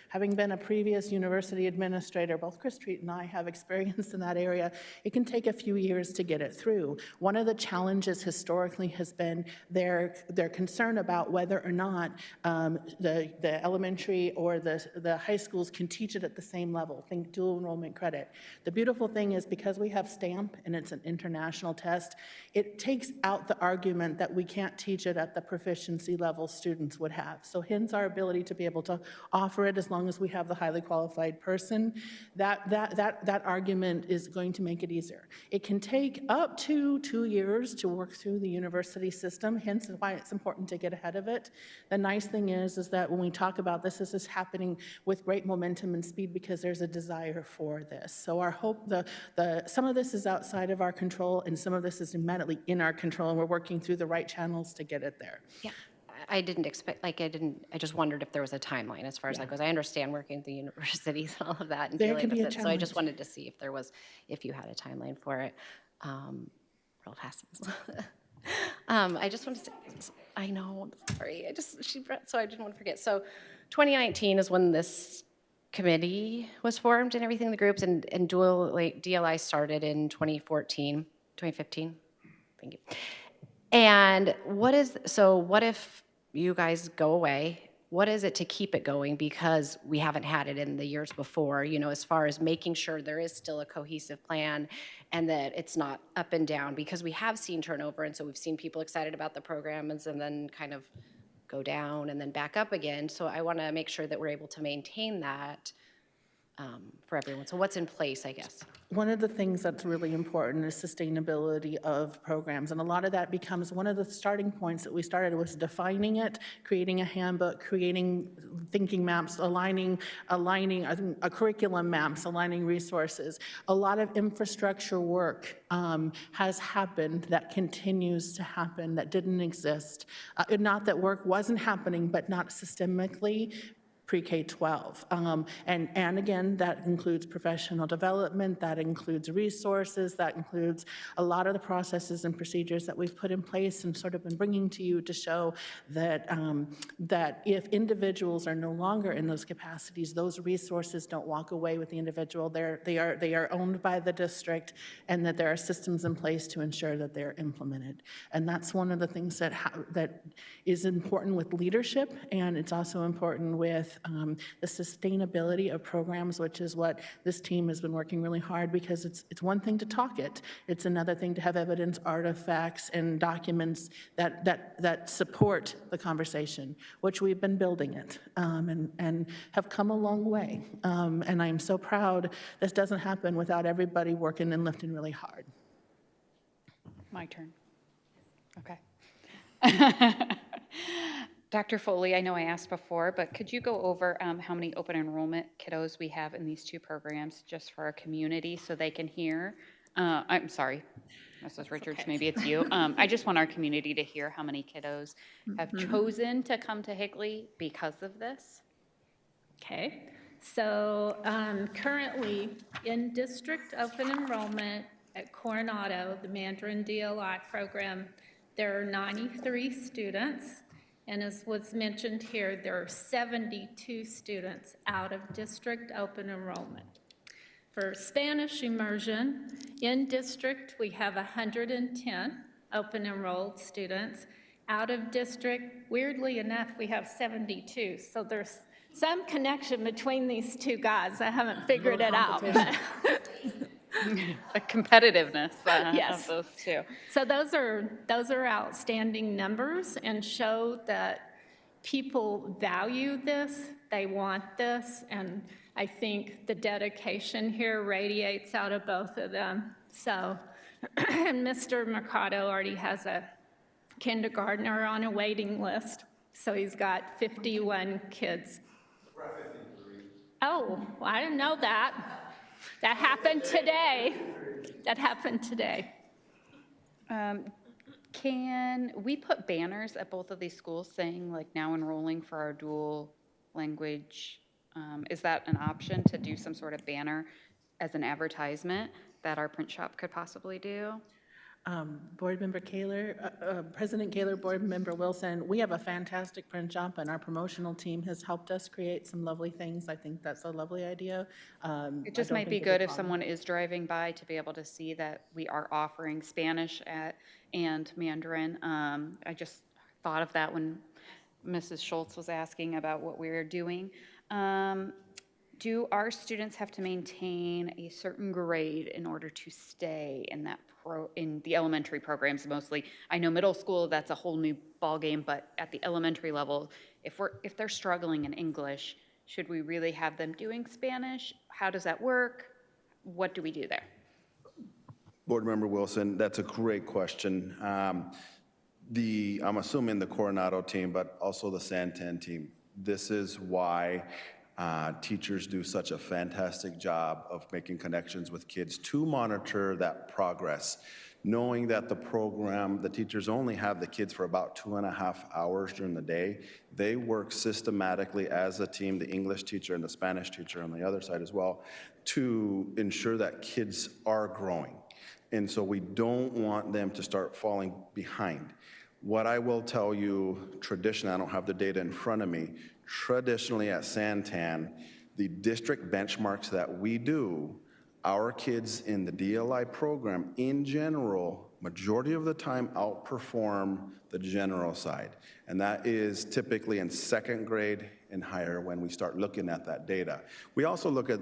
Having been a previous university administrator, both Chris Treat and I have experience in that area. It can take a few years to get it through. One of the challenges historically has been their concern about whether or not the elementary or the high schools can teach it at the same level, think dual enrollment credit. The beautiful thing is because we have STAMP and it's an international test, it takes out the argument that we can't teach it at the proficiency level students would have. So hence our ability to be able to offer it as long as we have the highly qualified person. That argument is going to make it easier. It can take up to 2 years to work through the university system, hence why it's important to get ahead of it. The nice thing is that when we talk about this is happening with great momentum and speed because there's a desire for this. So our hope, some of this is outside of our control and some of this is immediately in our control, and we're working through the right channels to get it there. Yeah. I didn't expect, I just wondered if there was a timeline as far as that goes. I understand working at the universities and all of that and dealing with it. So I just wanted to see if you had a timeline for it. Real fast. I just wanted to say, I know, sorry, so I didn't want to forget. So 2019 is when this committee was formed and everything, the groups, and DLI started in 2015? Thank you. And what if you guys go away? What is it to keep it going? Because we haven't had it in the years before, as far as making sure there is still a cohesive plan and that it's not up and down, because we have seen turnover. And so we've seen people excited about the programs and then kind of go down and then back up again. So I want to make sure that we're able to maintain that for everyone. So what's in place, I guess? One of the things that's really important is sustainability of programs, and a lot of that becomes one of the starting points that we started was defining it, creating a handbook, creating thinking maps, aligning a curriculum maps, aligning resources. A lot of infrastructure work has happened that continues to happen that didn't exist. Not that work wasn't happening, but not systemically. Pre-K-12. And again, that includes professional development, that includes resources, that includes a lot of the processes and procedures that we've put in place and sort of been bringing to you to show that, that if individuals are no longer in those capacities, those resources don't walk away with the individual. They are owned by the district, and that there are systems in place to ensure that they're implemented. And that's one of the things that is important with leadership, and it's also important with the sustainability of programs, which is what this team has been working really hard, because it's one thing to talk it. It's another thing to have evidence, artifacts, and documents that support the conversation, which we've been building it and have come a long way. And I'm so proud this doesn't happen without everybody working and lifting really hard. My turn. Okay. Dr. Foley, I know I asked before, but could you go over how many open enrollment kiddos we have in these two programs just for our community so they can hear I'm sorry, Mrs. Richards, maybe it's you. I just want our community to hear how many kiddos have chosen to come to Higley because of this. Okay, so currently in district open enrollment at Coronado, the Mandarin DLI program, there are 93 students. And as was mentioned here, there are 72 students out of district open enrollment. For Spanish immersion, in district, we have 110 open enrolled students. Out of district, weirdly enough, we have 72. So there's some connection between these two guys. I haven't figured it out. The competitiveness Yes. of those two. So those are outstanding numbers and show that people value this, they want this, and I think the dedication here radiates out of both of them. So, and Mr. Mercado already has a kindergartner on a waiting list, so he's got 51 kids. Oh, well, I didn't know that. That happened today. That happened today. Can we put banners at both of these schools saying like now enrolling for our dual language? Is that an option to do some sort of banner as an advertisement that our print shop could possibly do? Board Member Kaler, President Kaler, Board Member Wilson, we have a fantastic print shop, and our promotional team has helped us create some lovely things. I think that's a lovely idea. It just might be good if someone is driving by to be able to see that we are offering Spanish and Mandarin. I just thought of that when Mrs. Schultz was asking about what we were doing. Do our students have to maintain a certain grade in order to stay in that in the elementary programs mostly? I know middle school, that's a whole new ballgame, but at the elementary level, if they're struggling in English, should we really have them doing Spanish? How does that work? What do we do there? Board Member Wilson, that's a great question. I'm assuming the Coronado team, but also the Santan team. This is why teachers do such a fantastic job of making connections with kids to monitor that progress. Knowing that the teachers only have the kids for about 2.5 hours during the day, they work systematically as a team, the English teacher and the Spanish teacher on the other side as well, to ensure that kids are growing. And so we don't want them to start falling behind. What I will tell you, traditionally, I don't have the data in front of me, traditionally at Santan, the district benchmarks that we do, our kids in the DLI program, in general, majority of the time outperform the general side. And that is typically in second grade and higher when we start looking at that data. We also look at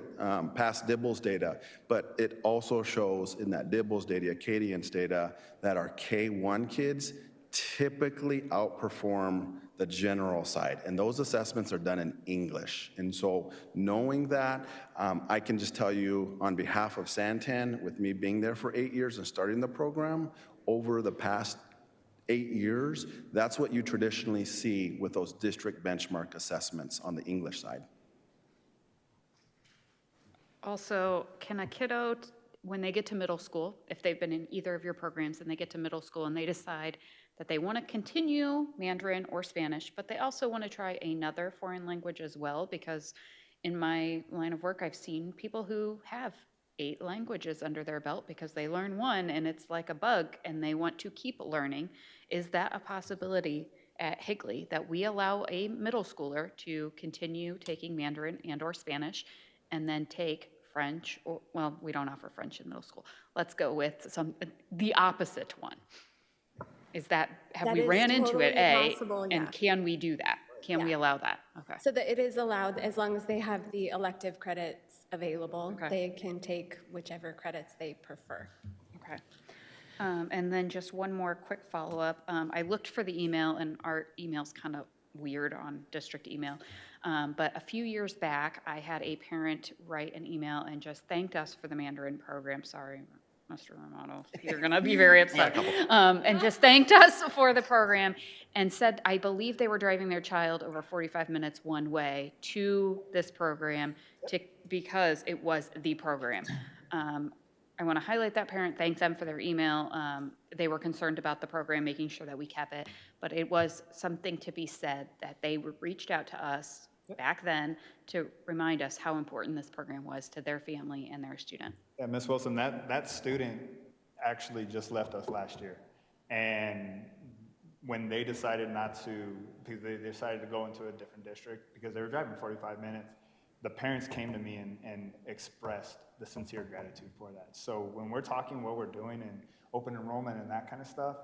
past DIBELS data, but it also shows in that DIBELS data, Acadians data, that our K1 kids typically outperform the general side. And those assessments are done in English. And so knowing that, I can just tell you on behalf of Santan, with me being there for 8 years and starting the program, over the past 8 years, that's what you traditionally see with those district benchmark assessments on the English side. Also, can a kiddo, when they get to middle school, if they've been in either of your programs and they get to middle school and they decide that they want to continue Mandarin or Spanish, but they also want to try another foreign language as well, because in my line of work, I've seen people who have 8 languages under their belt because they learn one and it's like a bug and they want to keep learning. Is that a possibility at Higley, that we allow a middle schooler to continue taking Mandarin and or Spanish and then take French, or, well, we don't offer French in middle school. Let's go with the opposite one. Is that, have we ran into it, A, possible, yeah. and can we do that? Can we allow that? Okay. So that it is allowed as long as they have the elective credits available. Okay. They can take whichever credits they prefer. Okay. And then just one more quick follow-up. I looked for the email, and our email's kind of weird on district email. But a few years back, I had a parent write an email and just thanked us for the Mandarin program. Sorry, Mr. Romano, you're going to be very upset. And just thanked us for the program and said, I believe they were driving their child over 45 minutes one way to this program because it was the program. I want to highlight that parent, thank them for their email. They were concerned about the program, making sure that we kept it, but it was something to be said that they reached out to us back then to remind us how important this program was to their family and their student. Yeah, Ms. Wilson, that student actually just left us last year. And when they decided not to, because they decided to go into a different district because they were driving 45 minutes, the parents came to me and expressed the sincere gratitude for that. So when we're talking what we're doing in open enrollment and that kind of stuff,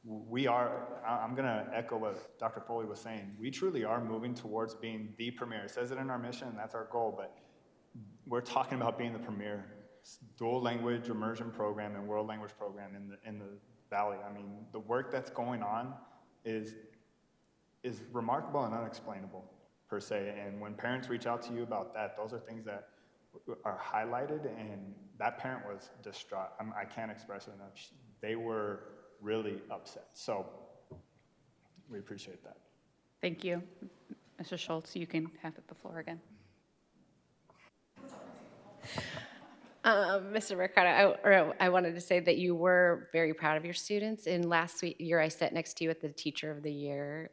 I'm gonna echo what Dr. Foley was saying. We truly are moving towards being the premier. It says it in our mission, and that's our goal, but we're talking about being the premier dual language immersion program and world language program in the Valley. I mean, the work that's going on is remarkable and unexplainable, per se. And when parents reach out to you about that, those are things that are highlighted, and that parent was distraught. I can't express it enough. They were really upset. So we appreciate that. Thank you. Mr. Schultz, you can have the floor again. Mr. Ricardo, I wanted to say that you were very proud of your students. In last year, I sat next to you at the Teacher of the Year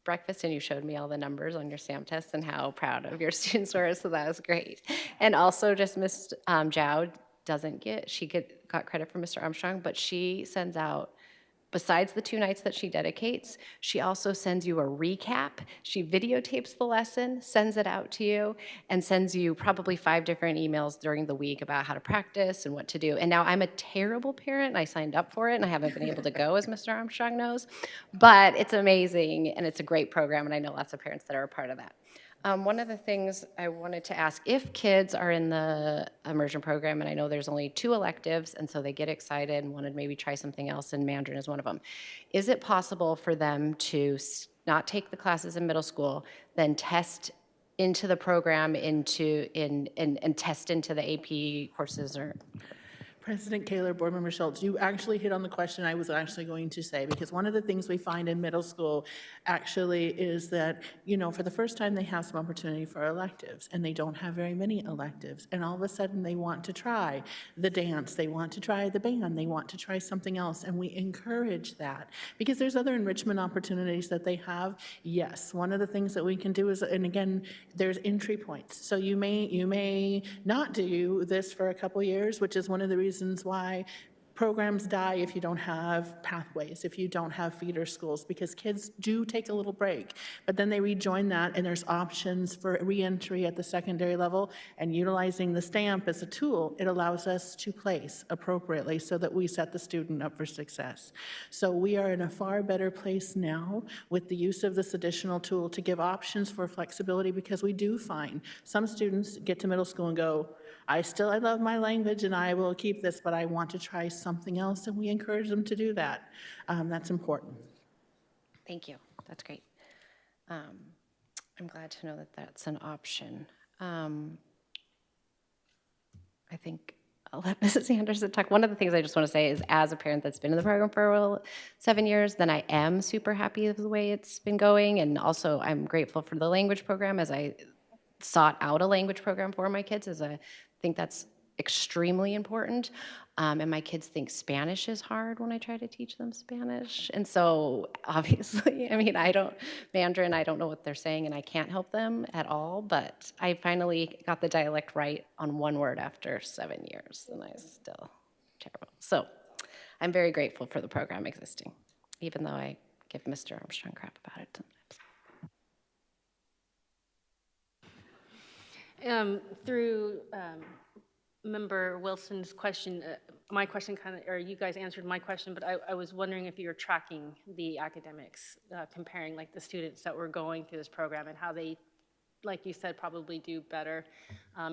breakfast, and you showed me all the numbers on your SAM tests and how proud of your students were, so that was great. And also, just Ms. Zhao got credit for Mr. Armstrong, but she sends out, besides the 2 nights that she dedicates, she also sends you a recap. She videotapes the lesson, sends it out to you, and sends you probably 5 different emails during the week about how to practice and what to do. And now I'm a terrible parent, and I signed up for it, and I haven't been able to go, as Mr. Armstrong knows. But it's amazing, and it's a great program, and I know lots of parents that are a part of that. One of the things I wanted to ask, if kids are in the immersion program, and I know there's only 2 electives, and so they get excited and want to maybe try something else, and Mandarin is one of them, is it possible for them to not take the classes in middle school, then test into the program and test into the AP courses? Or President Kaler, Board Member Schultz, you actually hit on the question I was actually going to say, because one of the things we find in middle school actually is that, for the first time they have some opportunity for electives, and they don't have very many electives, and all of a sudden they want to try the dance, they want to try the band, they want to try something else, and we encourage that because there's other enrichment opportunities that they have. Yes, one of the things that we can do is, and again, there's entry points. So you may not do this for a couple years, which is one of the reasons why programs die if you don't have pathways, if you don't have feeder schools, because kids do take a little break, but then they rejoin that, and there's options for reentry at the secondary level, and utilizing the stamp as a tool, it allows us to place appropriately so that we set the student up for success. So we are in a far better place now with the use of this additional tool to give options for flexibility, because we do find some students get to middle school and go, I love my language and I will keep this, but I want to try something else, and we encourage them to do that. That's important. Thank you. That's great. I'm glad to know that that's an option. I think I'll let Mrs. Anderson talk. One of the things I just want to say is, as a parent that's been in the program for 7 years, then I am super happy with the way it's been going, and also I'm grateful for the language program, as I sought out a language program for my kids, as I think that's extremely important. And my kids think Spanish is hard when I try to teach them Spanish. And so obviously, Mandarin, I don't know what they're saying, and I can't help them at all, but I finally got the dialect right on 1 word after 7 years, and I still terrible. So I'm very grateful for the program existing, even though I give Mr. Armstrong crap about it sometimes. Through Member Wilson's question, my question you guys answered my question, but I was wondering if you were tracking the academics, comparing the students that were going through this program and how they, like you said, probably do better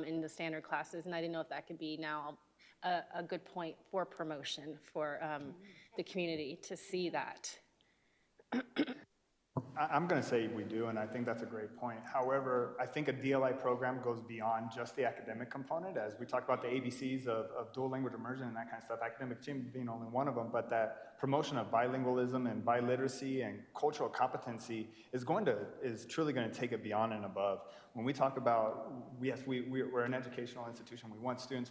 in the standard classes, and I didn't know if that could be now a good point for promotion for the community to see that. I'm going to say we do, and I think that's a great point. However, I think a DLI program goes beyond just the academic component, as we talk about the ABCs of dual language immersion and that kind of stuff, academic achievement being only one of them, but that promotion of bilingualism and biliteracy and cultural competency is truly going to take it beyond and above. When we talk about, yes, we're an educational institution, we want students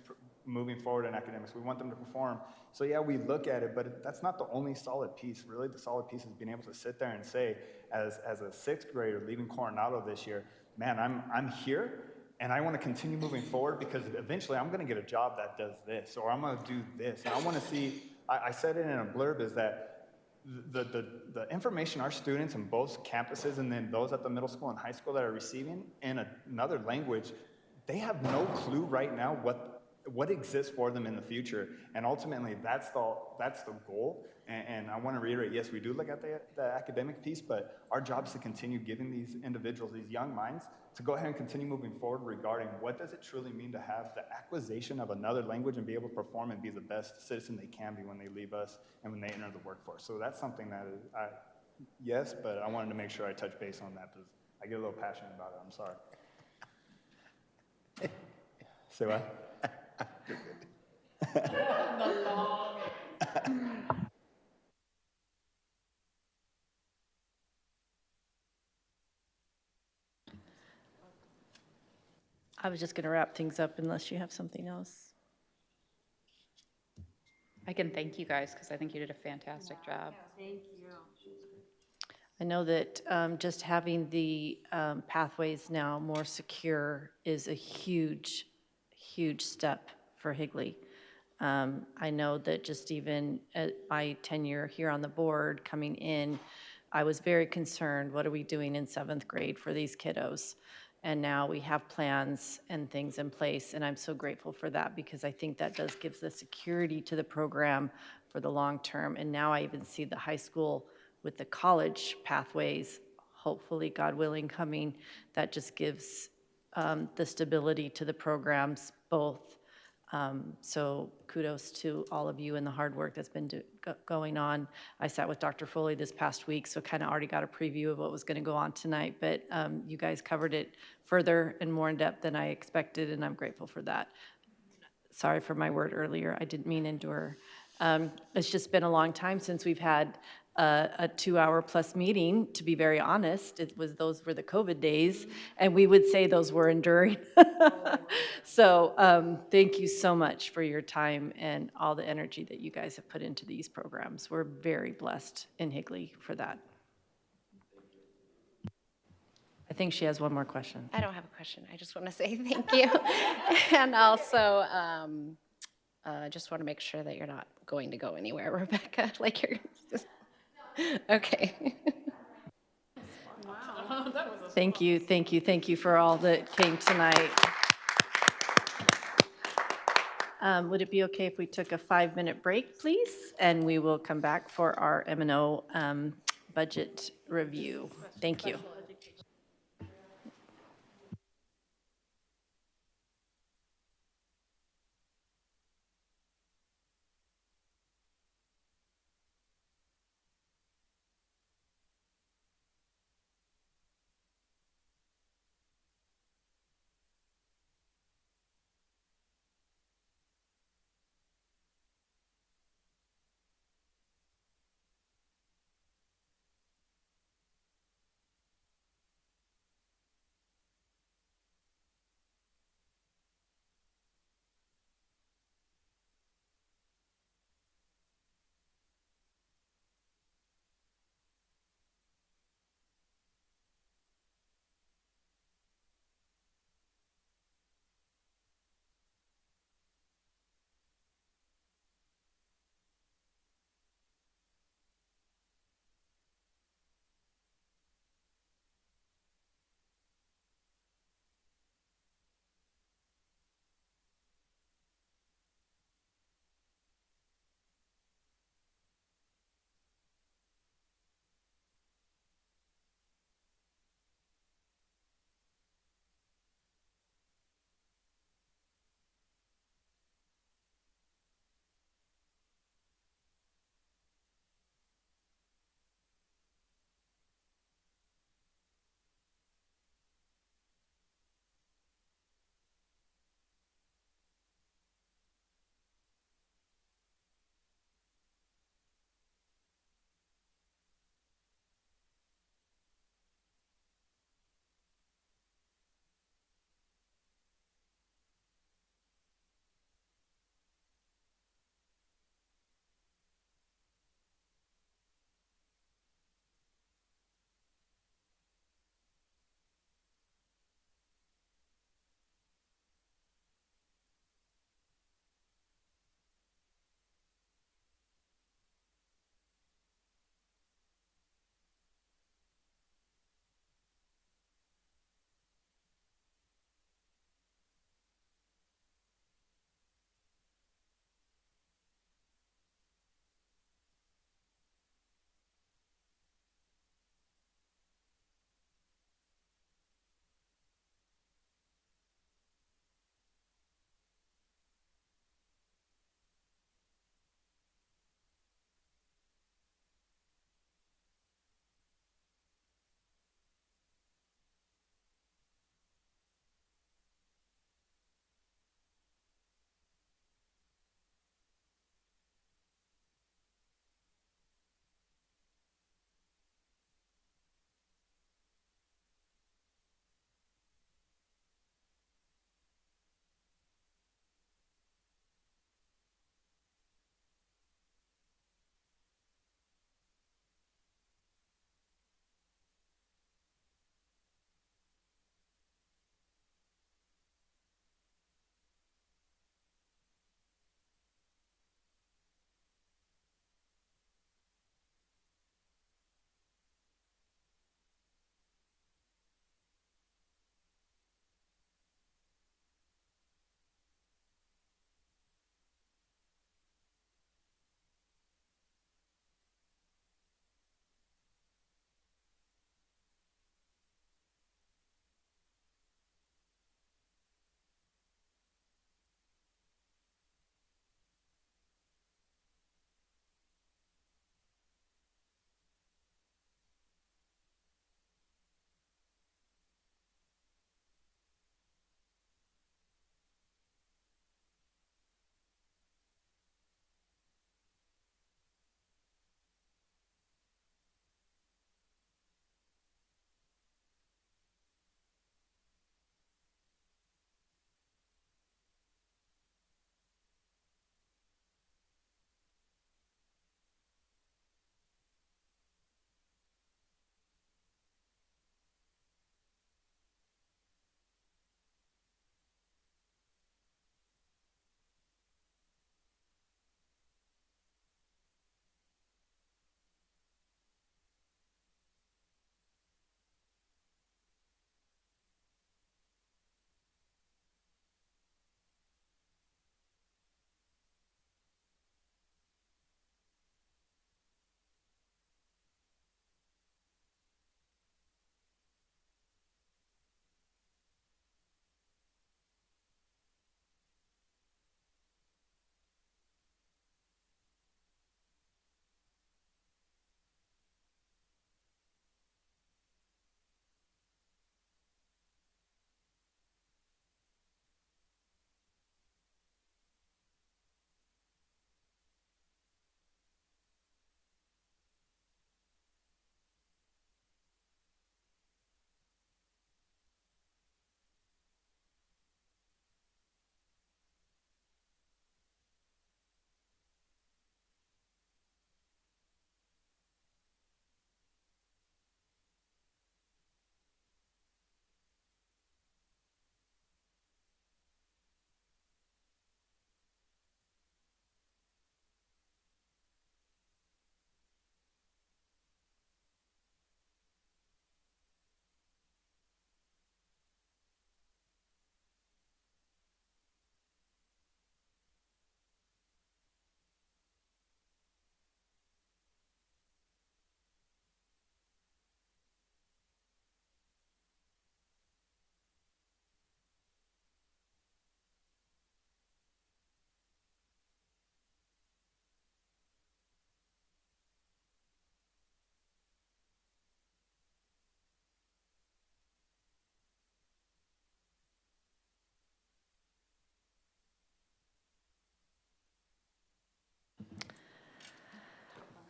moving forward in academics. We want them to perform. So yeah, we look at it, but that's not the only solid piece. Really, the solid piece is being able to sit there and say, as a sixth grader leaving Coronado this year, man, I'm here, and I want to continue moving forward because eventually I'm going to get a job that does this, or I'm going to do this. And I want to see, I said it in a blurb, is that the information our students in both campuses and then those at the middle school and high school that are receiving in another language, they have no clue right now what exists for them in the future. And ultimately, that's the goal. And I want to reiterate, yes, we do look at the academic piece, but our job is to continue giving these individuals, these young minds, to go ahead and continue moving forward regarding what does it truly mean to have the acquisition of another language and be able to perform and be the best citizen they can be when they leave us and when they enter the workforce. So that's something that is, yes, but I wanted to make sure I touch base on that because I get a little passionate about it. I'm sorry. Say what? I was just going to wrap things up unless you have something else. I can thank you guys because I think you did a fantastic job. Thank you. I know that just having the pathways now more secure is a huge, huge step for Higley. I know that just even at my tenure here on the board coming in, I was very concerned, what are we doing in 7th grade for these kiddos? And now we have plans and things in place, and I'm so grateful for that because I think that does give the security to the program for the long term. And now I even see the high school with the college pathways, hopefully, God willing, coming. That just gives the stability to the programs both. So kudos to all of you and the hard work that's been going on. I sat with Dr. Foley this past week, so kind of already got a preview of what was going to go on tonight, but you guys covered it further and more in depth than I expected, and I'm grateful for that. Sorry for my word earlier. I didn't mean endure. It's just been a long time since we've had a 2-hour plus meeting, to be very honest. Those were the COVID days, and we would say those were enduring. So thank you so much for your time and all the energy that you guys have put into these programs. We're very blessed in Higley for that. I think she has one more question. I don't have a question. I just want to say thank you. And also, just want to make sure that you're not going to go anywhere, Rebecca. Like you're just... Okay. Thank you, thank you, thank you for all that came tonight. Would it be okay if we took a 5-minute break, please? And we will come back for our M&O budget review. Thank you.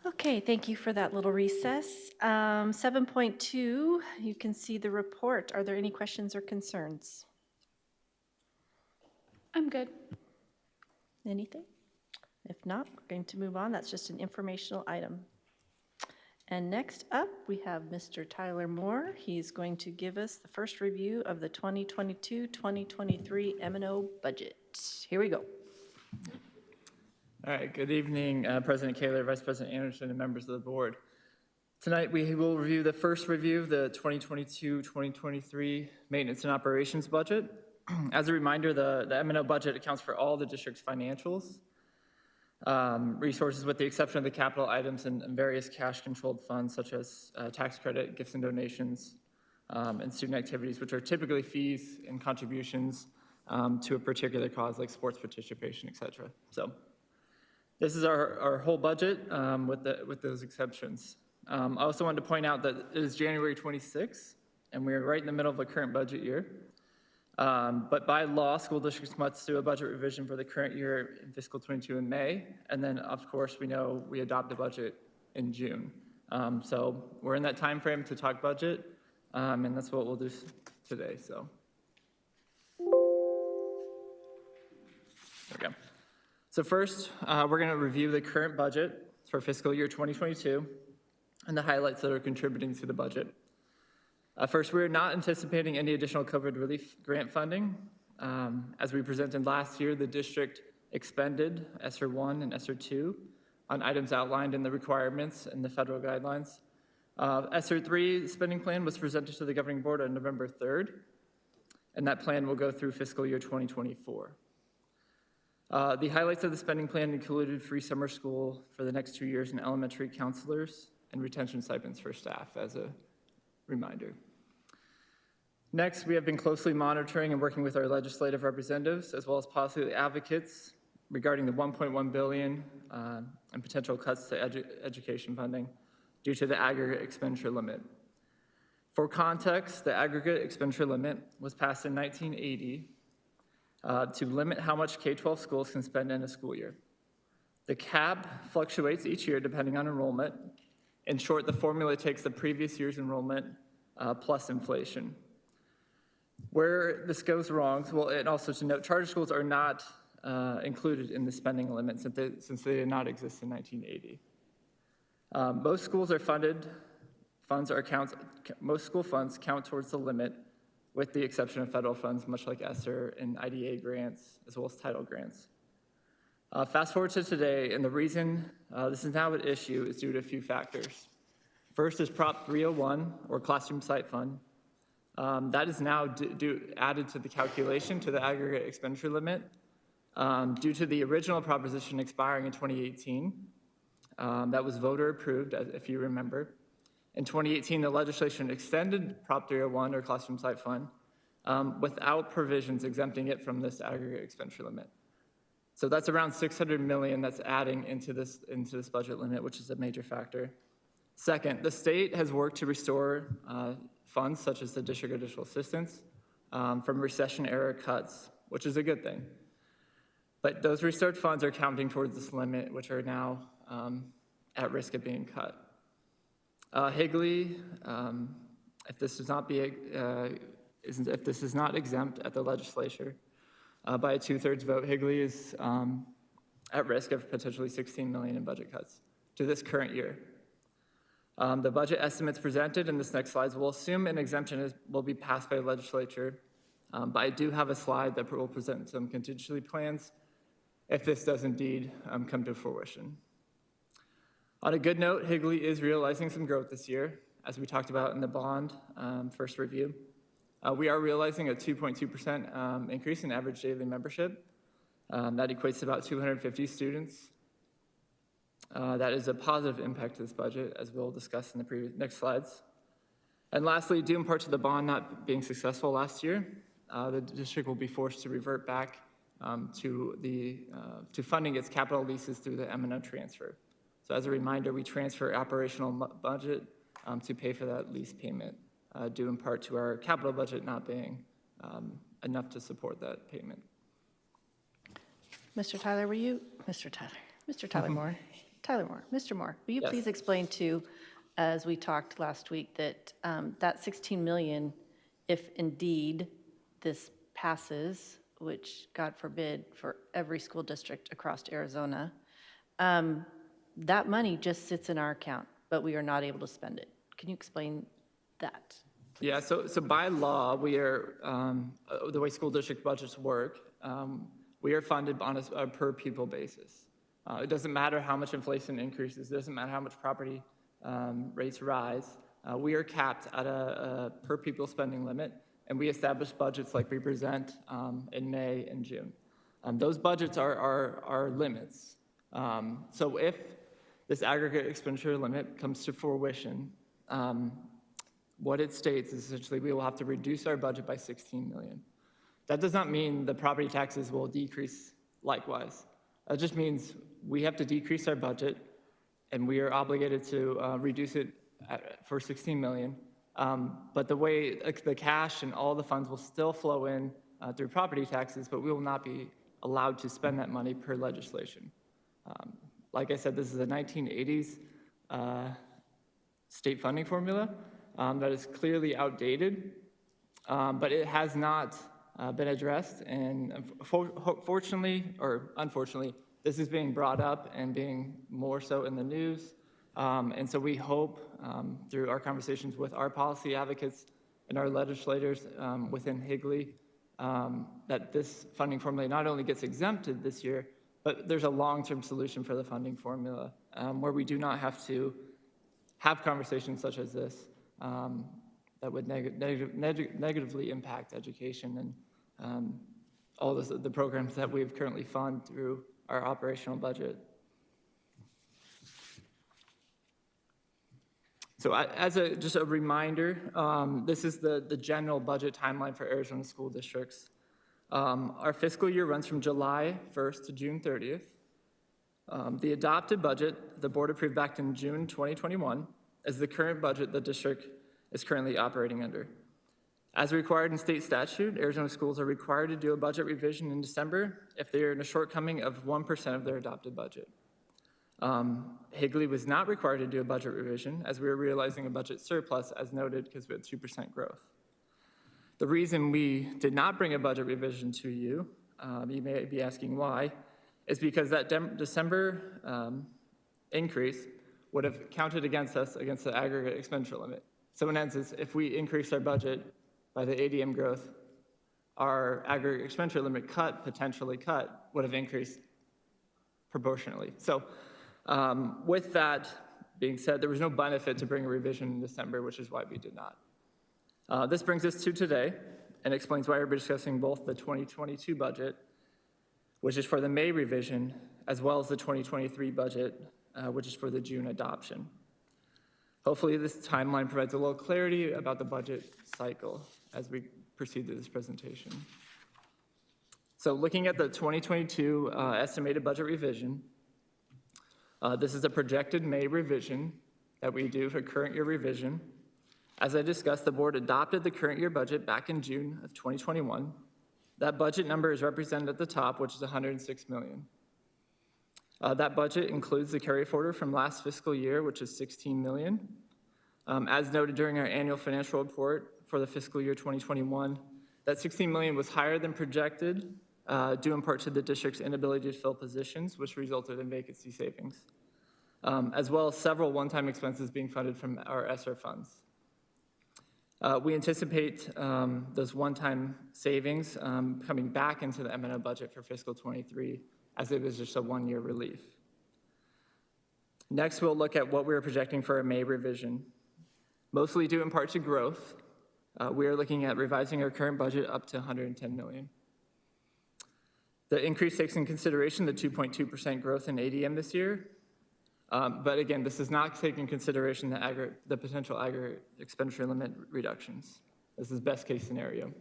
Okay, thank you for that little recess. 7.2, you can see the report. Are there any questions or concerns? I'm good. Anything? If not, we're going to move on. That's just an informational item. And next up, we have Mr. Tyler Moore. He's going to give us the first review of the 2022-2023 M&O budget. Here we go. All right, good evening, President Kaler, Vice President Anderson, and members of the board. Tonight, we will review the first review of the 2022-2023 maintenance and operations budget. As a reminder, the M&O budget accounts for all the district's financials, resources with the exception of the capital items and various cash-controlled funds such as tax credit, gifts and donations, and student activities, which are typically fees and contributions to a particular cause like sports participation, et cetera. So this is our whole budget with those exceptions. I also wanted to point out that it is January 26th, and we're right in the middle of a current budget year. But by law, school districts must do a budget revision for the current year in fiscal 22 in May. And then, of course, we know we adopt the budget in June. So we're in that time frame to talk budget, and that's what we'll do today. So there we go. So first, we're going to review the current budget for fiscal year 2022 and the highlights that are contributing to the budget. First, we're not anticipating any additional COVID relief grant funding. As we presented last year, the district expended ESSER 1 and ESSER 2 on items outlined in the requirements and the federal guidelines. ESSER 3 spending plan was presented to the governing board on November 3rd, and that plan will go through fiscal year 2024. The highlights of the spending plan included free summer school for the next 2 years and elementary counselors and retention stipends for staff as a reminder. Next, we have been closely monitoring and working with our legislative representatives as well as policy advocates regarding the $1.1 billion and potential cuts to education funding due to the aggregate expenditure limit. For context, the aggregate expenditure limit was passed in 1980 to limit how much K-12 schools can spend in a school year. The cap fluctuates each year depending on enrollment. In short, the formula takes the previous year's enrollment plus inflation. Where this goes wrong, well, and also to note, charter schools are not included in the spending limit since they did not exist in 1980. Most schools are funded, most school funds count towards the limit with the exception of federal funds, much like ESSER and IDA grants, as well as title grants. Fast forward to today, and the reason this is now an issue is due to a few factors. First is Prop 301, or Classroom Site Fund. That is now added to the calculation to the aggregate expenditure limit due to the original proposition expiring in 2018. That was voter approved, if you remember. In 2018, the legislation extended Prop 301, or Classroom Site Fund, without provisions exempting it from this aggregate expenditure limit. So that's around $600 million that's adding into this budget limit, which is a major factor. Second, the state has worked to restore funds such as the district additional assistance from recession-era cuts, which is a good thing. But those restored funds are counting towards this limit, which are now at risk of being cut. Higley, if this is not exempt at the legislature by a 2/3 vote, Higley is at risk of potentially $16 million in budget cuts to this current year. The budget estimates presented in this next slide will assume an exemption will be passed by the legislature, but I do have a slide that will present some contingency plans if this does indeed come to fruition. On a good note, Higley is realizing some growth this year, as we talked about in the bond first review. We are realizing a 2.2% increase in average daily membership. That equates to about 250 students. That is a positive impact to this budget, as we'll discuss in the next slides. And lastly, due in part to the bond not being successful last year, the district will be forced to revert back to funding its capital leases through the M&O transfer. So as a reminder, we transfer operational budget to pay for that lease payment, due in part to our capital budget not being enough to support that payment. Mr. Tyler Moore. Tyler Moore, Mr. Moore, will you Yes. please explain to, as we talked last week, that that 16 million, if indeed this passes, which God forbid for every school district across Arizona, that money just sits in our account, but we are not able to spend it. Can you explain that? Yeah, so by law, we are, the way school district budgets work, we are funded on a per pupil basis. It doesn't matter how much inflation increases, it doesn't matter how much property rates rise. We are capped at a per pupil spending limit, and we establish budgets like we present in May and June. Those budgets are limits. So if this aggregate expenditure limit comes to fruition, what it states is essentially we will have to reduce our budget by 16 million. That does not mean the property taxes will decrease likewise. It just means we have to decrease our budget, and we are obligated to reduce it for 16 million. But the way the cash and all the funds will still flow in through property taxes, but we will not be allowed to spend that money per legislation. Like I said, this is a 1980s state funding formula that is clearly outdated, but it has not been addressed. And fortunately, or unfortunately, this is being brought up and being more so in the news. And so we hope through our conversations with our policy advocates and our legislators within Higley that this funding formula not only gets exempted this year, but there's a long-term solution for the funding formula where we do not have to have conversations such as this that would negatively impact education and all the programs that we currently fund through our operational budget. So as just a reminder, this is the general budget timeline for Arizona school districts. Our fiscal year runs from July 1st to June 30th. The adopted budget, the board approved back in June 2021, is the current budget the district is currently operating under. As required in state statute, Arizona schools are required to do a budget revision in December if they are in a shortcoming of 1% of their adopted budget. Higley was not required to do a budget revision as we were realizing a budget surplus as noted because we had 2% growth. The reason we did not bring a budget revision to you, you may be asking why, is because that December increase would have counted against us against the aggregate expenditure limit. So in essence, if we increased our budget by the ADM growth, our aggregate expenditure limit potentially cut, would have increased proportionally. So with that being said, there was no benefit to bring a revision in December, which is why we did not. This brings us to today and explains why we're discussing both the 2022 budget, which is for the May revision, as well as the 2023 budget, which is for the June adoption. Hopefully this timeline provides a little clarity about the budget cycle as we proceed through this presentation. So looking at the 2022 estimated budget revision, this is a projected May revision that we do for current year revision. As I discussed, the board adopted the current year budget back in June of 2021. That budget number is represented at the top, which is 106 million. That budget includes the carry forward from last fiscal year, which is 16 million. As noted during our annual financial report for the fiscal year 2021, that 16 million was higher than projected, due in part to the district's inability to fill positions, which resulted in vacancy savings, as well as several one-time expenses being funded from our ESSER funds. We anticipate those one-time savings coming back into the M&O budget for fiscal 23, as it was just a one-year relief. Next, we'll look at what we are projecting for a May revision. Mostly due in part to growth, we are looking at revising our current budget up to 110 million. The increase takes in consideration the 2.2% growth in ADM this year, but again, this does not take in consideration the potential aggregate expenditure limit reductions. This is best case scenario.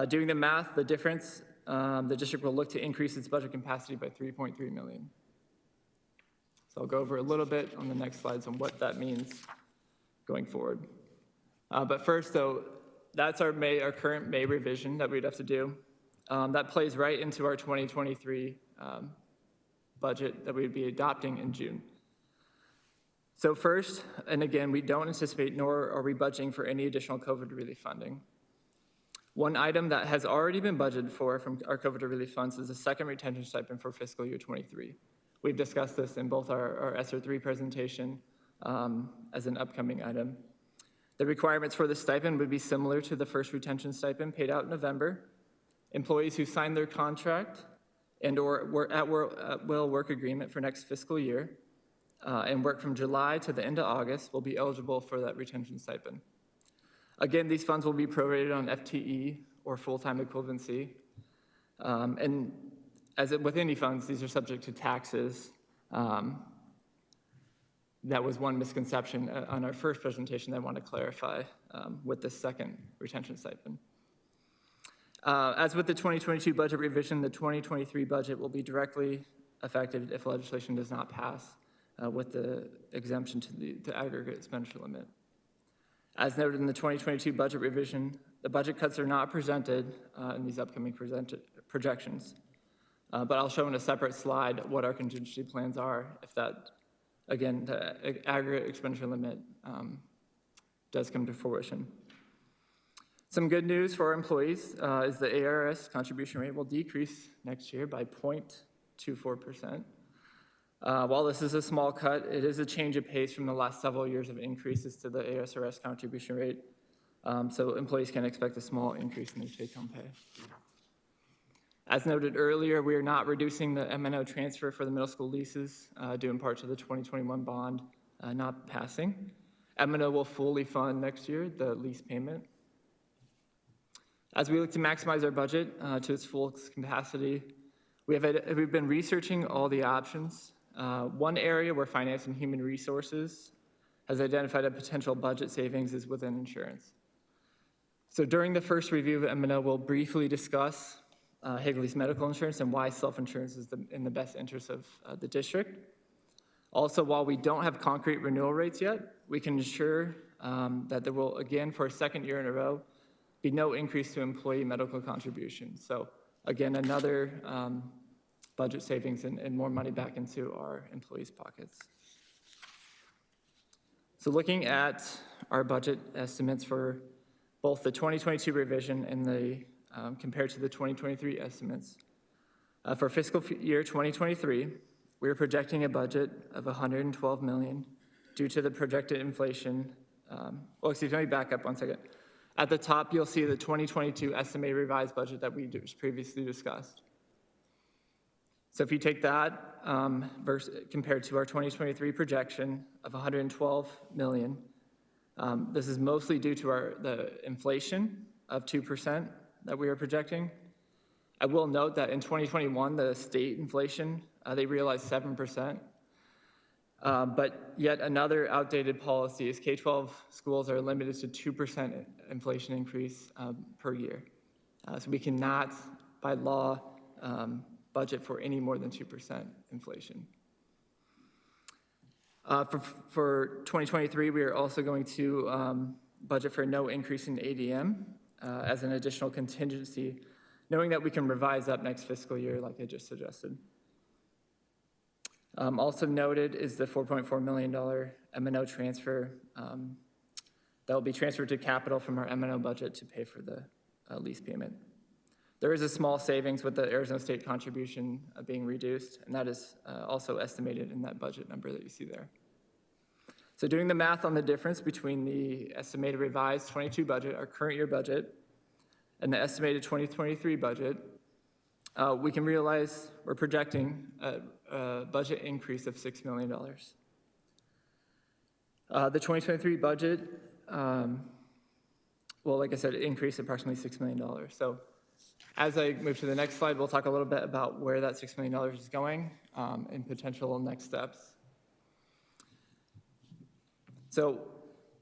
Doing the math, the difference, the district will look to increase its budget capacity by 3.3 million. So I'll go over a little bit on the next slides on what that means going forward. But first, though, that's our current May revision that we'd have to do. That plays right into our 2023 budget that we would be adopting in June. So first, and again, we don't anticipate nor are we budgeting for any additional COVID relief funding. One item that has already been budgeted for from our COVID relief funds is the second retention stipend for fiscal year 23. We've discussed this in both our ESSER 3 presentation as an upcoming item. The requirements for the stipend would be similar to the first retention stipend paid out in November. Employees who signed their contract and or at will work agreement for next fiscal year and work from July to the end of August will be eligible for that retention stipend. Again, these funds will be prorated on FTE or full-time equivalency. And with any funds, these are subject to taxes. That was one misconception on our first presentation that I want to clarify with the second retention stipend. As with the 2022 budget revision, the 2023 budget will be directly affected if legislation does not pass with the exemption to the aggregate expenditure limit. As noted in the 2022 budget revision, the budget cuts are not presented in these upcoming projections, but I'll show in a separate slide what our contingency plans are if that, again, the aggregate expenditure limit does come to fruition. Some good news for our employees is the ARS contribution rate will decrease next year by 0.24%. While this is a small cut, it is a change of pace from the last several years of increases to the ASRS contribution rate. So employees can expect a small increase in their take-home pay. As noted earlier, we are not reducing the M&O transfer for the middle school leases due in part to the 2021 bond not passing. M&O will fully fund next year the lease payment. As we look to maximize our budget to its full capacity, we've been researching all the options. One area where Finance and Human Resources has identified a potential budget savings is within insurance. So during the first review of M&O, we'll briefly discuss Higley's medical insurance and why self-insurance is in the best interest of the district. Also, while we don't have concrete renewal rates yet, we can ensure that there will, again, for a second year in a row, be no increase to employee medical contributions. So again, another budget savings and more money back into our employees' pockets. So looking at our budget estimates for both the 2022 revision and the compared to the 2023 estimates. For fiscal year 2023, we are projecting a budget of $112 million due to the projected inflation. Let me back up 1 second. At the top, you'll see the 2022 estimated revised budget that we previously discussed. So if you take that compared to our 2023 projection of $112 million, this is mostly due to the inflation of 2% that we are projecting. I will note that in 2021, the state inflation, they realized 7%. But yet another outdated policy is K-12 schools are limited to 2% inflation increase per year. So we cannot, by law, budget for any more than 2% inflation. For 2023, we are also going to budget for no increase in ADM as an additional contingency, knowing that we can revise up next fiscal year like I just suggested. Also noted is the $4.4 million M&O transfer that will be transferred to capital from our M&O budget to pay for the lease payment. There is a small savings with the Arizona State contribution being reduced, and that is also estimated in that budget number that you see there. So doing the math on the difference between the estimated revised 22 budget, our current year budget, and the estimated 2023 budget, we can realize we're projecting a budget increase of $6 million. The 2023 budget, well, like I said, it increased approximately $6 million. So as I move to the next slide, we'll talk a little bit about where that $6 million is going and potential next steps. So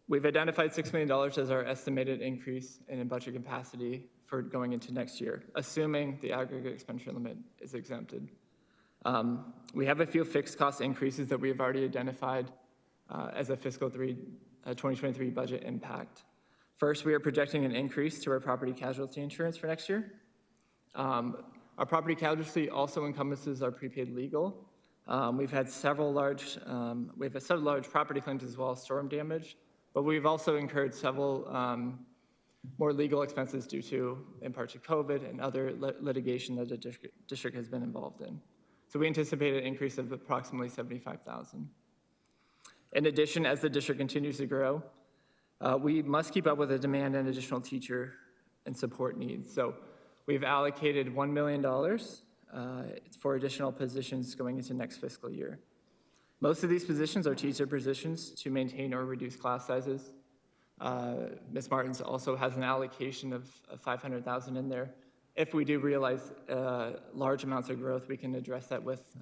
we've identified $6 million as our estimated increase in budget capacity for going into next year, assuming the aggregate expenditure limit is exempted. We have a few fixed cost increases that we have already identified as a fiscal 2023 budget impact. First, we are projecting an increase to our property casualty insurance for next year. Our property casualty also encompasses our prepaid legal, We've had several large property claims as well as storm damage, but we've also incurred several more legal expenses due to, in part to COVID and other litigation that the district has been involved in. So we anticipate an increase of approximately $75,000. In addition, as the district continues to grow, we must keep up with the demand and additional teacher and support needs. So we've allocated $1 million for additional positions going into next fiscal year. Most of these positions are teacher positions to maintain or reduce class sizes. Ms. Martins also has an allocation of $500,000 in there. If we do realize large amounts of growth, we can address that with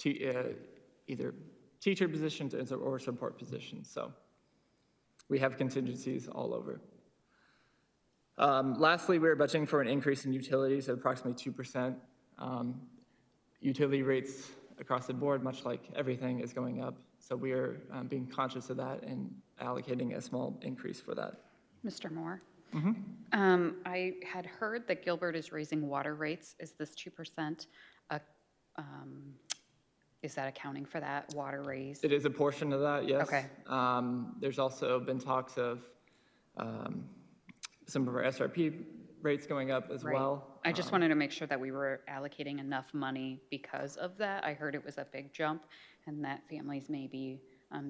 either teacher positions or support positions. So we have contingencies all over. Lastly, we're budgeting for an increase in utilities at approximately 2%. Utility rates across the board, much like everything, is going up. So we are being conscious of that and allocating a small increase for that. Mr. Moore? I had heard that Gilbert is raising water rates. Is this 2%? Is that accounting for that water raise? It is a portion of that, yes. Okay. There's also been talks of some of our SRP rates going up as well. I just wanted to make sure that we were allocating enough money because of that. I heard it was a big jump and that families may be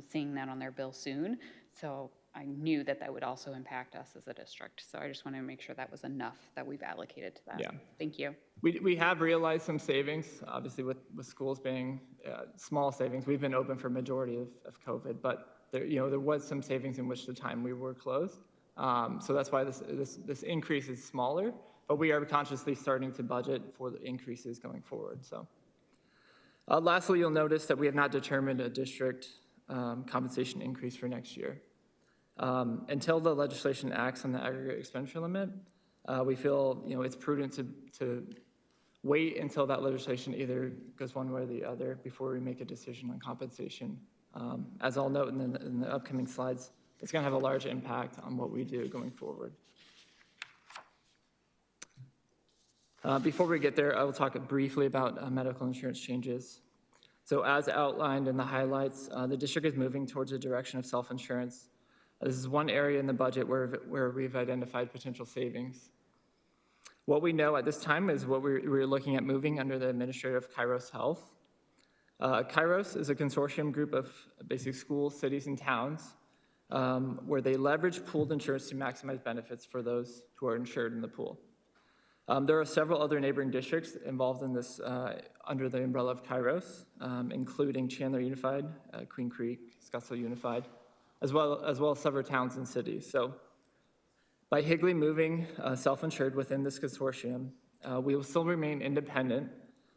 seeing that on their bill soon. So I knew that that would also impact us as a district. So I just wanted to make sure that was enough that we've allocated to that. Yeah. Thank you. We have realized some savings, obviously with schools being small savings. We've been open for majority of COVID, but there was some savings in which the time we were closed. So that's why this increase is smaller, but we are consciously starting to budget for the increases going forward. So lastly, you'll notice that we have not determined a district compensation increase for next year. Until the legislation acts on the aggregate expenditure limit, we feel it's prudent to wait until that legislation either goes one way or the other before we make a decision on compensation. As I'll note in the upcoming slides, it's going to have a large impact on what we do going forward. Before we get there, I will talk briefly about medical insurance changes. So as outlined in the highlights, the district is moving towards a direction of self-insurance. This is one area in the budget where we've identified potential savings. What we know at this time is what we're looking at moving under the administrator of Kairos Health. Kairos is a consortium group of basic schools, cities, and towns where they leverage pooled insurance to maximize benefits for those who are insured in the pool. There are several other neighboring districts involved in this under the umbrella of Kairos, including Chandler Unified, Queen Creek, Scottsdale Unified, as well as several towns and cities. So by Higley moving self-insured within this consortium, we will still remain independent,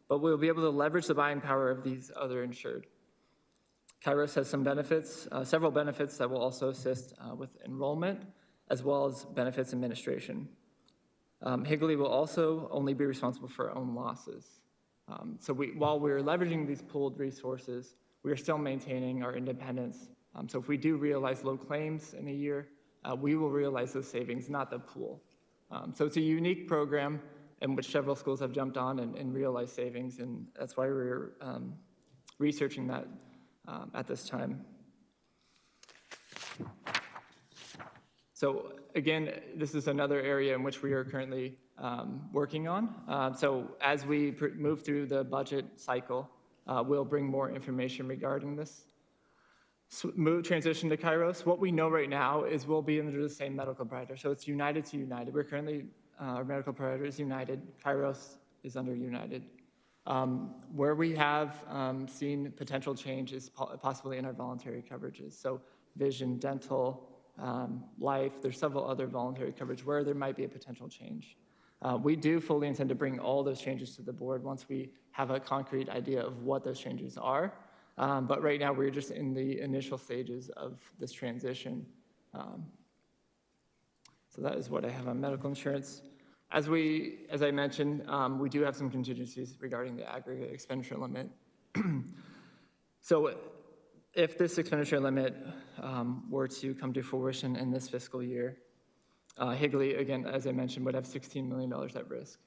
but we'll be able to leverage the buying power of these other insured. Kairos has some benefits, several benefits that will also assist with enrollment, as well as benefits administration. Higley will also only be responsible for our own losses. So while we're leveraging these pooled resources, we are still maintaining our independence. So if we do realize low claims in a year, we will realize those savings, not the pool. So it's a unique program in which several schools have jumped on and realized savings, and that's why we're researching that at this time. So again, this is another area in which we are currently working on. So as we move through the budget cycle, we'll bring more information regarding this. Transition to Kairos. What we know right now is we'll be under the same medical provider. So it's United to United. We're currently, our medical provider is United. Kairos is under United. Where we have seen potential change is possibly in our voluntary coverages. So vision, dental, life, there's several other voluntary coverage where there might be a potential change. We do fully intend to bring all those changes to the board once we have a concrete idea of what those changes are. But right now we're just in the initial stages of this transition. So that is what I have on medical insurance. As I mentioned, we do have some contingencies regarding the aggregate expenditure limit. So if this expenditure limit were to come to fruition in this fiscal year, Higley, again, as I mentioned, would have $16 million at risk.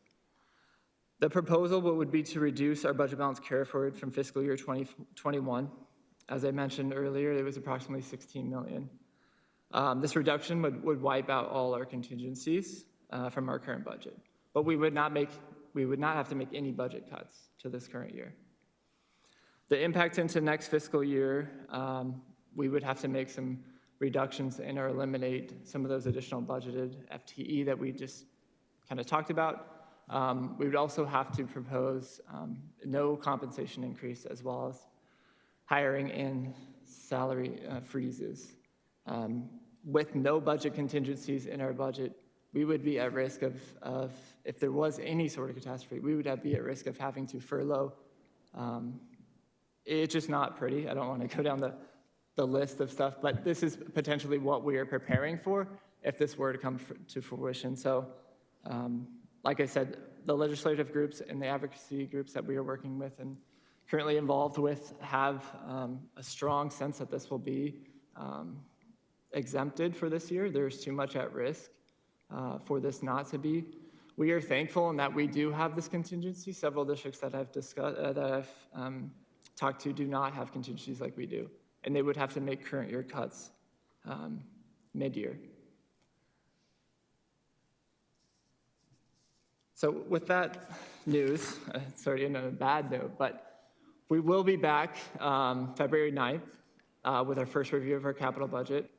The proposal would be to reduce our budget balance carry forward from fiscal year 2021. As I mentioned earlier, it was approximately 16 million. This reduction would wipe out all our contingencies from our current budget, but we would not have to make any budget cuts to this current year. The impact into next fiscal year, we would have to make some reductions and or eliminate some of those additional budgeted FTE that we just kind of talked about. We would also have to propose no compensation increase, as well as hiring and salary freezes. With no budget contingencies in our budget, we would be at risk of if there was any sort of catastrophe, we would be at risk of having to furlough. It's just not pretty. I don't want to go down the list of stuff, but this is potentially what we are preparing for if this were to come to fruition. So, like I said, the legislative groups and the advocacy groups that we are working with and currently involved with have a strong sense that this will be exempted for this year. There's too much at risk for this not to be. We are thankful in that we do have this contingency. Several districts that I've discussed, that I've talked to, do not have contingencies like we do, and they would have to make current year cuts mid-year. So with that news, sorry, in a bad note, but we will be back February 9th with our first review of our capital budget,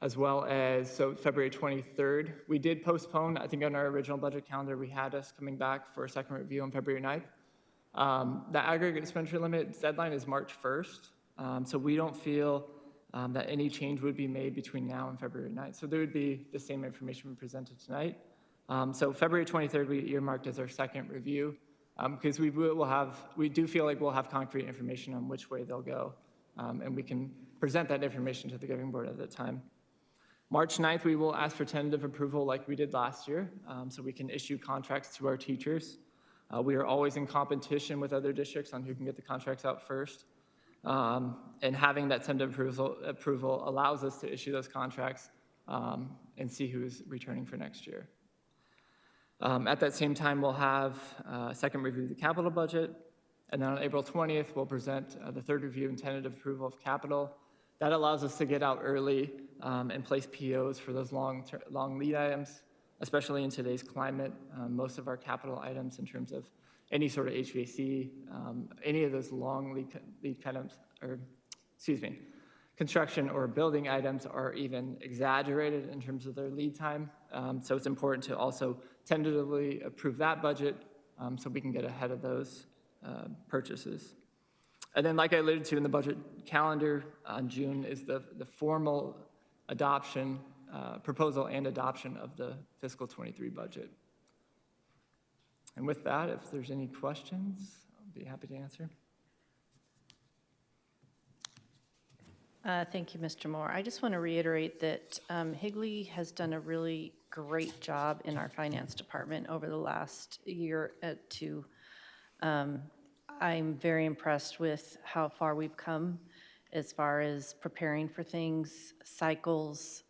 as well as, so February 23rd. We did postpone, I think on our original budget calendar, we had us coming back for a second review on February 9th. The aggregate expenditure limit deadline is March 1st, so we don't feel that any change would be made between now and February 9th. So there would be the same information we presented tonight. So February 23rd, we earmarked as our second review, because we do feel like we'll have concrete information on which way they'll go, and we can present that information to the governing board at that time. March 9th, we will ask for tentative approval like we did last year, so we can issue contracts to our teachers. We are always in competition with other districts on who can get the contracts out first. And having that tentative approval allows us to issue those contracts and see who's returning for next year. At that same time, we'll have a second review of the capital budget, and then on April 20th, we'll present the third review and tentative approval of capital. That allows us to get out early and place POs for those long lead items, especially in today's climate. Most of our capital items in terms of any sort of HVAC, any of those long lead items, or excuse me, construction or building items are even exaggerated in terms of their lead time. So it's important to also tentatively approve that budget so we can get ahead of those purchases. And then, like I alluded to in the budget calendar, on June is the formal adoption, proposal and adoption of the fiscal 23 budget. And with that, if there's any questions, I'll be happy to answer. Thank you, Mr. Moore. I just want to reiterate that Higley has done a really great job in our finance department over the last year or two. I'm very impressed with how far we've come as far as preparing for things, cycles,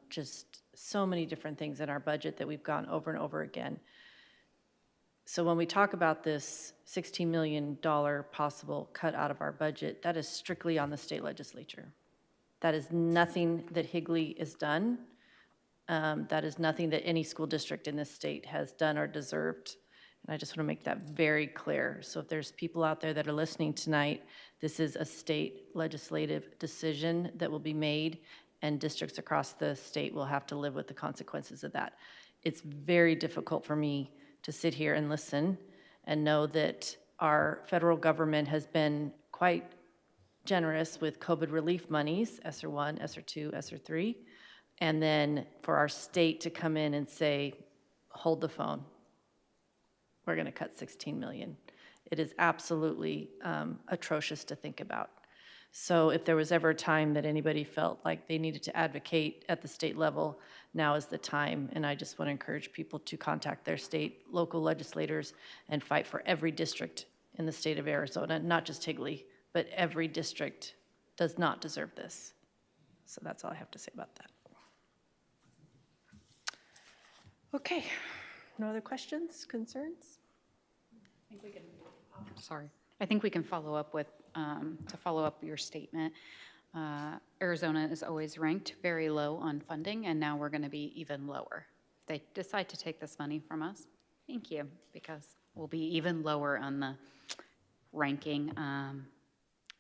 just so many different things in our budget that we've gone over and over again. So when we talk about this $16 million possible cut out of our budget, that is strictly on the state legislature. That is nothing that Higley has done. That is nothing that any school district in this state has done or deserved. And I just want to make that very clear. So if there's people out there that are listening tonight, this is a state legislative decision that will be made, and districts across the state will have to live with the consequences of that. It's very difficult for me to sit here and listen and know that our federal government has been quite generous with COVID relief monies, ESSER 1, ESSER 2, ESSER 3, and then for our state to come in and say, hold the phone, we're going to cut $16 million. It is absolutely atrocious to think about. So if there was ever a time that anybody felt like they needed to advocate at the state level, now is the time. And I just want to encourage people to contact their state, local legislators and fight for every district in the state of Arizona, not just Higley, but every district does not deserve this. So that's all I have to say about that. Okay, No other questions, concerns? Sorry. I think we can follow up with, to follow up your statement. Arizona is always ranked very low on funding, and now we're going to be even lower. If they decide to take this money from us, thank you, because we'll be even lower on the ranking.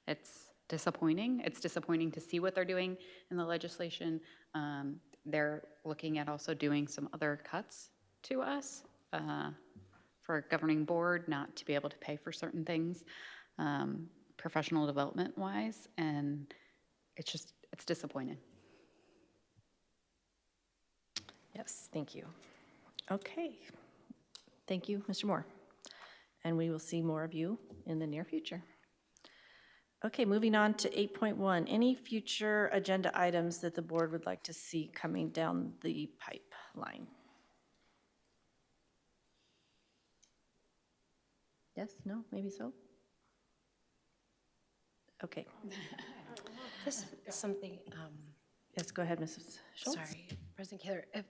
It's disappointing. It's disappointing to see what they're doing in the legislation. They're looking at also doing some other cuts to us for a governing board not to be able to pay for certain things, professional development wise, and it's disappointing. Yes, thank you. Okay. Thank you, Mr. Moore. And we will see more of you in the near future. Okay, moving on to 8.1. Any future agenda items that the board would like to see coming down the pipeline? Yes, no, maybe so? Okay. This is something, Yes, go ahead, Mrs. Schultz. sorry, President Kaler, if,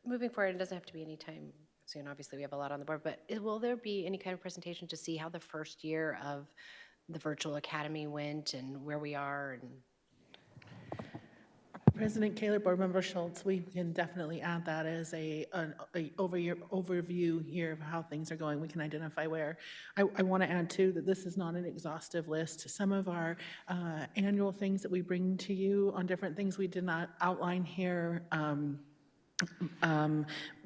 moving forward, it doesn't have to be any time soon, obviously we have a lot on the board, but will there be any kind of presentation to see how the first year of the virtual academy went and where we are? And President Kaler, Board Member Schultz, we can definitely add that as an overview here of how things are going. We can identify where. I want to add too that this is not an exhaustive list. Some of our annual things that we bring to you on different things we did not outline here.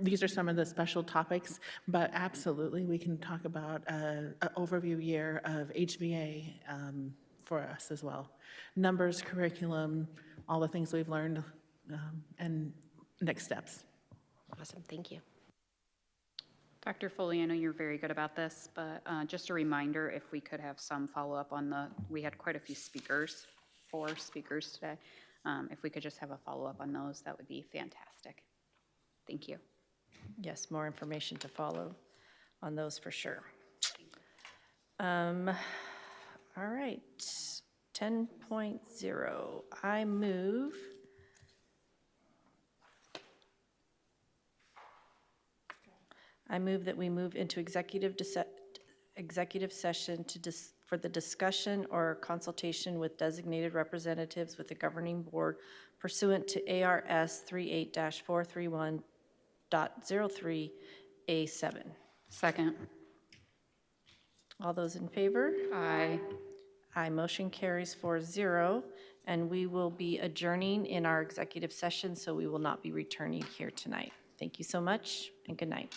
These are some of the special topics, but absolutely we can talk about an overview year of HVA for us as well. Numbers, curriculum, all the things we've learned, and next steps. Awesome, thank you. Dr. Foley, I know you're very good about this, but just a reminder, if we could have some follow-up on we had quite a few speakers, 4 speakers today. If we could just have a follow-up on those, that would be fantastic. Thank you. Yes, more information to follow on those for sure. All right, 10.0. I move that we move into executive session for the discussion or consultation with designated representatives with the governing board pursuant to ARS 38-431.03A7. Second. All those in favor? Aye. Aye, motion carries 4-0, and we will be adjourning in our executive session, so we will not be returning here tonight. Thank you so much, and good night.